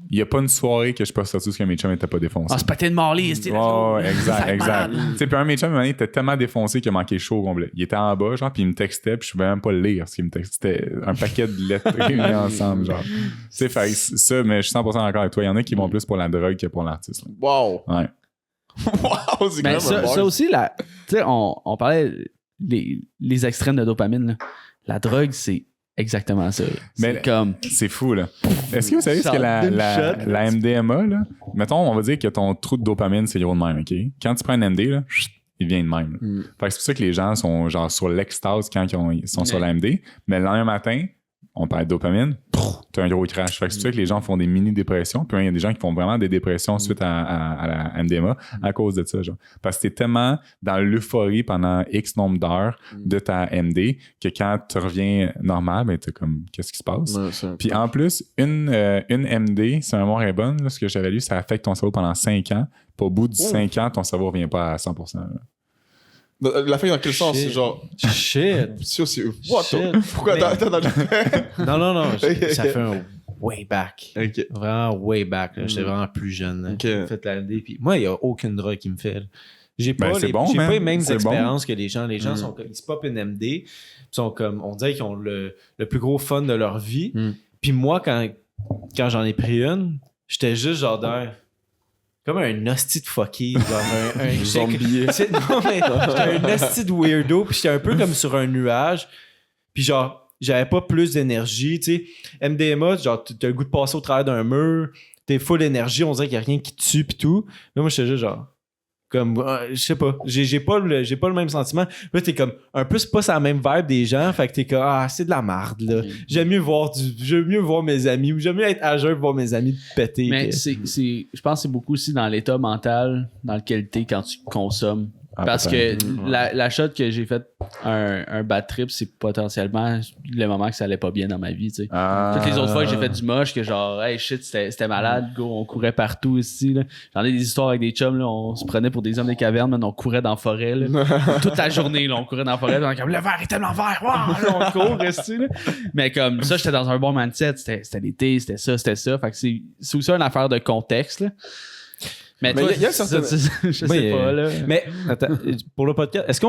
Il n'y a pas une soirée que je suis pas sorti parce que mes chums n'étaient pas défoncés. Ah, c'est pas de Marley, c'est Ouais, exact. Tu sais, puis un de mes chums, il était tellement défoncé qu'il a manqué chaud au complet. Il était en bas, genre, puis il me textait, puis je pouvais même pas le lire, parce qu'il me textait. C'était un paquet de lettres réunies ensemble, genre. Tu sais, fait ça, mais je suis 100% d'accord avec toi. Il y en a qui vont plus pour la drogue que pour l'artiste. Là. Wow. Ouais. Wow, c'est Mais quand même un ça bar. aussi, tu sais, on parlait les extrêmes de dopamine. Là. La drogue, c'est exactement ça. Mais C'est comme. c'est fou, là. Est-ce que vous savez ce que la MDMA, là? Mettons, on va dire que ton trou de dopamine, c'est gros de même, OK? Quand tu prends un MD, là, il vient de même. Là. Fait que c'est pour ça que les gens sont genre sur l'extase quand ils sont sur la MD. Mais le lendemain matin, on parle de dopamine, t'as un gros crash. Fait que c'est pour ça que les gens font des mini-dépressions. Puis il y a des gens qui font vraiment des dépressions suite à la MDMA à cause de ça. Genre. Parce que t'es tellement dans l'euphorie pendant X nombre d'heures de ta MD que quand tu reviens normal, ben t'es comme, qu'est-ce qui se passe? Ouais, Puis en plus, une MD, c'est un mot est bonne, là, ce que j'avais lu, ça affecte ton cerveau pendant 5 ans. Puis au bout de 5 ans, ton cerveau revient pas à 100%. Là. La fin dans quel sens? Shit. Genre. Shit. C'est. What? Shit. Pourquoi Mais- t'as Non. Ça fait un way back. Ok. Vraiment way back. là. J'étais vraiment plus jeune. Là. Ok. J'ai fait la MD, puis moi, il n'y a aucune drogue qui me fait. Là. J'ai pas, Ben, c'est bon, j'ai man. pas les mêmes C'est expériences que les gens. Les gens sont comme, ils se popent une MD, puis sont comme, on dirait qu'ils ont le plus gros fun de leur vie. Puis moi, quand j'en ai pris une, j'étais juste genre d'un. Comme un hostie de fucky, genre un Zombie. Non, mais j'étais un hostie de weirdo, puis j'étais un peu comme sur un nuage. Puis genre, j'avais pas plus d'énergie, tu sais. MDMA, genre, t'as le goût de passer au travers d'un mur, t'es full d'énergie, on dirait qu'il y a rien qui te tue, pis tout. Là, moi, j'étais juste genre, comme, je sais pas, j'ai pas le même sentiment. Là, t'es comme, un peu, c'est pas sa même vibe des gens, fait que t'es comme, c'est de la marde, là. J'aime mieux voir mes amis, ou j'aime mieux être à jeun pour voir mes amis péter. Mais que- je pense que c'est beaucoup aussi dans l'état mental dans lequel t'es quand tu consommes. Ah, Parce que peut-être. la shot que j'ai fait un bad trip, c'est potentiellement le moment que ça allait pas bien dans ma vie, tu sais. Toutes les autres fois que j'ai fait du moche, que genre, hey shit, c'était malade, go, on courait partout ici, là. J'en ai des histoires avec des chums, là, on se prenait pour des hommes des cavernes, man, on courait dans la forêt, là. Toute la journée, là, on courait dans la forêt, là, on était comme, le verre est tellement vert, wow! Là, on court, ici, là. Mais comme ça, j'étais dans un bon mindset, c'était l'été, c'était ça. Fait que c'est aussi une affaire de contexte, là. Mais toi, il y a certaines- je Oui, sais pas, là. Mais attends, pour le podcast, est-ce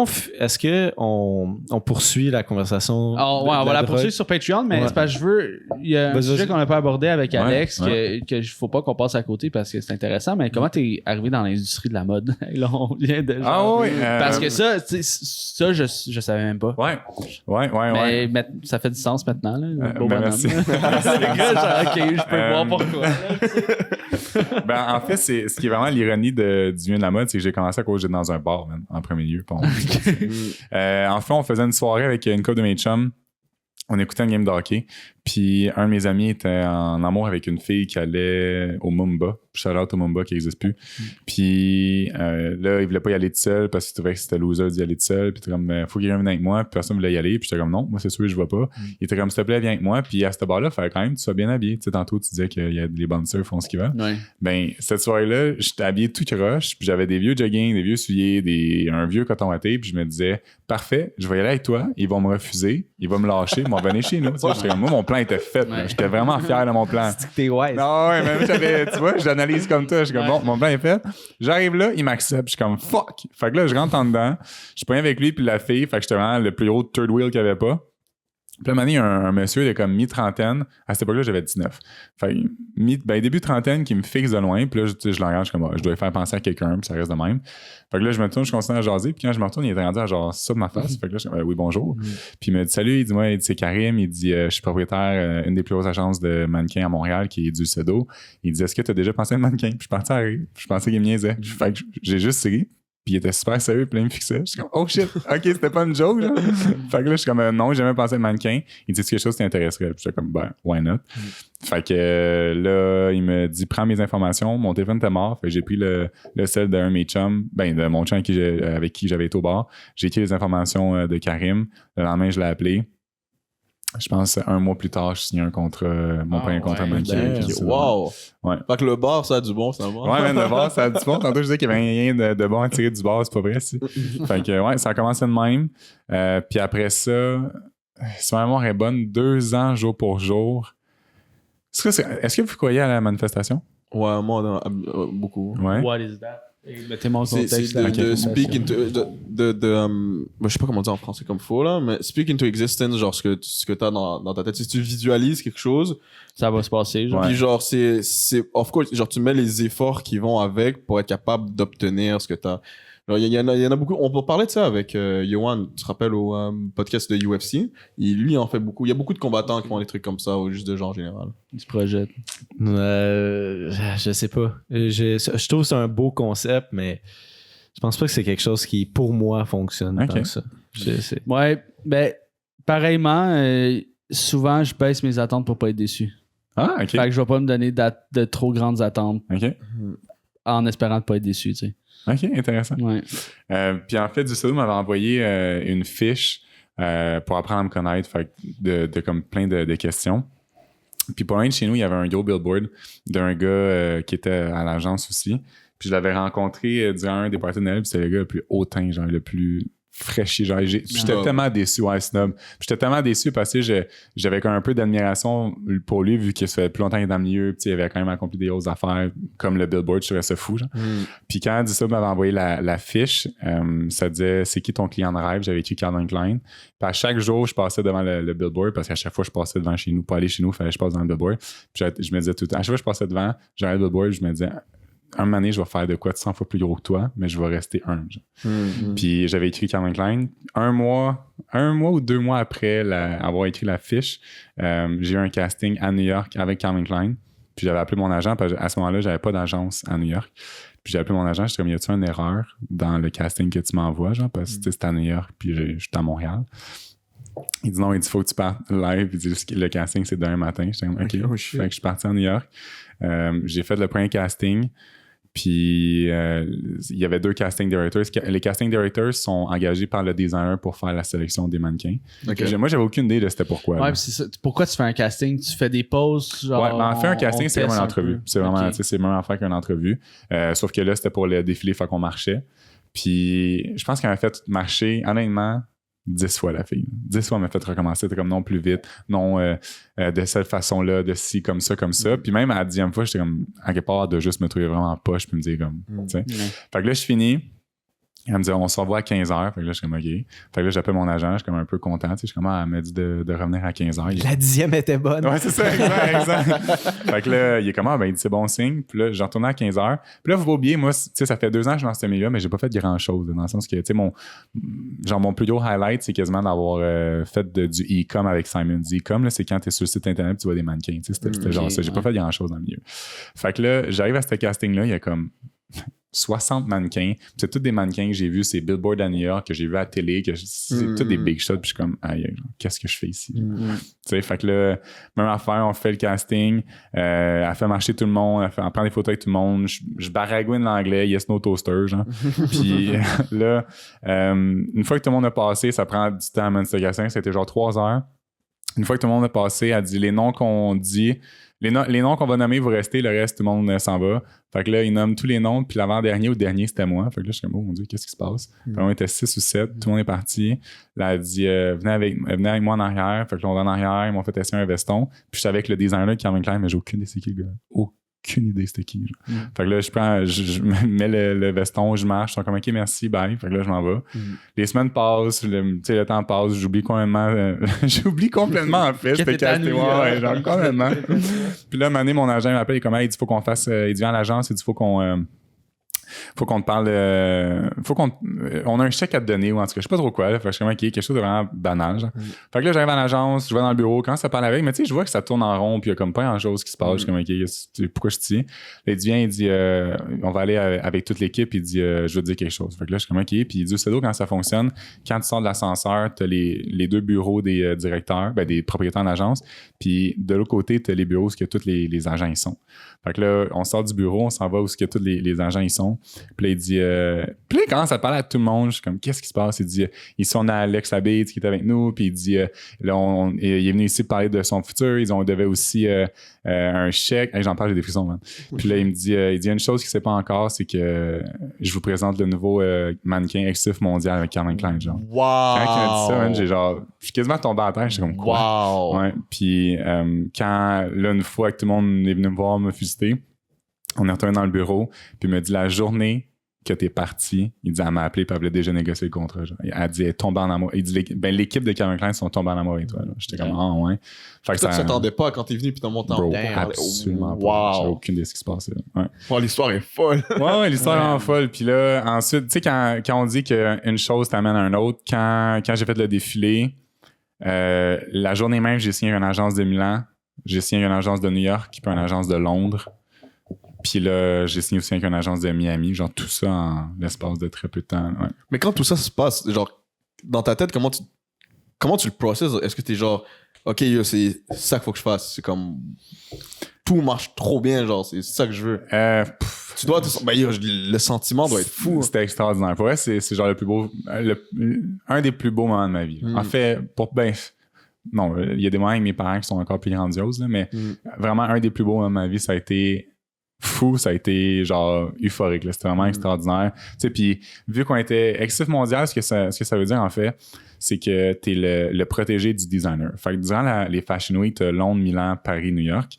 qu'on poursuit la conversation? Ouais, on va la poursuivre sur Patreon, mais c'est parce que je veux. Il y a un Vas-y, sujet vas-y. qu'on n'a pas abordé avec Ouais, Alex ouais. que faut pas qu'on passe à côté parce que c'est intéressant. Mais comment t'es arrivé dans l'industrie de la mode? Là, on vient de. Ah oui. Parce que ça, tu sais, ça, je savais même pas. Ouais. Mais ça fait du sens maintenant. Là, beau Ben, bonhomme, merci. là. Le gars, genre, ok, je peux voir pourquoi. Ben, en fait, c'est ce qui est vraiment l'ironie du milieu de la mode, c'est que j'ai commencé à cause j'étais dans un bar, man, en premier lieu. Puis en fait, on faisait une soirée avec une couple de mes chums. On écoutait une game de hockey. Puis un de mes amis était en amour avec une fille qui allait au Mumba. Shout-out au Mumba qui n'existe plus. Puis là, il voulait pas y aller tout seul parce qu'il trouvait que c'était loser d'y aller tout seul. Puis il était comme, faut qu'il y ait un avec moi. Puis personne voulait y aller. Puis j'étais comme, non, moi c'est sûr, je vais pas. Il était comme, s'il te plaît, viens avec moi. Puis à ce bar-là, il fallait quand même que tu sois bien habillé. Tu sais, tantôt, tu disais que les bouncers font ce qu'ils veulent. Ouais. Ben, cette soirée-là, j'étais habillé tout croche. Puis j'avais des vieux jogging, des vieux souliers, un vieux coton watté. Puis je me disais, parfait, je vais y aller avec toi. Ils vont me refuser. Ils vont me lâcher. Ils vont venir chez nous. Tu sais, j'étais comme, moi, mon plan était fait. Ouais. J'étais vraiment fier de mon plan. C'est que t'es wise. Non, ouais, même tu vois, j'analyse comme toi. Je suis comme, bon, mon plan est fait. J'arrive là, il m'accepte. Je suis comme, fuck. Fait que là, je rentre en dedans. Je suis avec lui puis la fille. Fait que j'étais vraiment le plus haut third wheel qu'il n'y avait pas. Puis là, un moment donné, il y a un monsieur de comme mi-trentaine. À cette époque-là, j'avais 19. Fait que, début trentaine, qui me fixe de loin. Puis là, je le regarde, je suis comme, je dois faire penser à quelqu'un, puis ça reste de même. Fait que là, je me tourne, je continue à jaser. Puis quand je me retourne, il est rendu à genre ça de ma face. Fait que là, je suis comme, oui, bonjour. Puis il me dit, salut. Il dit, moi, c'est Karim. Il dit, je suis propriétaire d'une des plus grosses agences de mannequins à Montréal, qui est du Cedo. Il dit, est-ce que tu as déjà pensé à un mannequin? Puis je suis parti à rire. Je pensais qu'il me niaisait. Fait que j'ai juste ri. Puis il était super sérieux, puis là, il me fixait. Je suis comme, oh shit, ok, c'était pas une joke, genre. Fait que là, je suis comme, non, j'ai jamais pensé à mannequin. Il dit, est-ce quelque chose qui t'intéresserait? Puis j'étais comme, ben, why not? Fait que là, il me dit, prends mes informations. Mon téléphone était mort. Fait que j'ai pris le cell d'un de mes chums, de mon chum avec qui j'avais été au bar. J'ai écrit les informations de Karim. Le lendemain, je l'ai appelé. Je pense 1 mois plus tard, je signais un contrat, mon premier contrat mannequin. Wow! Ouais. Fait que le bar, ça a du bon, ça va. Ouais, même le bar, ça a du bon. Tantôt, je disais qu'il y avait rien de bon à tirer du bar, c'est pas vrai. Fait que, ouais, ça a commencé de même. Puis après ça, si ma mémoire est bonne, 2 ans, jour pour jour. Est-ce que vous croyez à la manifestation? Ouais, moi, beaucoup. Ouais. What is that? Mettez-moi en C'est contexte. de speak into je sais pas comment dire en français comme faux là, mais speak into existence, genre ce que t'as dans ta tête. Si tu visualises quelque chose, Ça va se passer. Genre. Ouais. puis genre c'est of course, genre tu mets les efforts qui vont avec pour être capable d'obtenir ce que t'as. Genre, il y en a beaucoup. On peut parler de ça avec Yohan, tu te rappelles au podcast de UFC. Lui, il en fait beaucoup. Il y a beaucoup de combattants qui font des trucs comme ça, ou juste de genre général. Il se projette. Je sais pas. Je trouve que c'est un beau concept, mais je pense pas que c'est quelque chose qui, pour moi, fonctionne Ok. tant que ça. Ouais, ben, pareillement, souvent, je baisse mes attentes pour pas être déçu. Ah, ok. Fait que je vais pas me donner de trop grandes attentes Ok. en espérant de pas être déçu, tu sais. Ok, intéressant. Ouais. Puis en fait, du Cedo m'avait envoyé une fiche pour apprendre à me connaître, fait que de comme plein de questions. Puis pour loin de chez nous, il y avait un gros billboard d'un gars qui était à l'agence aussi. Puis je l'avais rencontré durant un des parties de Noël, puis c'était le gars le plus hautain, genre le plus fraîchi. Genre, j'étais tellement déçu, ouais, snob. Puis j'étais tellement déçu parce que j'avais quand même un peu d'admiration pour lui, vu qu'il se fait plus longtemps qu'il est dans le milieu, puis il avait quand même accompli des grosses affaires, comme le billboard, je trouvais ça fou, genre. Puis quand Dissub m'avait envoyé la fiche, ça disait, c'est qui ton client de rêve? J'avais écrit Calvin Klein. Puis à chaque jour, je passais devant le billboard, parce qu'à chaque fois, je passais devant chez nous, pour aller chez nous, il fallait que je passe devant le billboard. Puis je me disais tout le temps, à chaque fois que je passais devant, j'arrivais le billboard, je me disais, un moment donné, je vais faire de quoi de 100 fois plus gros que toi, mais je vais rester humble. Puis j'avais écrit Calvin Klein. Un mois ou 2 mois après avoir écrit la fiche, j'ai eu un casting à New York avec Calvin Klein. Puis j'avais appelé mon agent, parce qu'à ce moment-là, j'avais pas d'agence à New York. Puis j'ai appelé mon agent, j'étais comme, y a-tu une erreur dans le casting que tu m'envoies, genre, parce que c'est à New York, puis je suis à Montréal. Il dit non, il dit faut que tu partes live. Il dit le casting c'est demain matin. J'étais comme ok. Oh, fait que je suis parti à New York. J'ai fait le premier casting. Puis il y avait 2 casting directors. Les casting directors sont engagés par le designer pour faire la sélection des mannequins. Okay. Moi, j'avais aucune idée de c'était pourquoi. Ouais, pis c'est ça. Pourquoi tu fais un casting? Tu fais des pauses? Genre, Ouais, mais en fait, un casting, c'est comme une teste un entrevue. peu. C'est vraiment, Ok. c'est même affaire qu'une entrevue. Sauf que là, c'était pour le défilé, fait qu'on marchait. Puis je pense qu'elle m'a fait marcher, honnêtement, 10 fois la fille. 10 fois, elle m'a fait recommencer. C'était comme non, plus vite. Non, de cette façon-là, de ci, comme ça, comme ça. Puis même à la 10e fois, j'étais comme, à quelque part, de juste me trouver vraiment poche, puis me dire comme, tu sais. Fait que là, je finis. Elle me dit, on se revoit à 15h. Fait que là, je suis comme, OK. Fait que là, j'appelle mon agent, je suis comme un peu content. Tu sais, je suis comme, elle m'a dit de revenir à 15h. La 10e était bonne. Ouais, c'est ça, exact. Fait que là, il est comme, ben, il dit, c'est bon signe. Puis là, j'ai retourné à 15h. Puis là, faut pas oublier, moi, tu sais, ça fait 2 ans que je suis dans ce milieu-là, mais j'ai pas fait grand-chose. Dans le sens que, tu sais, mon plus gros highlight, c'est quasiment d'avoir fait du e-com avec Simon. Du e-com, là, c'est quand t'es sur le site internet, tu vois des mannequins. Tu sais, c'était genre ça. J'ai pas fait grand-chose dans le milieu. Fait que là, j'arrive à ce casting-là, il y a comme 60 mannequins. Puis c'est tous des mannequins que j'ai vus, c'est Billboard à New York, que j'ai vu à la télé, c'est tous des big shots. Puis je suis comme, aïe, qu'est-ce que je fais ici? Tu sais, fait que là, même affaire, on fait le casting, elle fait marcher tout le monde, elle prend des photos avec tout le monde. Je baragouine l'anglais, yes, no toaster, genre. Puis là, une fois que tout le monde a passé, ça prend du temps à l'investigation, c'était genre 3 heures. Une fois que tout le monde a passé, elle dit les noms qu'on dit. Les noms qu'on va nommer, vous restez, le reste, tout le monde s'en va. Fait que là, ils nomment tous les noms, puis l'avant-dernier ou le dernier, c'était moi. Fait que là, je suis comme, oh mon Dieu, qu'est-ce qui se passe? Puis là, on était 6 ou 7, tout le monde est parti. Là, elle dit, venez avec moi en arrière. Fait que là, on va en arrière, ils m'ont fait tester un veston. Puis j'étais avec le designer qui Calvin Klein, mais j'ai aucune idée c'est qui le gars. Aucune idée c'était qui. Fait que là, je mets le veston, je marche, je suis comme, OK, merci, bye. Fait que là, je m'en vais. Les semaines passent, le temps passe, j'oublie complètement en fait. J'étais casté, ouais, genre complètement. Puis là, un moment donné, mon agent m'appelle, il est comme, il dit, faut qu'on fasse, il dit, viens à l'agence, il dit, faut qu'on te parle on a un chèque à te donner ou en tout cas je sais pas trop quoi là, fait que je suis comme OK, quelque chose de vraiment banal genre. Fait que là j'arrive à l'agence, je vais dans le bureau, quand ça parle avec, mais tu sais je vois que ça tourne en rond puis il y a comme pas grand chose qui se passe. Je suis comme OK, pourquoi je suis ici? Là, il vient, il dit on va aller avec toute l'équipe, il dit je veux te dire quelque chose. Fait que là je suis comme OK, puis il dit c'est d'eau quand ça fonctionne, quand tu sors de l'ascenseur, t'as les 2 bureaux des directeurs, des propriétaires d'agence, puis de l'autre côté t'as les bureaux où tous les agents y sont. Fait que là on sort du bureau, on s'en va où tous les agents y sont. Puis là, il dit... puis là, il commence à parler à tout le monde. Je suis comme, qu'est-ce qui se passe? Il dit, ici, on a Alex Labide qui est avec nous. Puis il dit, là, il est venu ici parler de son futur. On devait aussi un chèque. Hey, j'en parle, j'ai des frissons, man. Puis là, il dit, il y a une chose qu'il ne sait pas encore, c'est que je vous présente le nouveau mannequin exclusif mondial avec Calvin Klein, genre. Wow! Quand il m'a dit ça, man, je suis quasiment tombé à terre. J'étais comme, quoi? Wow! Ouais. Puis quand, là, une fois que tout le monde est venu me voir me féliciter, on est retourné dans le bureau, puis il m'a dit la journée que t'es parti, il dit elle m'a appelé, puis elle voulait déjà négocier le contrat. Genre. Elle dit elle est tombée en amour. Il dit l'équipe de Calvin Klein sont tombés en amour avec toi. Là. J'étais comme ouais. Fait que ça, tu t'attendais pas quand t'es venu puis t'as monté en absolument pas. J'avais aucune idée de ce qui se passait. Ouais. Oh, l'histoire est folle. ouais, l'histoire est vraiment folle. Puis là, ensuite, tu sais, quand on dit qu'une chose t'amène à une autre, quand j'ai fait le défilé, la journée même, j'ai signé une agence de Milan, j'ai signé une agence de New York, puis une agence de Londres. Puis là, j'ai signé aussi avec une agence de Miami, genre tout ça en l'espace de très peu de temps. Ouais. Mais quand tout ça se passe, genre, dans ta tête, comment tu le processes? Est-ce que t'es genre, OK, yo, c'est ça qu'il faut que je fasse? C'est comme, tout marche trop bien, genre, c'est ça que je veux. Tu dois le sentiment doit être fou. C'était extraordinaire. Pour vrai, c'est genre le plus beau, un des plus beaux moments de ma vie. En fait, non, il y a des moments avec mes parents qui sont encore plus grandioses, là, mais vraiment un des plus beaux moments de ma vie, ça a été fou, ça a été genre euphorique, là. C'était vraiment extraordinaire. Tu sais, puis vu qu'on était exclusif mondial, ce que ça veut dire en fait, c'est que t'es le protégé du designer. Fait que durant les Fashion Week, t'as Londres, Milan, Paris, New York.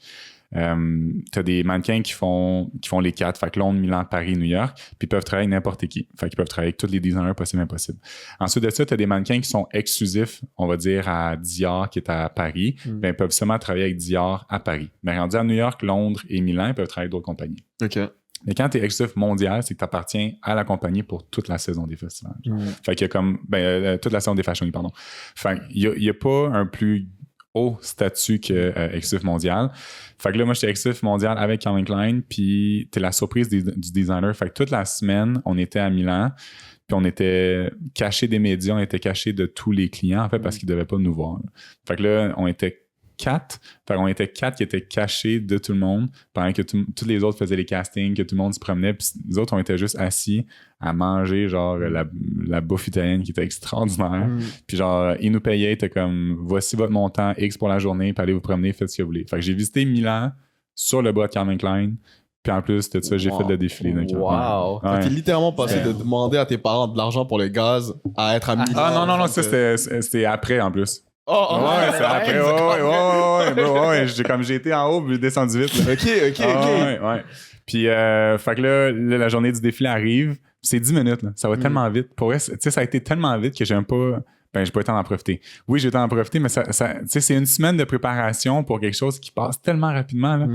T'as des mannequins qui font les 4, fait que Londres, Milan, Paris, New York, puis ils peuvent travailler avec n'importe qui, fait qu'ils peuvent travailler avec tous les designers possibles et impossibles. Ensuite de ça, t'as des mannequins qui sont exclusifs, on va dire à Dior qui est à Paris, ben ils peuvent seulement travailler avec Dior à Paris. Mais rendu à New York, Londres et Milan, ils peuvent travailler avec d'autres compagnies. OK. Mais quand t'es exclusif mondial, c'est que t'appartiens à la compagnie pour toute la saison des festivals. Fait qu'il y a comme toute la saison des Fashion Week, pardon. Fait qu'il y a pas un plus haut statut que exclusif mondial. Fait que là, moi, j'étais exclusif mondial avec Calvin Klein, puis t'es la surprise du designer. Fait que toute la semaine, on était à Milan, puis on était caché des médias, on était caché de tous les clients, en fait, parce qu'ils devaient pas nous voir. Fait que là, on était 4. Fait qu'on était 4 qui étaient cachés de tout le monde pendant que tous les autres faisaient les castings, que tout le monde se promenait. Puis nous autres, on était juste assis à manger genre la bouffe italienne qui était extraordinaire. Puis genre, ils nous payaient, t'es comme voici votre montant X pour la journée, puis allez vous promener, faites ce que vous voulez. Fait que j'ai visité Milan sur le bras de Calvin Klein. Puis en plus de ça, j'ai fait le défilé. Wow! Ouais. T'es littéralement passé de demander à tes parents de l'argent pour le gaz à être à Milan. Ah non, ça c'était après en plus. Ouais, c'est après. Ouais. J'ai été en haut, puis j'ai descendu vite. Là. OK. Ouais. Puis, fait que là, la journée du défilé arrive. C'est 10 minutes, là. Ça va tellement vite. Pour vrai, tu sais, ça a été tellement vite que j'ai pas eu le temps d'en profiter. Oui, j'ai eu le temps d'en profiter, mais ça tu sais, c'est une semaine de préparation pour quelque chose qui passe tellement rapidement, là.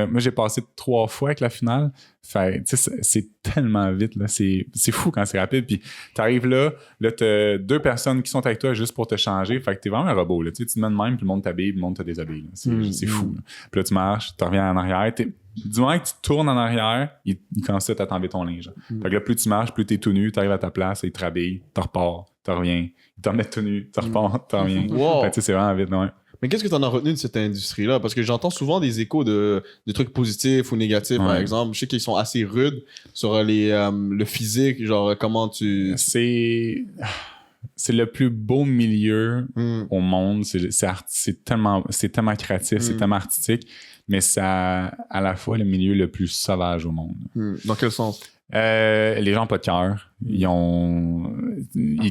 Moi, j'ai passé 3 fois avec la finale. Fait, tu sais, c'est tellement vite, là. C'est fou quand c'est rapide. Puis, t'arrives là, t'as 2 personnes qui sont avec toi juste pour te changer. Fait que t'es vraiment un robot, là. Tu sais, tu te mets de même, puis le monde t'habille, puis le monde te déshabille, là. C'est fou, là. Puis là, tu marches, tu reviens en arrière. Du moment que tu tournes en arrière, il commence à t'enlever ton linge. Fait que là, plus tu marches, plus t'es tout nu, t'arrives à ta place, il te rhabille, t'en repars, t'en reviens. Il t'en met tout nu, t'en repars, t'en reviens. Wow. Fait que, tu sais, c'est vraiment vite, ouais. Mais qu'est-ce que t'en as retenu de cette industrie-là? Parce que j'entends souvent des échos de trucs positifs ou négatifs, par Ouais. exemple. Je sais qu'ils sont assez rudes sur le physique, genre comment tu... C'est le plus beau milieu Hmm. au monde. C'est tellement créatif, c'est tellement artistique, mais c'est à la fois le milieu le plus sauvage au monde. Dans quel sens? Les gens n'ont pas de cœur. Ils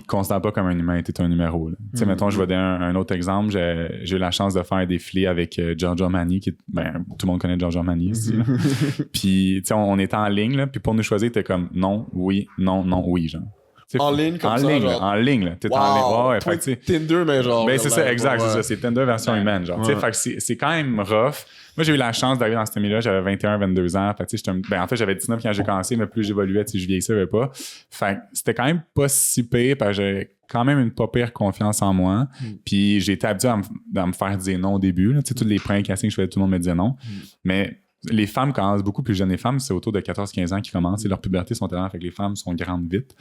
te considèrent pas comme un humain, t'es un numéro. Tu sais, mettons, je vais donner un autre exemple. J'ai eu la chance de faire un défilé avec Giorgio Armani, tout le monde connaît Giorgio Armani ici. Là. Puis, tu sais, on était en ligne, là, puis pour nous choisir, t'es comme non, oui, non, non, oui, genre. T'sais, En ligne, comme ça, ligne, genre? En ligne, là. T'es en ligne. Ouais, fait que, tu sais, Tinder, mais genre... ben c'est ça, ouais, exact, ouais. c'est ça. C'est Tinder version humaine, genre. Tu sais, fait que c'est quand même rough. Moi, j'ai eu la chance d'arriver dans ce milieu-là. J'avais 21, 22 ans. Fait que, tu sais, en fait, j'avais 19 quand j'ai commencé, mais plus j'évoluais, tu sais, je vieillissais, je pas. Fait que c'était quand même pas si pire, parce que j'avais quand même une pas pire confiance en moi. Puis j'ai été habitué à me faire dire non au début, là. Tu sais, tous les premiers castings que je faisais, tout le monde me disait non. Mais les femmes commencent beaucoup plus jeunes. Les femmes, c'est autour de 14-15 ans qui commencent. Et leur puberté sont tellement, fait que les femmes sont grandes vite.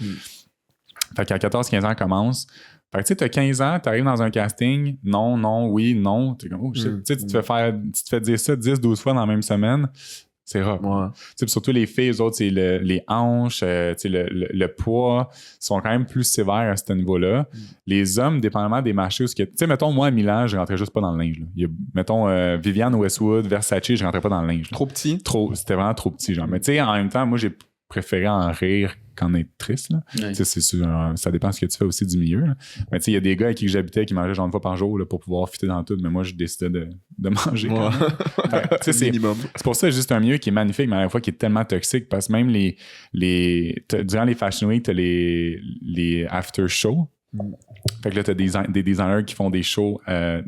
Fait qu'à 14-15 ans, commence. Fait que tu sais, t'as 15 ans, t'arrives dans un casting, non, non, oui, non. T'es comme, oh shit. Tu sais, tu te fais dire ça 10-12 fois dans la même semaine. C'est rough. Ouais. Tu sais, surtout les filles, eux autres, c'est les hanches, tu sais, le poids sont quand même plus sévères à ce niveau-là. Les hommes, dépendamment des marchés, tu sais, mettons, moi, à Milan, je rentrais juste pas dans le linge. Là. Mettons, Vivienne Westwood, Versace, je rentrais pas dans le linge. Là. Trop petit? C'était vraiment trop petit, genre. Mais tu sais, en même temps, moi, j'ai préféré en rire qu'en être triste. Là. Ouais. Tu sais, ça dépend de ce que tu fais aussi du milieu. Là. Mais tu sais, il y a des gars avec qui j'habitais qui mangeaient genre une fois par jour là, pour pouvoir fitter dans tout, mais moi, je décidais de manger. Ouais. Fait que, tu sais, Minimum. c'est pour ça juste un milieu qui est magnifique, mais à la fois qui est tellement toxique parce que même durant les Fashion Week, t'as les after shows. Fait que là, t'as des designers qui font des shows,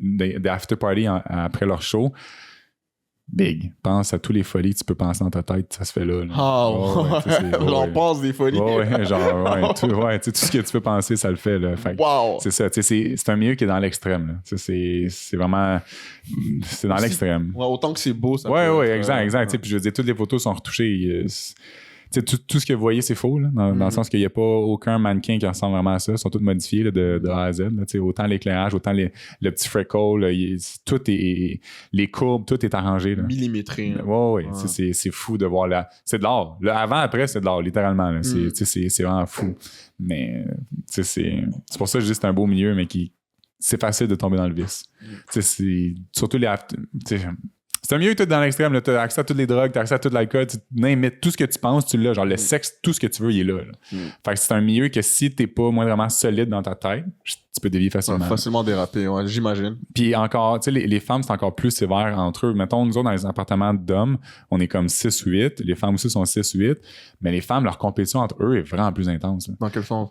des after party après leur show. Big. Pense à tous les folies que tu peux penser dans ta tête, ça se fait là. Ah, ouais, tu sais, c'est- J'en ouais. pense des folies. Ouais, genre, tu sais, tout ce que tu peux penser, ça le fait. Là. Fait que Wow! c'est ça, tu sais, c'est un milieu qui est dans l'extrême. Là. Tu sais, c'est vraiment. C'est dans Aussi- l'extrême. Ouais, autant que c'est beau, ça Ouais, peut ouais, être, exact. Tu sais, puis je veux dire, toutes les photos sont retouchées. Tu sais, tout ce que vous voyez, c'est faux, là, dans le sens qu'il n'y a pas aucun mannequin qui ressemble vraiment à ça. Ils sont tous modifiés là, de A à Z. Là, tu sais, autant l'éclairage, autant le petit freckle, là, tout est. Les courbes, tout est arrangé. Là. millimétré. Là. Ouais. C'est fou de voir là. C'est de l'art. Le avant, après, c'est de l'art, littéralement. Là. Tu sais, c'est vraiment fou. Mais tu sais, c'est pour ça que je dis que c'est un beau milieu, mais c'est facile de tomber dans le vice. Tu sais, c'est surtout les. Tu sais, c'est un milieu que tu es dans l'extrême. Tu as accès à toutes les drogues, tu as accès à tout l'alcool, tu n'imites tout ce que tu penses, tu l'as. Genre le sexe, tout ce que tu veux, il est là. Fait que c'est un milieu que si t'es pas moindrement solide dans ta tête, tu peux dévier facilement. Facilement dérapé, ouais, j'imagine. Puis encore, tu sais, les femmes, c'est encore plus sévère entre eux. Mettons, nous autres, dans les appartements d'hommes, on est comme 6 ou 8. Les femmes aussi sont 6 ou 8. Mais les femmes, leur compétition entre eux est vraiment plus intense. Là. Dans quel sens?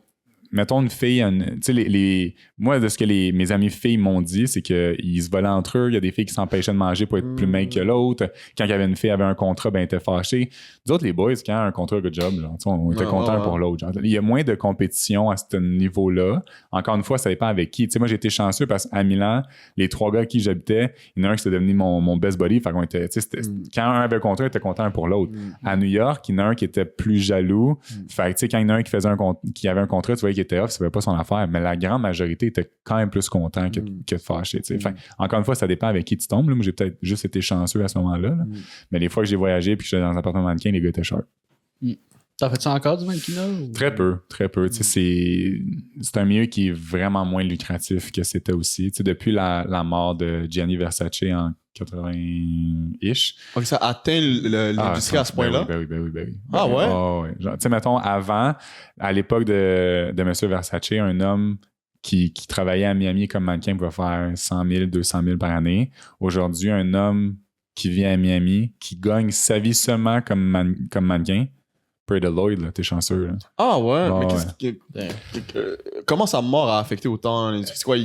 Mettons une fille, tu sais, moi, de ce que mes amies filles m'ont dit, c'est qu'ils se volaient entre eux. Il y a des filles qui s'empêchaient de manger pour être plus maigres que l'autre. Quand il y avait une fille qui avait un contrat, ben, elle était fâchée. Nous autres, les boys, quand il y a un contrat, good job, genre, on était contents pour l'autre. Genre. Il y a moins de compétition à ce niveau-là. Encore une fois, ça dépend avec qui. Tu sais, moi, j'ai été chanceux parce qu'à Milan, les 3 gars avec qui j'habitais, il y en a un qui s'est devenu mon best buddy. Fait qu'on était, tu sais, quand un avait un contrat, il était content pour l'autre. À New York, il y en a un qui était plus jaloux. Fait que, tu sais, quand il y en a un qui avait un contrat, tu voyais qu'il était off, ça ne pas son affaire, mais la grande majorité était quand même plus content que de fâché. Fait, encore une fois, ça dépend avec qui tu tombes. Là. Moi, j'ai peut-être juste été chanceux à ce moment-là. Là. Mais les fois que j'ai voyagé et que j'étais dans un appartement mannequin, les gars étaient sharp. T'en fais-tu encore du mannequinat? Ou... Très peu. Tu sais, c'est un milieu qui est vraiment moins lucratif que c'était aussi. Tu sais, depuis la mort de Gianni Versace en 80-ish. Donc ça atteint l'industrie à ce point-là? Ben oui. Ah ouais? Ouais. Genre, tu sais, mettons, avant, à l'époque de M. Versace, un homme qui travaillait à Miami comme mannequin pouvait faire 100 000, 200 000 par année. Aujourd'hui, un homme qui vit à Miami, qui gagne sa vie seulement comme mannequin, Pray the Lloyd, là, t'es chanceux. Là. Ah ouais? Oh, mais comment sa mort a affecté autant l'industrie? C'est quoi,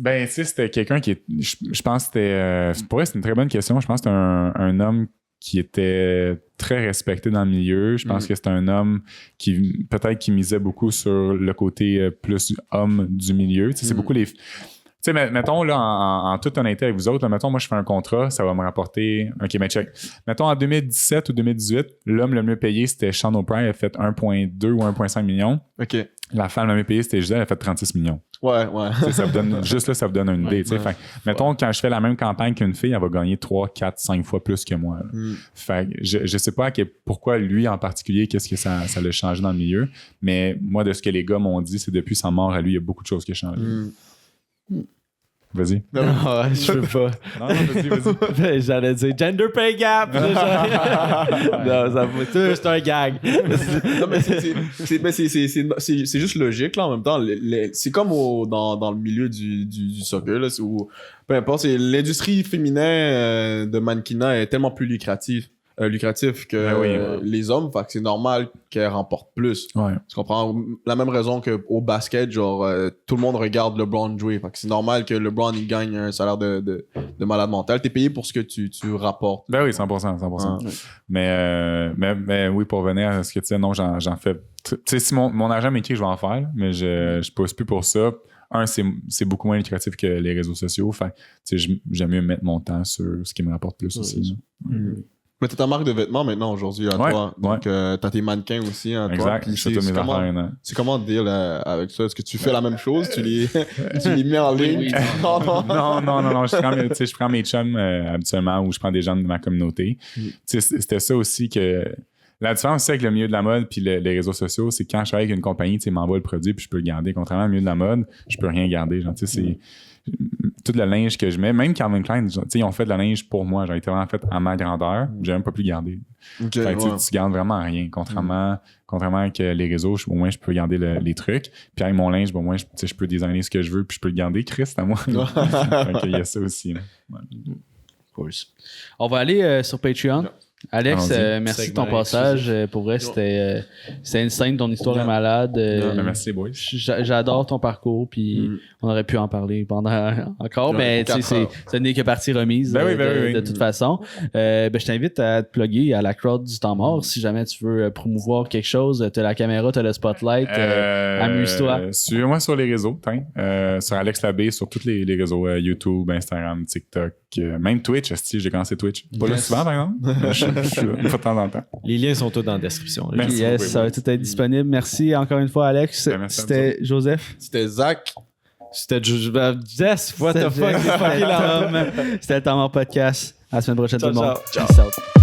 Ben, tu sais, c'était quelqu'un qui est. Je pense que c'était. Pour vrai, c'est une très bonne question. Je pense que c'était un homme qui était très respecté dans le milieu. Je pense que c'était un homme qui misait beaucoup sur le côté plus homme du milieu. Tu sais, c'est beaucoup les. Tu sais, mettons, là, en toute honnêteté avec vous autres, là, mettons, moi, je fais un contrat, ça va me rapporter. OK, mais check. Mettons, en 2017 ou 2018, l'homme le mieux payé, c'était Sean O'Brien, il a fait 1,2 ou 1,5 millions. OK. La femme le mieux payée, c'était Gisèle, elle a fait 36 millions. Ouais. Tu sais, ça vous donne, juste là, ça vous donne une idée. Tu sais. Fait, mettons, quand je fais la même campagne qu'une fille, elle va gagner 3, 4, 5 fois plus que moi. Fait que je sais pas pourquoi lui en particulier, qu'est-ce que ça l'a changé dans le milieu. Mais moi, de ce que les gars m'ont dit, c'est depuis sa mort à lui, il y a beaucoup de choses qui ont changé. Vas-y. Non, je veux pas. Non, vas-y. J'allais dire gender pay gap. Non, ça va. C'est un gag. Non, mais c'est juste logique, là, en même temps. C'est comme dans le milieu du soccer, là, où, peu importe, l'industrie féminin de mannequinat est tellement plus lucratif que les hommes, fait que c'est normal qu'elles remportent plus. Ouais. Tu comprends? La même raison qu'au basket, genre, tout le monde regarde LeBron jouer. Fait que c'est normal que LeBron, il gagne un salaire de malade mental. T'es payé pour ce que tu rapportes. Ben oui, 100%. Ouais. Mais oui, pour revenir à ce que tu disais, non, j'en fais. Tu sais, si mon agent m'écrit, je vais en faire, mais je pousse plus pour ça. C'est beaucoup moins lucratif que les réseaux sociaux. Fait tu sais, j'aime mieux mettre mon temps sur ce qui me rapporte plus aussi. Mais t'as ta marque de vêtements maintenant aujourd'hui, hein, Ouais, toi. Donc, t'as tes mannequins aussi, hein, toi. Exact. Puis Je fais toutes mes affaires. c'est comment deal avec ça? Est-ce que tu fais la même chose? Tu les mets en ligne? Oui. Non. Je prends mes chums habituellement ou je prends des gens de ma communauté. C'était ça aussi que. La différence aussi avec le milieu de la mode puis les réseaux sociaux, c'est que quand je travaille avec une compagnie, ils m'envoient le produit puis je peux le garder. Contrairement au milieu de la mode, je peux rien garder. Genre, c'est tout le linge que je mets, même Calvin Klein, ils ont fait de la linge pour moi. Genre, il était vraiment fait à ma grandeur. J'ai même pas pu le garder. Okay, Fait que, tu gardes vraiment rien. Contrairement que les réseaux, au moins, je peux garder les trucs. Puis avec mon linge, au moins, je peux designer ce que je veux puis je peux le garder. Chris, c'est à moi. Donc, il y a ça aussi. Là. Ouais. On va aller sur Patreon. Alex, Allons-y. merci de ton Segment passage. Pour vrai, c'était insane. Ton histoire est malade. Merci, boys. J'adore ton parcours. Puis on aurait pu en parler pendant encore. Mais tu sais, ce n'est que partie remise de toute façon. Je t'invite à te plugger à la crowd du temps mort. Si jamais tu veux promouvoir quelque chose, tu as la caméra, tu as le spotlight. Amuse-toi. Suis-moi sur les réseaux. Sur Alex Labbé, sur tous les réseaux. YouTube, Instagram, TikTok. Même Twitch. J'ai commencé Twitch. Pas là souvent, par exemple. Je suis là une fois de temps en temps. Les liens sont tous dans la description. là. Merci. Yes, beaucoup, ça va tout être disponible. Merci encore une fois, Alex. Merci à vous C'était Joseph. C'était Zach. C'était Jess, what the fuck, j'ai fucké la C'était le temps mort podcast. À la semaine prochaine, Ciao, tout le monde. ciao. Peace out.